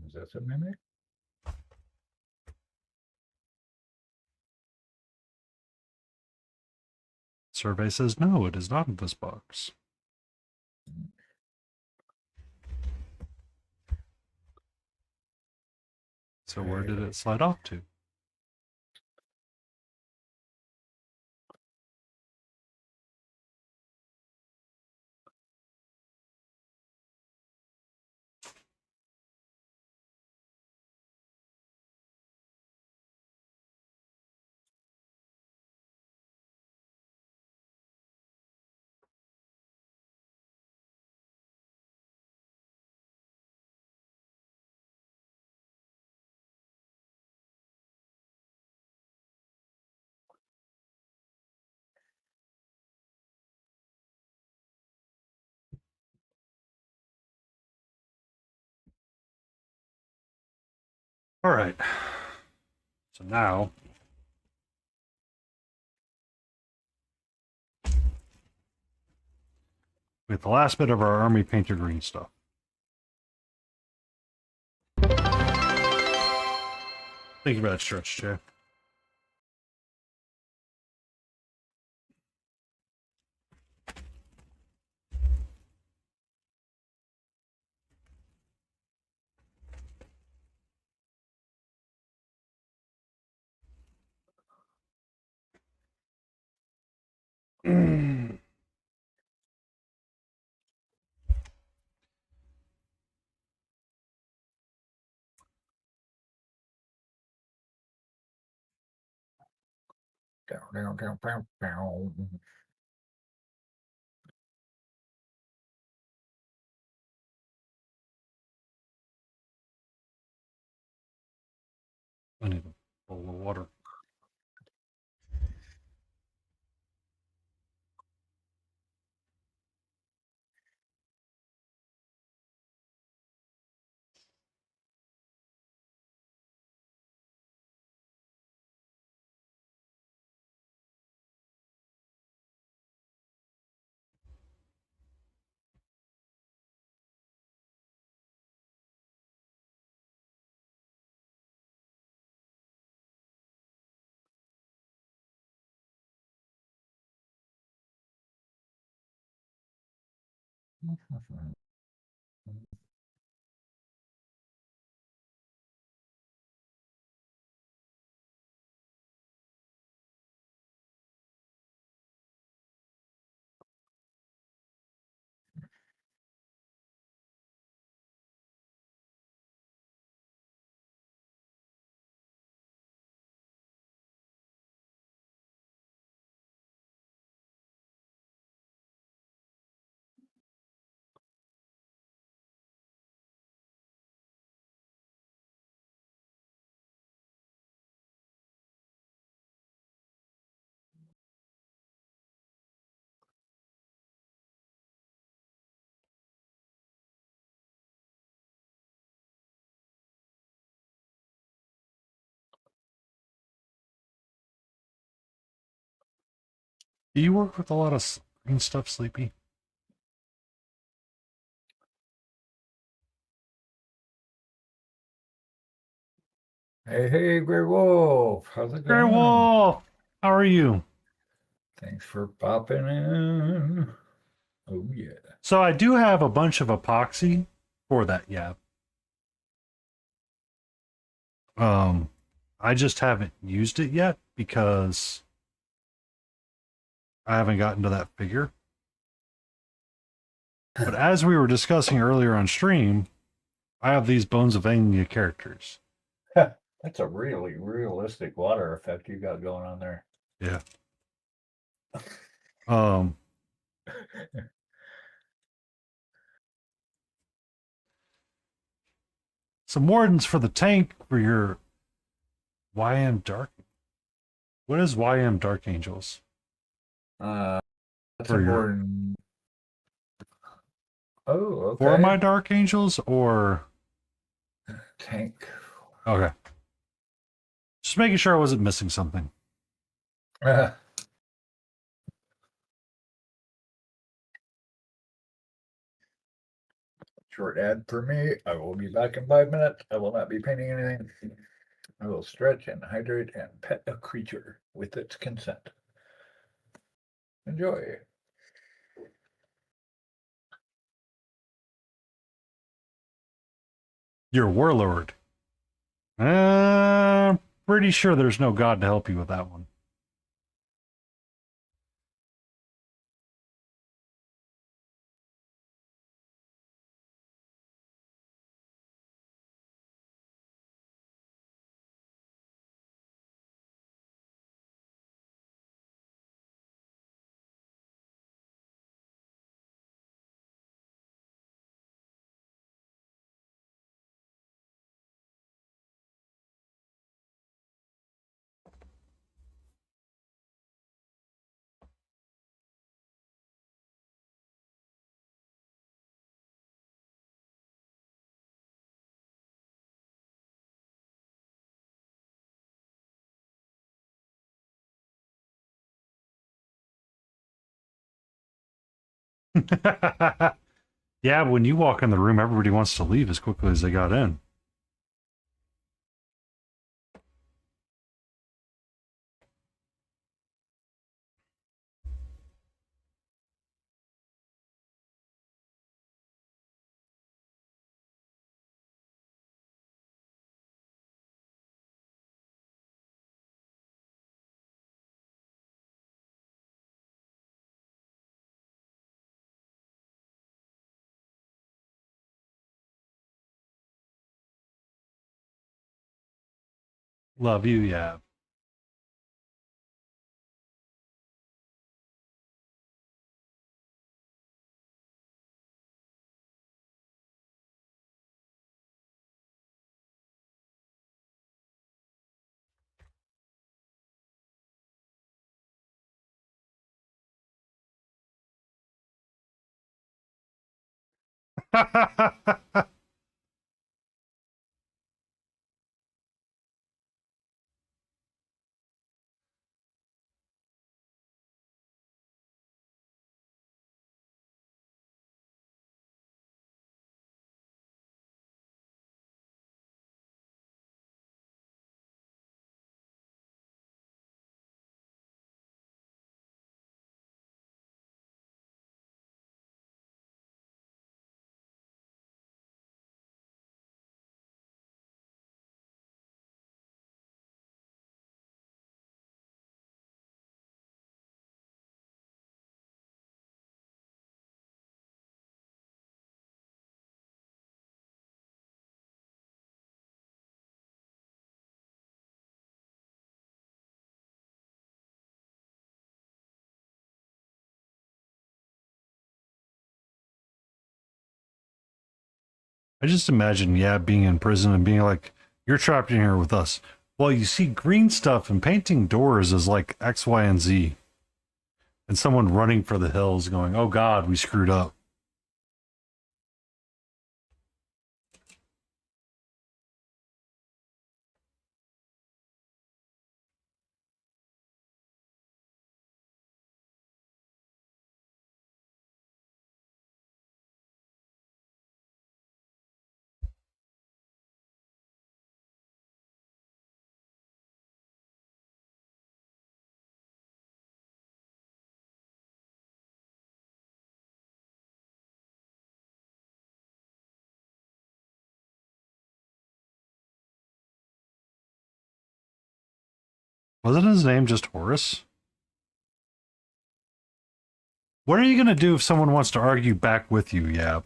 Is that a mimic? Survey says no, it is not in this box. So where did it slide off to? All right. So now with the last bit of our army painter green stuff. Thank you for that stretch, Jay. Down, down, down, down, down. I need a bowl of water. Do you work with a lot of green stuff, Sleepy? Hey, hey, Grey Wolf. How's it Grey going? Wolf! How are you? Thanks for popping in. Oh, yeah. So I do have a bunch of epoxy for that, yeah. I just haven't used it yet because I haven't gotten to that figure. But as we were discussing earlier on stream, I have these Bones of Enya characters. That's a really realistic water effect you got going on there. Yeah. Um, some wardens for the tank for your YM Dark. What is YM Dark Angels? That's For your- important. Oh, okay. For my Dark Angels or tank. okay. Just making sure I wasn't missing something. Short ad for me. I will be back in 5 minutes. I will not be painting anything. I will stretch and hydrate and pet a creature with its consent. Enjoy. Your warlord. Pretty sure there's no god to help you with that one. Yeah, when you walk in the room, everybody wants to leave as quickly as they got in. Love you, yeah. I just imagine, yeah, being in prison and being like, you're trapped in here with us. Well, you see green stuff and painting doors is like X, Y, and Z. And someone running for the hills going, oh God, we screwed up. Wasn't his name just Horace? What are you going to do if someone wants to argue back with you, Yap?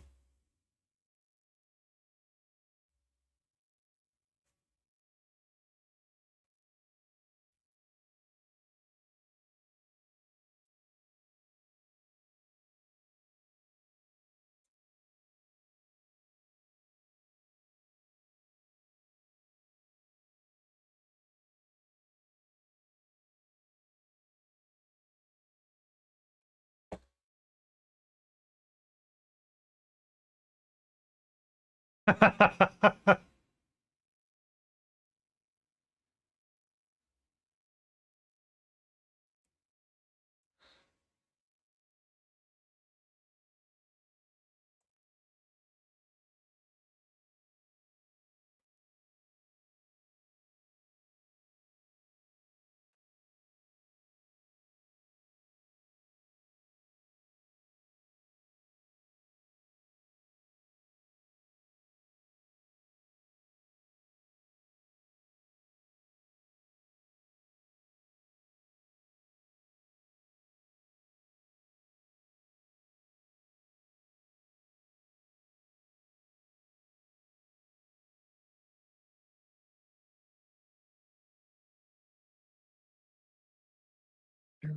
I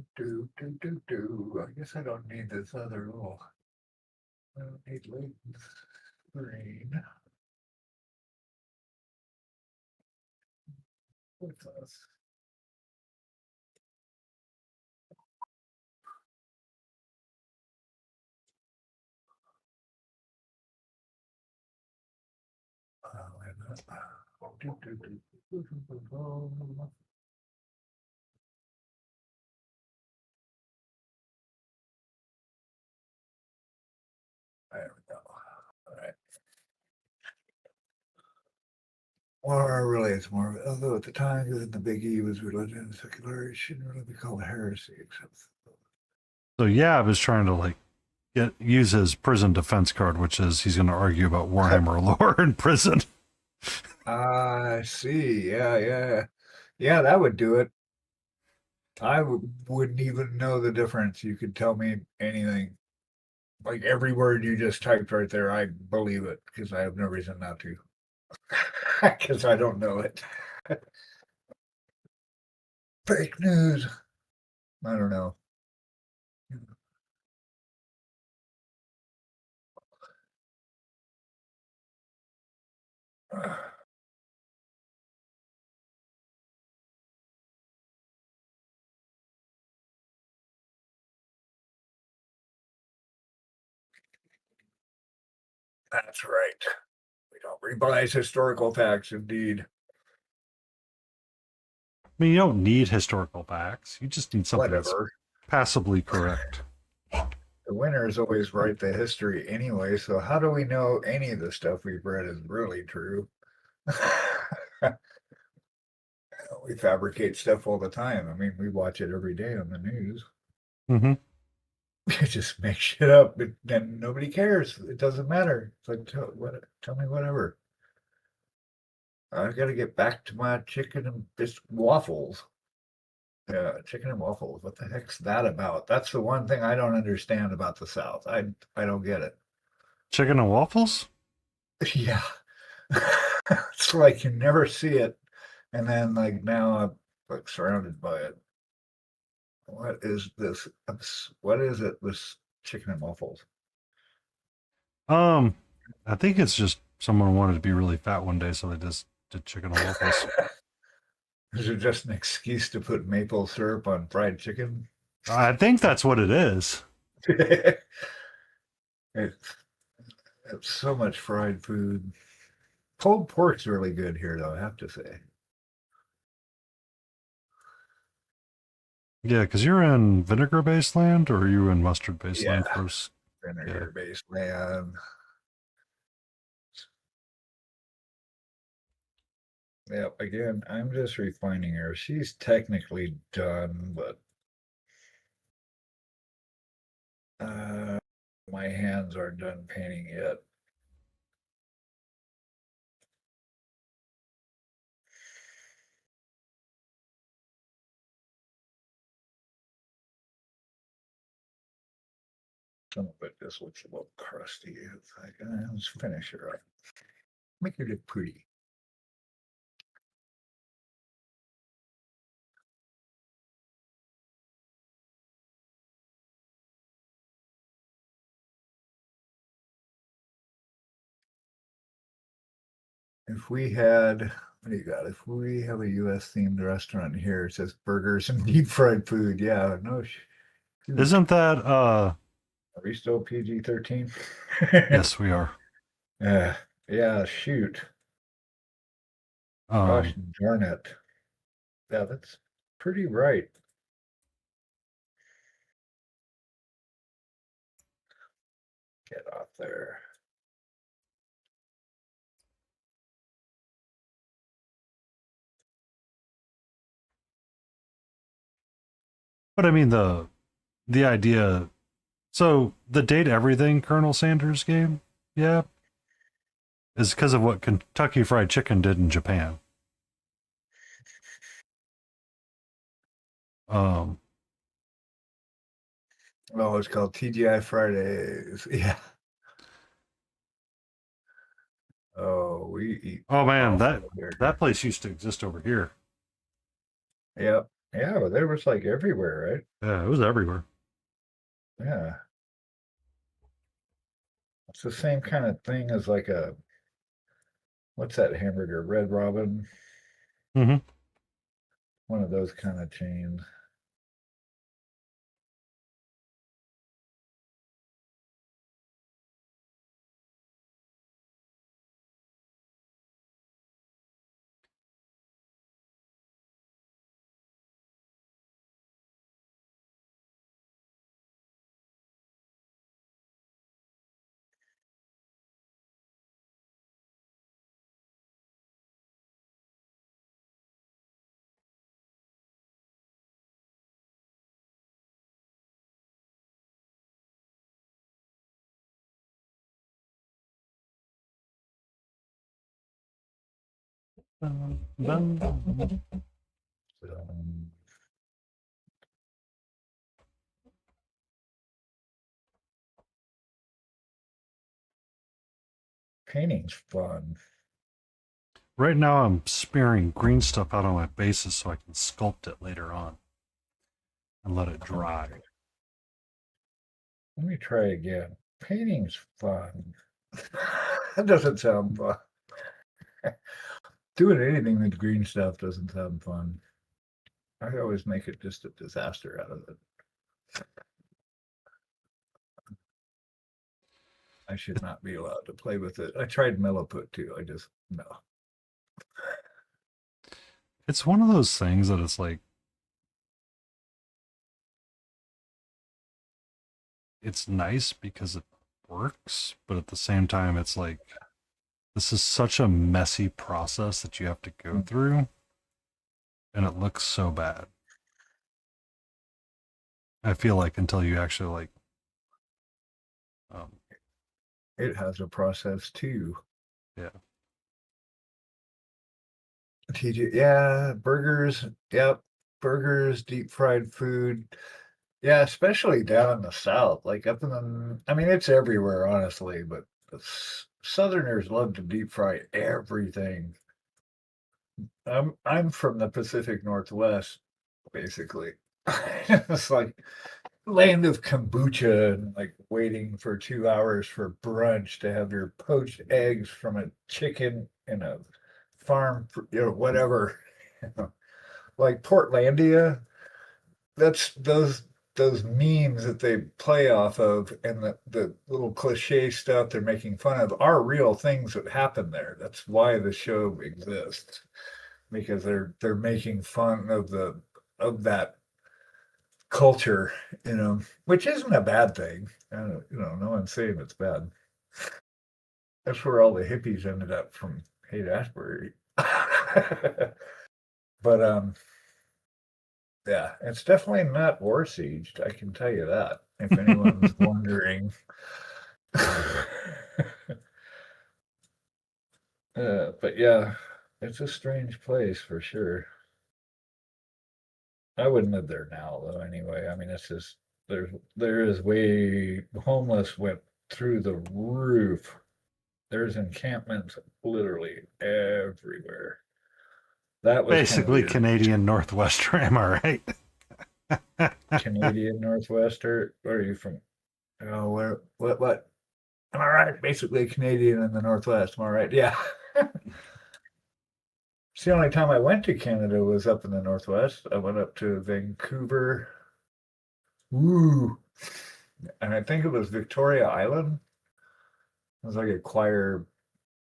guess I don't need this other little. I don't need Layton's screen. What's this? Wait a minute. There we go. All right. Or really, it's more, although at the time, given the Big E was religion and secular, it shouldn't really be called heresy, except. So Yab is trying to like use his prison defense card, which is he's going to argue about Warhammer lore in prison. I see. Yeah, that would do it. I wouldn't even know the difference. You could tell me anything. Like every word you just typed right there, I believe it because I have no reason not to. Because I don't know it. Fake news. I don't know. That's right. We don't revise historical facts, indeed. I mean, you don't need historical facts. You just need something that's Whatever. passably correct. The winners always write the history anyway, so how do we know any of the stuff we've read is really true? We fabricate stuff all the time. I mean, we watch it every day on the news. Mm-hmm. You just make shit up, but then nobody cares. It doesn't matter. It's like, tell me whatever. I got to get back to my chicken and waffles. Yeah, chicken and waffles. What the heck's that about? That's the one thing I don't understand about the South. I don't get it. Chicken and waffles? Yeah. It's like you never see it. And then like now I'm like surrounded by it. What is this? What is it? This chicken and waffles. I think it's just someone wanted to be really fat one day, so they just did chicken and waffles. Is it just an excuse to put maple syrup on fried chicken? I think that's what it is. It's so much fried food. Pulled pork's really good here, though, I have to say. Yeah, because you're in vinegar-based land, or are you in mustard-based land Yeah. first? Vinegar-based land. Yep, again, I'm just refining her. She's technically done, but my hands aren't done painting yet. Some of it just looks a little crusty. It's like, let's finish her up. Make her look pretty. If we had, what do you got? If we have a US themed restaurant here, it says burgers and deep fried food. Yeah, no. Shoot. Isn't that, Are we still PG-13? yes, we are. Yeah, shoot. Gosh darn it. Yeah, that's pretty right. Get off there. But I mean, the idea, so the date everything Colonel Sanders game, yeah, is because of what Kentucky Fried Chicken did in Japan. Oh, it's called TGI Fridays. Yeah. Oh, we eat. Oh man, awful here. that place used to exist over here. Yep. Yeah, but there was like everywhere, right? Yeah, it was everywhere. Yeah. It's the same kind of thing as like what's that hamburger? Red Robin? Mm-hmm. One of those kind of chains. Um, painting's fun. Right now, I'm smearing green stuff out on my bases so I can sculpt it later on and let it dry. Let me try again. Painting's fun. That doesn't sound fun. Doing anything with green stuff doesn't sound fun. I always make it just a disaster out of it. I should not be allowed to play with it. I tried Milliput too. I just no. It's one of those things that it's like, it's nice because it works, but at the same time, it's like, this is such a messy process that you have to go through, and it looks so bad. I feel like until you actually like, It has a process too. yeah. Yeah, burgers. Yep, burgers, deep fried food. Yeah, especially down in the south, like up in the. I mean, it's everywhere, honestly, but the Southerners love to deep fry everything. I'm from the Pacific Northwest, basically. It's like land of kombucha and like waiting for 2 hours for brunch to have your poached eggs from a chicken in a farm, whatever. Like Portlandia, that's those memes that they play off of and the little cliche stuff they're making fun of are real things that happen there. That's why the show exists. Because they're making fun of that culture, which isn't a bad thing. No one's saying it's bad. That's where all the hippies ended up from Haight Ashbury. But yeah, it's definitely not war sieged. I can tell you that. If anyone's wondering. But yeah, it's a strange place for sure. I wouldn't live there now though anyway. I mean, it's just there is way homeless went through the roof. There's encampments literally everywhere. That was kind of Basically weird. Canadian Northwestern, am I right? Canadian Northwester. Where are you from? Oh, where what? Am I right? Basically Canadian in the Northwest. Am I right? Yeah. It's the only time I went to Canada was up in the Northwest. I went up to Vancouver. Woo. And I think it was Victoria Island. It was like a choir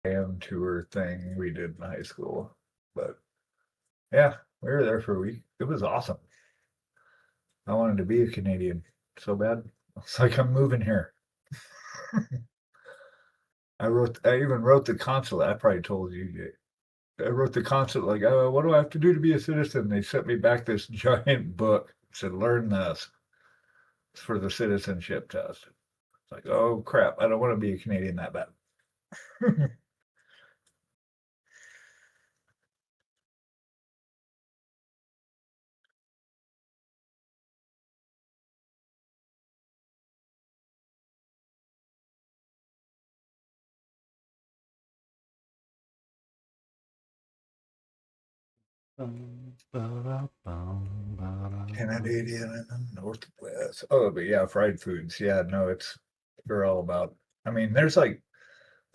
band tour thing we did in high school. But yeah, we were there for a week. It was awesome. I wanted to be a Canadian so bad. It's like I'm moving here. I even wrote the consulate. I probably told you. I wrote the consulate like, oh, what do I have to do to be a citizen? They sent me back this giant book. Said, learn this. It's for the citizenship test. It's like, oh crap, I don't want to be a Canadian that bad. Canadian in the Northwest. Oh, but yeah, fried foods. Yeah, no, they're all about. I mean, there's like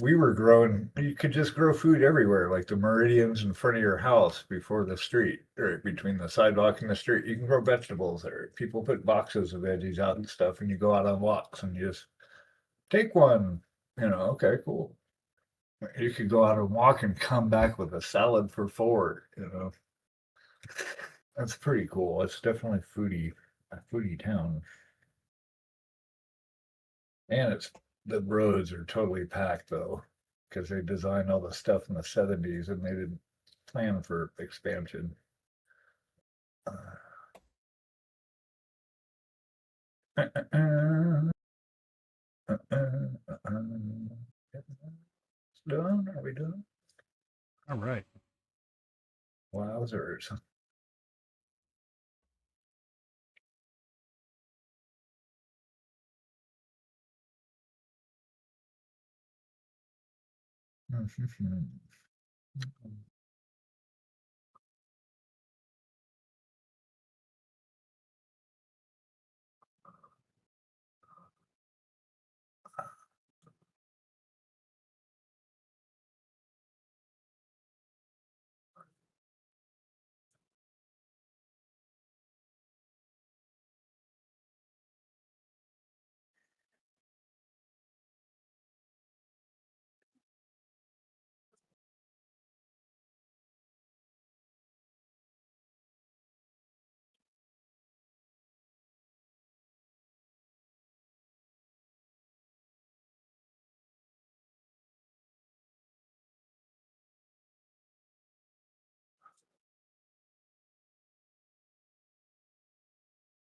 we were growing. You could just grow food everywhere, like the meridians in front of your house before the street, or between the sidewalk and the street. You can grow vegetables there. People put boxes of veggies out and stuff, and you go out on walks and you just take one. Okay, cool. You could go out and walk and come back with a salad for four. That's pretty cool. It's definitely a foodie town. And the roads are totally packed though, because they designed all the stuff in the 70s and they didn't plan for expansion. Done? Are we done? All right. Wowzers.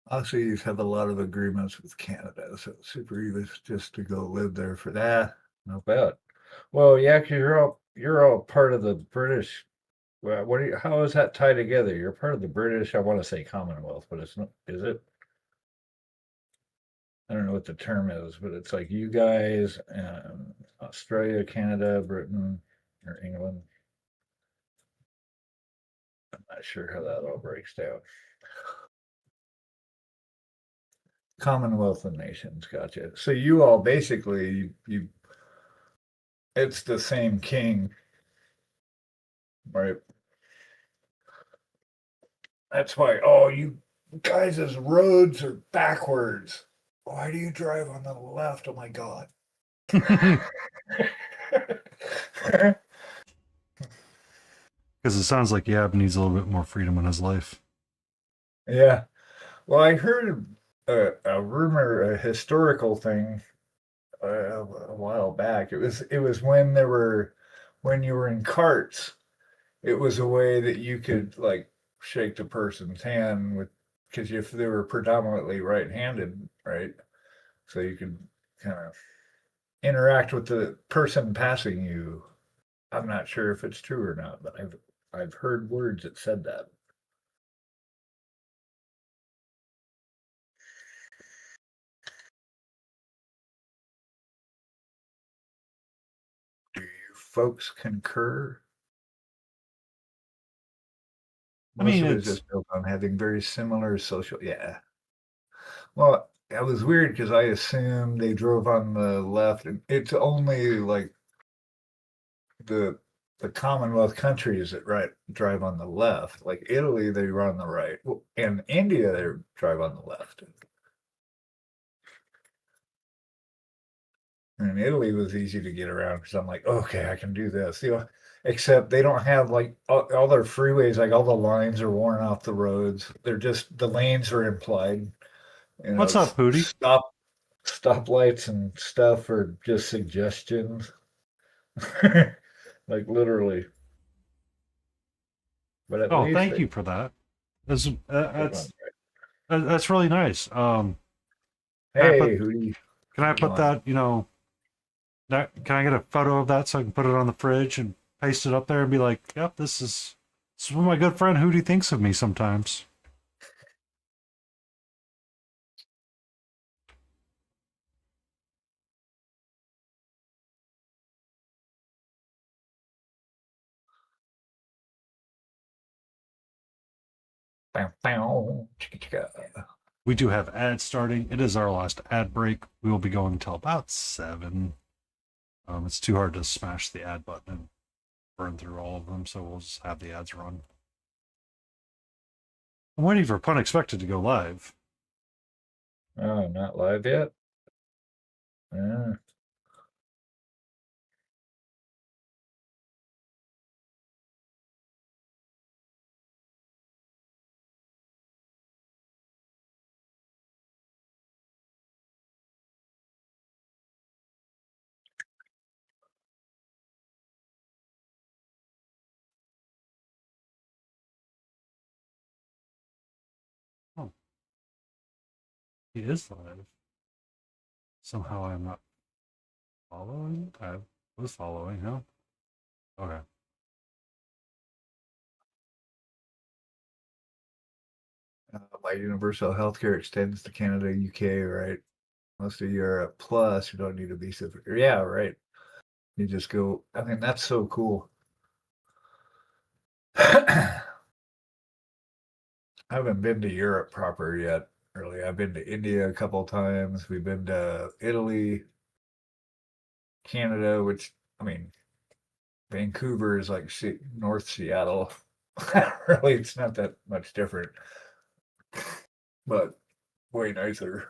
Also, you've had a lot of agreements with Canada, so it's super easy just to go live there for that. Not bad. Well, yeah, because you're all part of the British. Well, what are you, how is that tied together? You're part of the British. I want to say Commonwealth, but it's not. Is it? I don't know what the term is, but it's like you guys, Australia, Canada, Britain, or England. I'm not sure how that all breaks down. Commonwealth of Nations, gotcha. So you all basically you it's the same king, right? That's why, oh, you guys' roads are backwards. Why do you drive on the left? Oh my God. Because it sounds like Yab needs a little bit more freedom in his life. Yeah. Well, I heard a rumor, a historical thing a while back. It was when you were in carts. It was a way that you could like shake the person's hand with because if they were predominantly right-handed, right? So you could kind of interact with the person passing you. I'm not sure if it's true or not, but I've heard words that said that. Do you folks concur? I Most mean, of it is it's just built on having very similar social. Yeah. Well, it was weird because I assumed they drove on the left, and it's only like the the Commonwealth countries that drive on the left. Like Italy, they run the right, and India, they drive on the left. And Italy was easy to get around because I'm like, okay, I can do this. Except they don't have like all their freeways, like all the lines are worn off the roads. They're just the lanes are implied. what's up, Pootie? Stoplights and stuff are just suggestions, like literally. But at Oh, least thank they you for that. That's run that's right. that's really nice. Can I put Hey, who do you can I put want? that? Can I get a photo of that so I can put it on the fridge and paste it up there and be like, yep, this is what my good friend Hootie thinks of me sometimes. Bow, bow, chicka, chicka. We do have ads starting. It is our last ad break. We will be going until about 7. It's too hard to smash the ad button and burn through all of them, so we'll just have the ads run. I'm waiting for Pun Expected to go live. Oh, not live yet? Yeah. Oh, he is live. Somehow I'm not following. I was following, huh? Okay. My universal healthcare extends to Canada, UK, right? Most of Europe. Plus, you don't need a visa. Yeah, right. You just go. I mean, that's so cool. I haven't been to Europe proper yet. Really, I've been to India a couple times. We've been to Italy, Canada, which I mean, Vancouver is like North Seattle. Really, it's not that much different, but way nicer.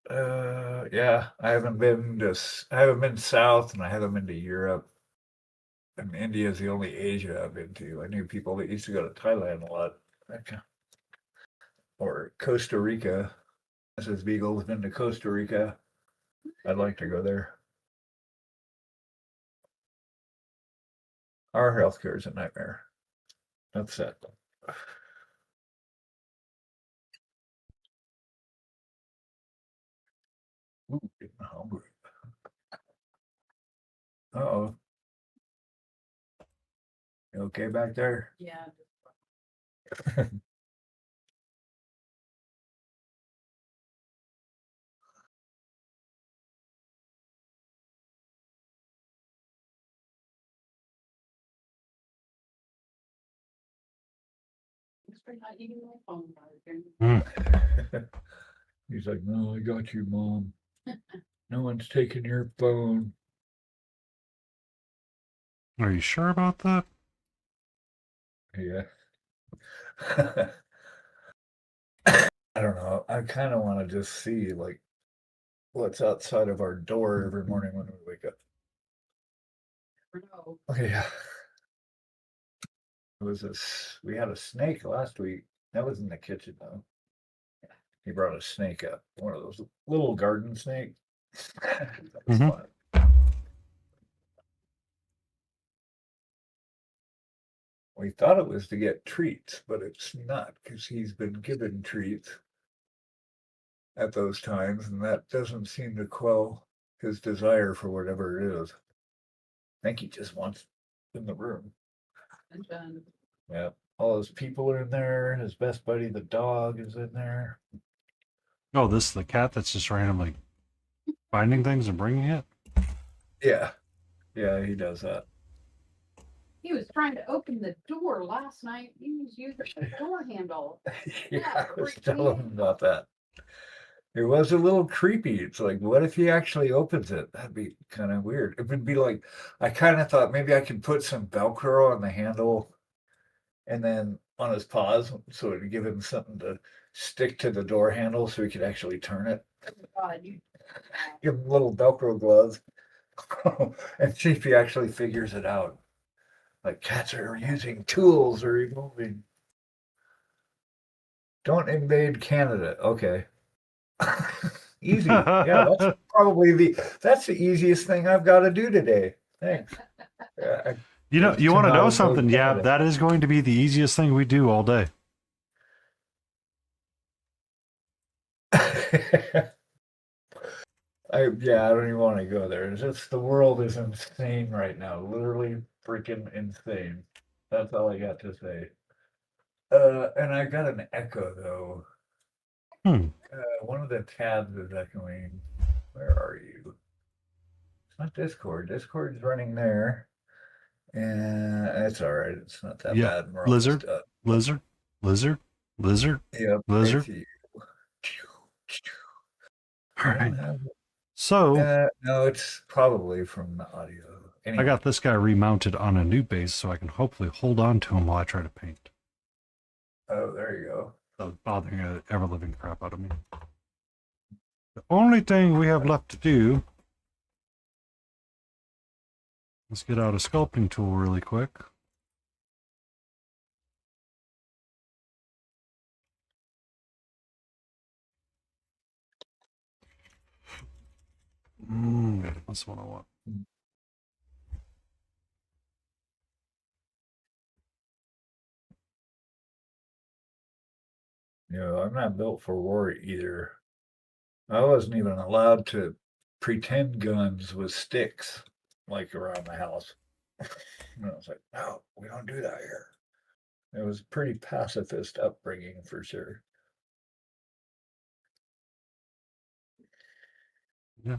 Yeah, I haven't been south, and I haven't been to Europe. And India is the only Asia I've been to. I knew people that used to go to Thailand a lot, or Costa Rica. Mrs. Beagle's been to Costa Rica. I'd like to go there. Our healthcare is a nightmare. That's it. Ooh, getting hungry. Uh-oh. You okay back there? Yeah. Thanks for not eating my phone, Martin. He's like, no, I got you, Mom. No one's taking your phone. Are you sure about that? Yeah. I don't know. I kind of want to just see like what's outside of our door every morning when we wake up. No. Okay, yeah. It was this. We had a snake last week. That was in the kitchen though. He brought a snake up, one of those little garden snakes. That was Mhm. fun. We thought it was to get treats, but it's not because he's been given treats at those times, and that doesn't seem to quell his desire for whatever it is. I think he just wants in the room. And then Yeah. All those people are in there. His best buddy, the dog, is in there. Oh, this is the cat that's just randomly finding things and bringing it? Yeah. Yeah, he does that. he was trying to open the door last night. He was using the door handle. Yeah, I was telling him about that. It was a little creepy. It's like, what if he actually opens it? That'd be kind of weird. It would be like, I kind of thought maybe I could put some Velcro on the handle and then on his paws so it'd give him something to stick to the door handle so he could actually turn it. Oh, God, you. Give him little Velcro gloves and see if he actually figures it out. Like cats are using tools or removing. Don't invade Canada. Okay. Easy. Yeah, that's the easiest thing I've got to do today. Thanks. Yeah, You know, is you to want to not know invade something? Yeah, Canada. that is going to be the easiest thing we do all day. I don't even want to go there. It's just the world is insane right now. Literally freaking insane. That's all I got to say. And I got an echo though. Hmm. One of the tabs is echoing. Where are you? It's not Discord. Discord's running there. And it's all right. It's not that Yeah. bad. We're Lizard, almost done. lizard, lizard, lizard, Yep, I lizard. see you. All I right. don't have. So No, it's probably from the audio. I Anyway, got this guy remounted on a new base so I can hopefully hold on to him while I try to paint. oh, there you go. So bothering the ever living crap out of me. The only thing we have left to do is get out a sculpting tool really quick. That's what I want. I'm not built for war either. I wasn't even allowed to pretend guns with sticks like around the house. And I was like, no, we don't do that here. It was a pretty pacifist upbringing for sure. Yeah.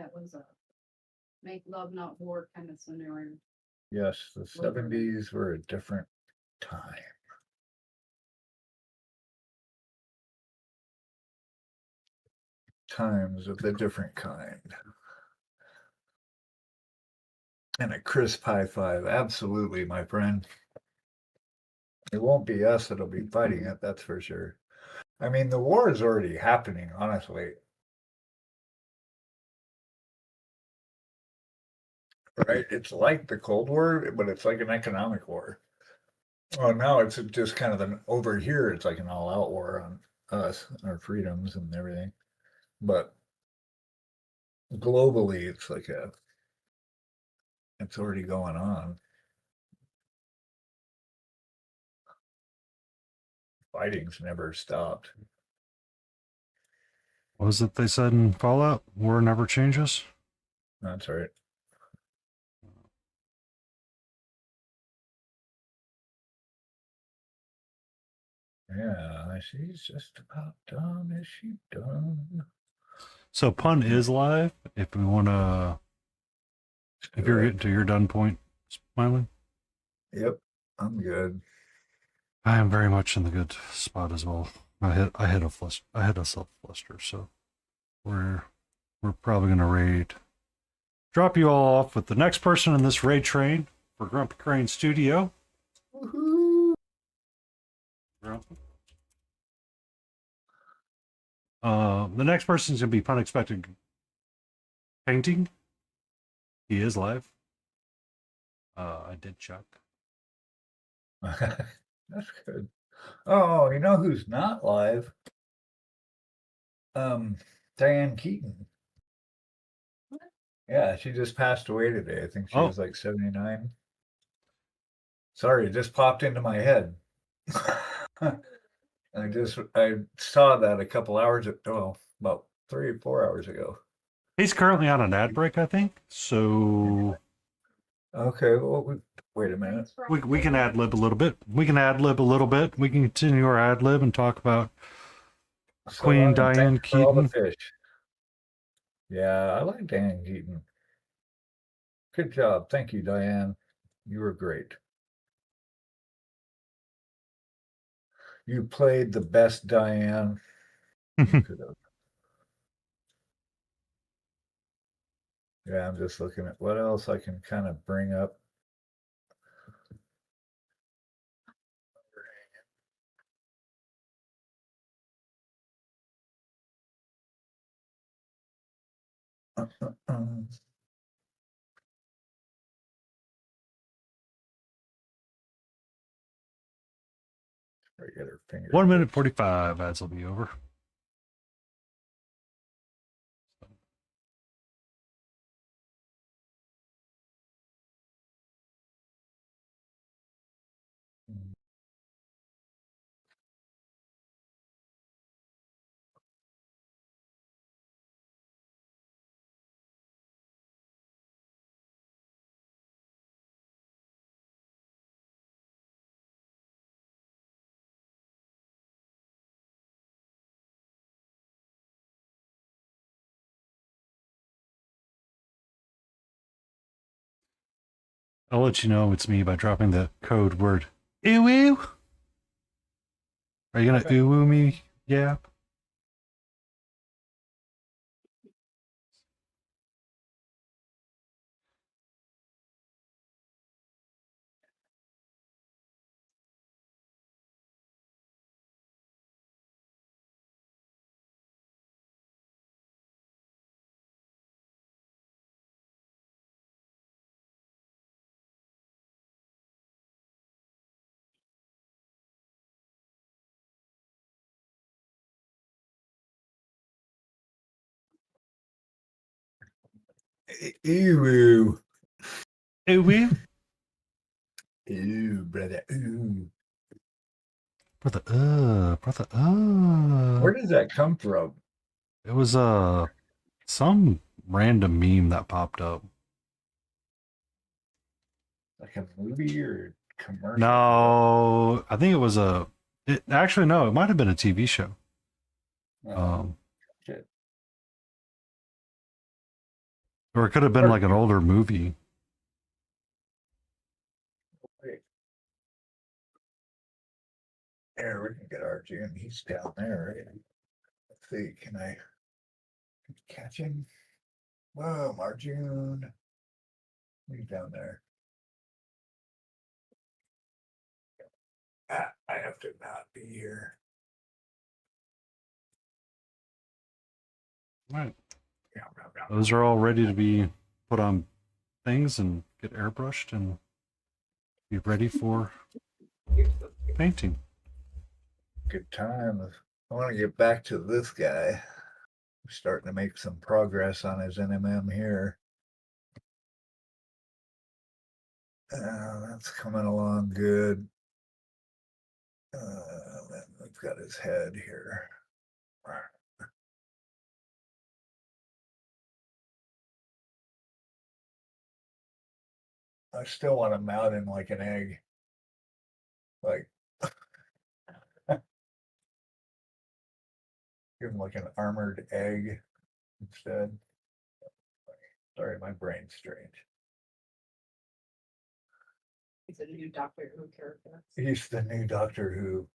that was a make love not war kind of scenario. Yes, the 70s were a different time. Times of the different kind. And a crisp high five. Absolutely, my friend. It won't be us that'll be fighting it, that's for sure. I mean, the war is already happening, honestly. Right? It's like the Cold War, but it's like an economic war. Well, now it's just kind of an over here, it's like an all-out war on us, our freedoms and everything. But globally, it's already going on. Fighting's never stopped. What was it they said in Fallout? War never changes? That's right. Yeah, she's just about done. Is she done? So pun is live. If we want to, if you're getting to your done point, Smiley. Yep, I'm good. I am very much in the good spot as well. I hit a self fluster, so we're probably gonna raid. Drop you all off with the next person in this raid train for Grumpy Crane Studio. Woohoo! Grumpy. The next person's gonna be Unexpected Painting. He is live. I did check. That's good. Oh, you know who's not live? Diane Keaton. Yeah, she just passed away today. I think she was like 79. Sorry, it just popped into my head. I saw that a couple hours ago, about 3 or 4 hours ago. He's currently on an ad break, I think. So okay, well, wait a minute. we can ad lib a little bit. We can continue our ad lib and talk about Queen Diane Keaton. All the fish. Yeah, I like Diane Keaton. Good job. Thank you, Diane. You were great. You played the best Diane you could have. Yeah, I'm just looking at what else I can kind of bring up. Get her finger. 1 minute 45 ads will be over. I'll let you know it's me by dropping the code word ew. Are you gonna ooh me? Yeah. Ew. Ew. Ew, brother. Ew. Brother. Where does that come from? It was some random meme that popped up. Like a movie or commercial? No, I think it was it might have been a TV show. Oh, shit. Or it could have been like an older movie. There, we can get Arjun. He's down there. Right? Let's see, can I catch him? Whoa, Arjun. He's down there. Ah, I have to not be here. Right. Yeah, Those are all ready to be put on things and get airbrushed and be ready for painting. Good time. I want to get back to this guy. I'm starting to make some progress on his NMM here. That's coming along good. I've got his head here. I still want to mount him like an egg. Like, give him like an armored egg instead. Sorry, my brain's strange. He's a new Doctor Who character. He's the new Doctor Who.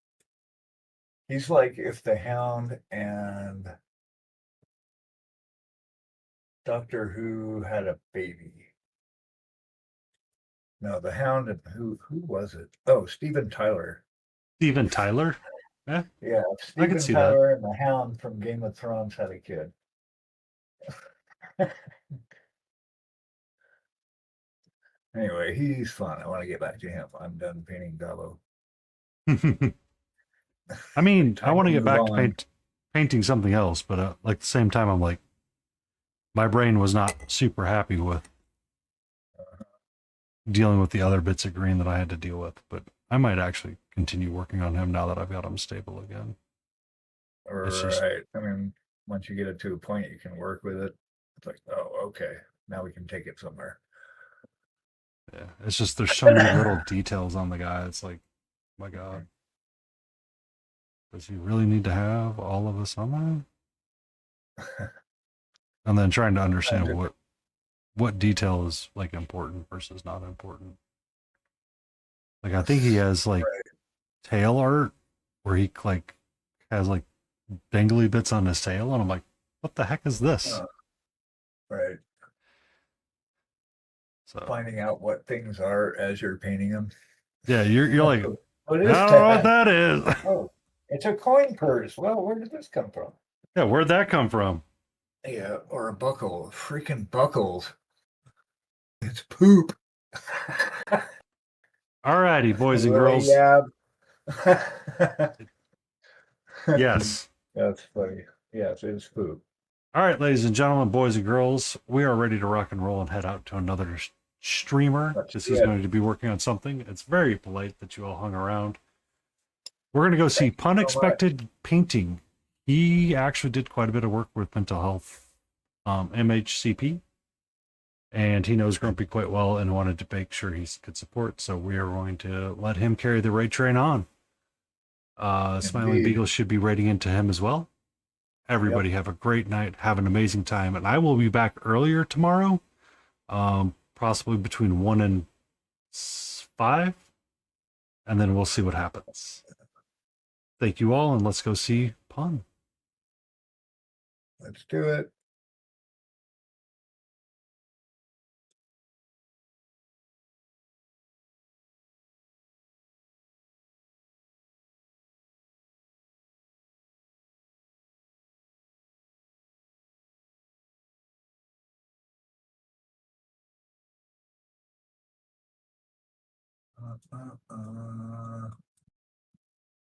He's like if the Hound and Doctor Who had a baby. No, the Hound and who was it? Oh, Steven Tyler. Steven Tyler? Yeah. Yeah, I Steven could see that. Tyler and the Hound from Game of Thrones had a kid. Anyway, he's fun. I want to get back to him. I'm done painting Gabo. I mean, I Time want to to get back move to on. painting something else, but like at the same time, I'm like, my brain was not super happy with dealing with the other bits of green that I had to deal with. But I might actually continue working on him now that I've got him stable again. It's just- Right. I mean, once you get it to a point you can work with it, it's like, oh, okay, now we can take it somewhere. Yeah, it's just there's so many little details on the guy. It's like, my God, does he really need to have all of this on there? And then trying to understand what detail is like important versus not important. Like I think he has like tail art where he like has like dangly bits on his tail, and I'm like, what the heck is this? Right. So Finding out what things are as you're painting them. yeah, you're like, What I is don't know what that? that is. Oh, it's a coin purse. Well, where did this come from? Yeah, where'd that come from? Yeah, or a buckle. Freaking buckles. It's poop. Alrighty, boys and Really, girls. yeah. Yes. That's funny. Yes, it's poop. All right, ladies and gentlemen, boys and girls, we are ready to rock and roll and head out to another streamer. This is going to be working on something. It's very polite that you all hung around. We're going to go see Punexpected Painting. He actually did quite a bit of work with mental health, MHCP, and he knows Grumpy quite well and wanted to make sure he could support. So we are going to let him carry the raid train on. Smiling Beagle should be raiding into him as well. Everybody have a great night. Have an amazing time. And I will be back earlier tomorrow, possibly between 1 and 5. And then we'll see what happens. Thank you all, and let's go see Pun. Let's do it.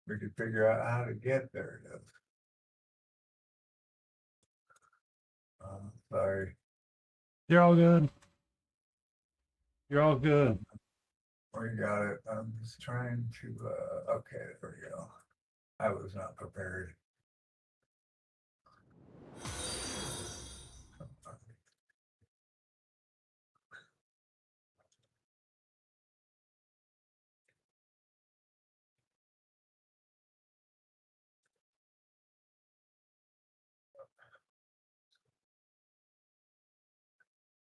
We could figure out how to get there. Sorry. You're all good. You're all good. We got it. I'm just trying to, okay, there we go. I was not prepared.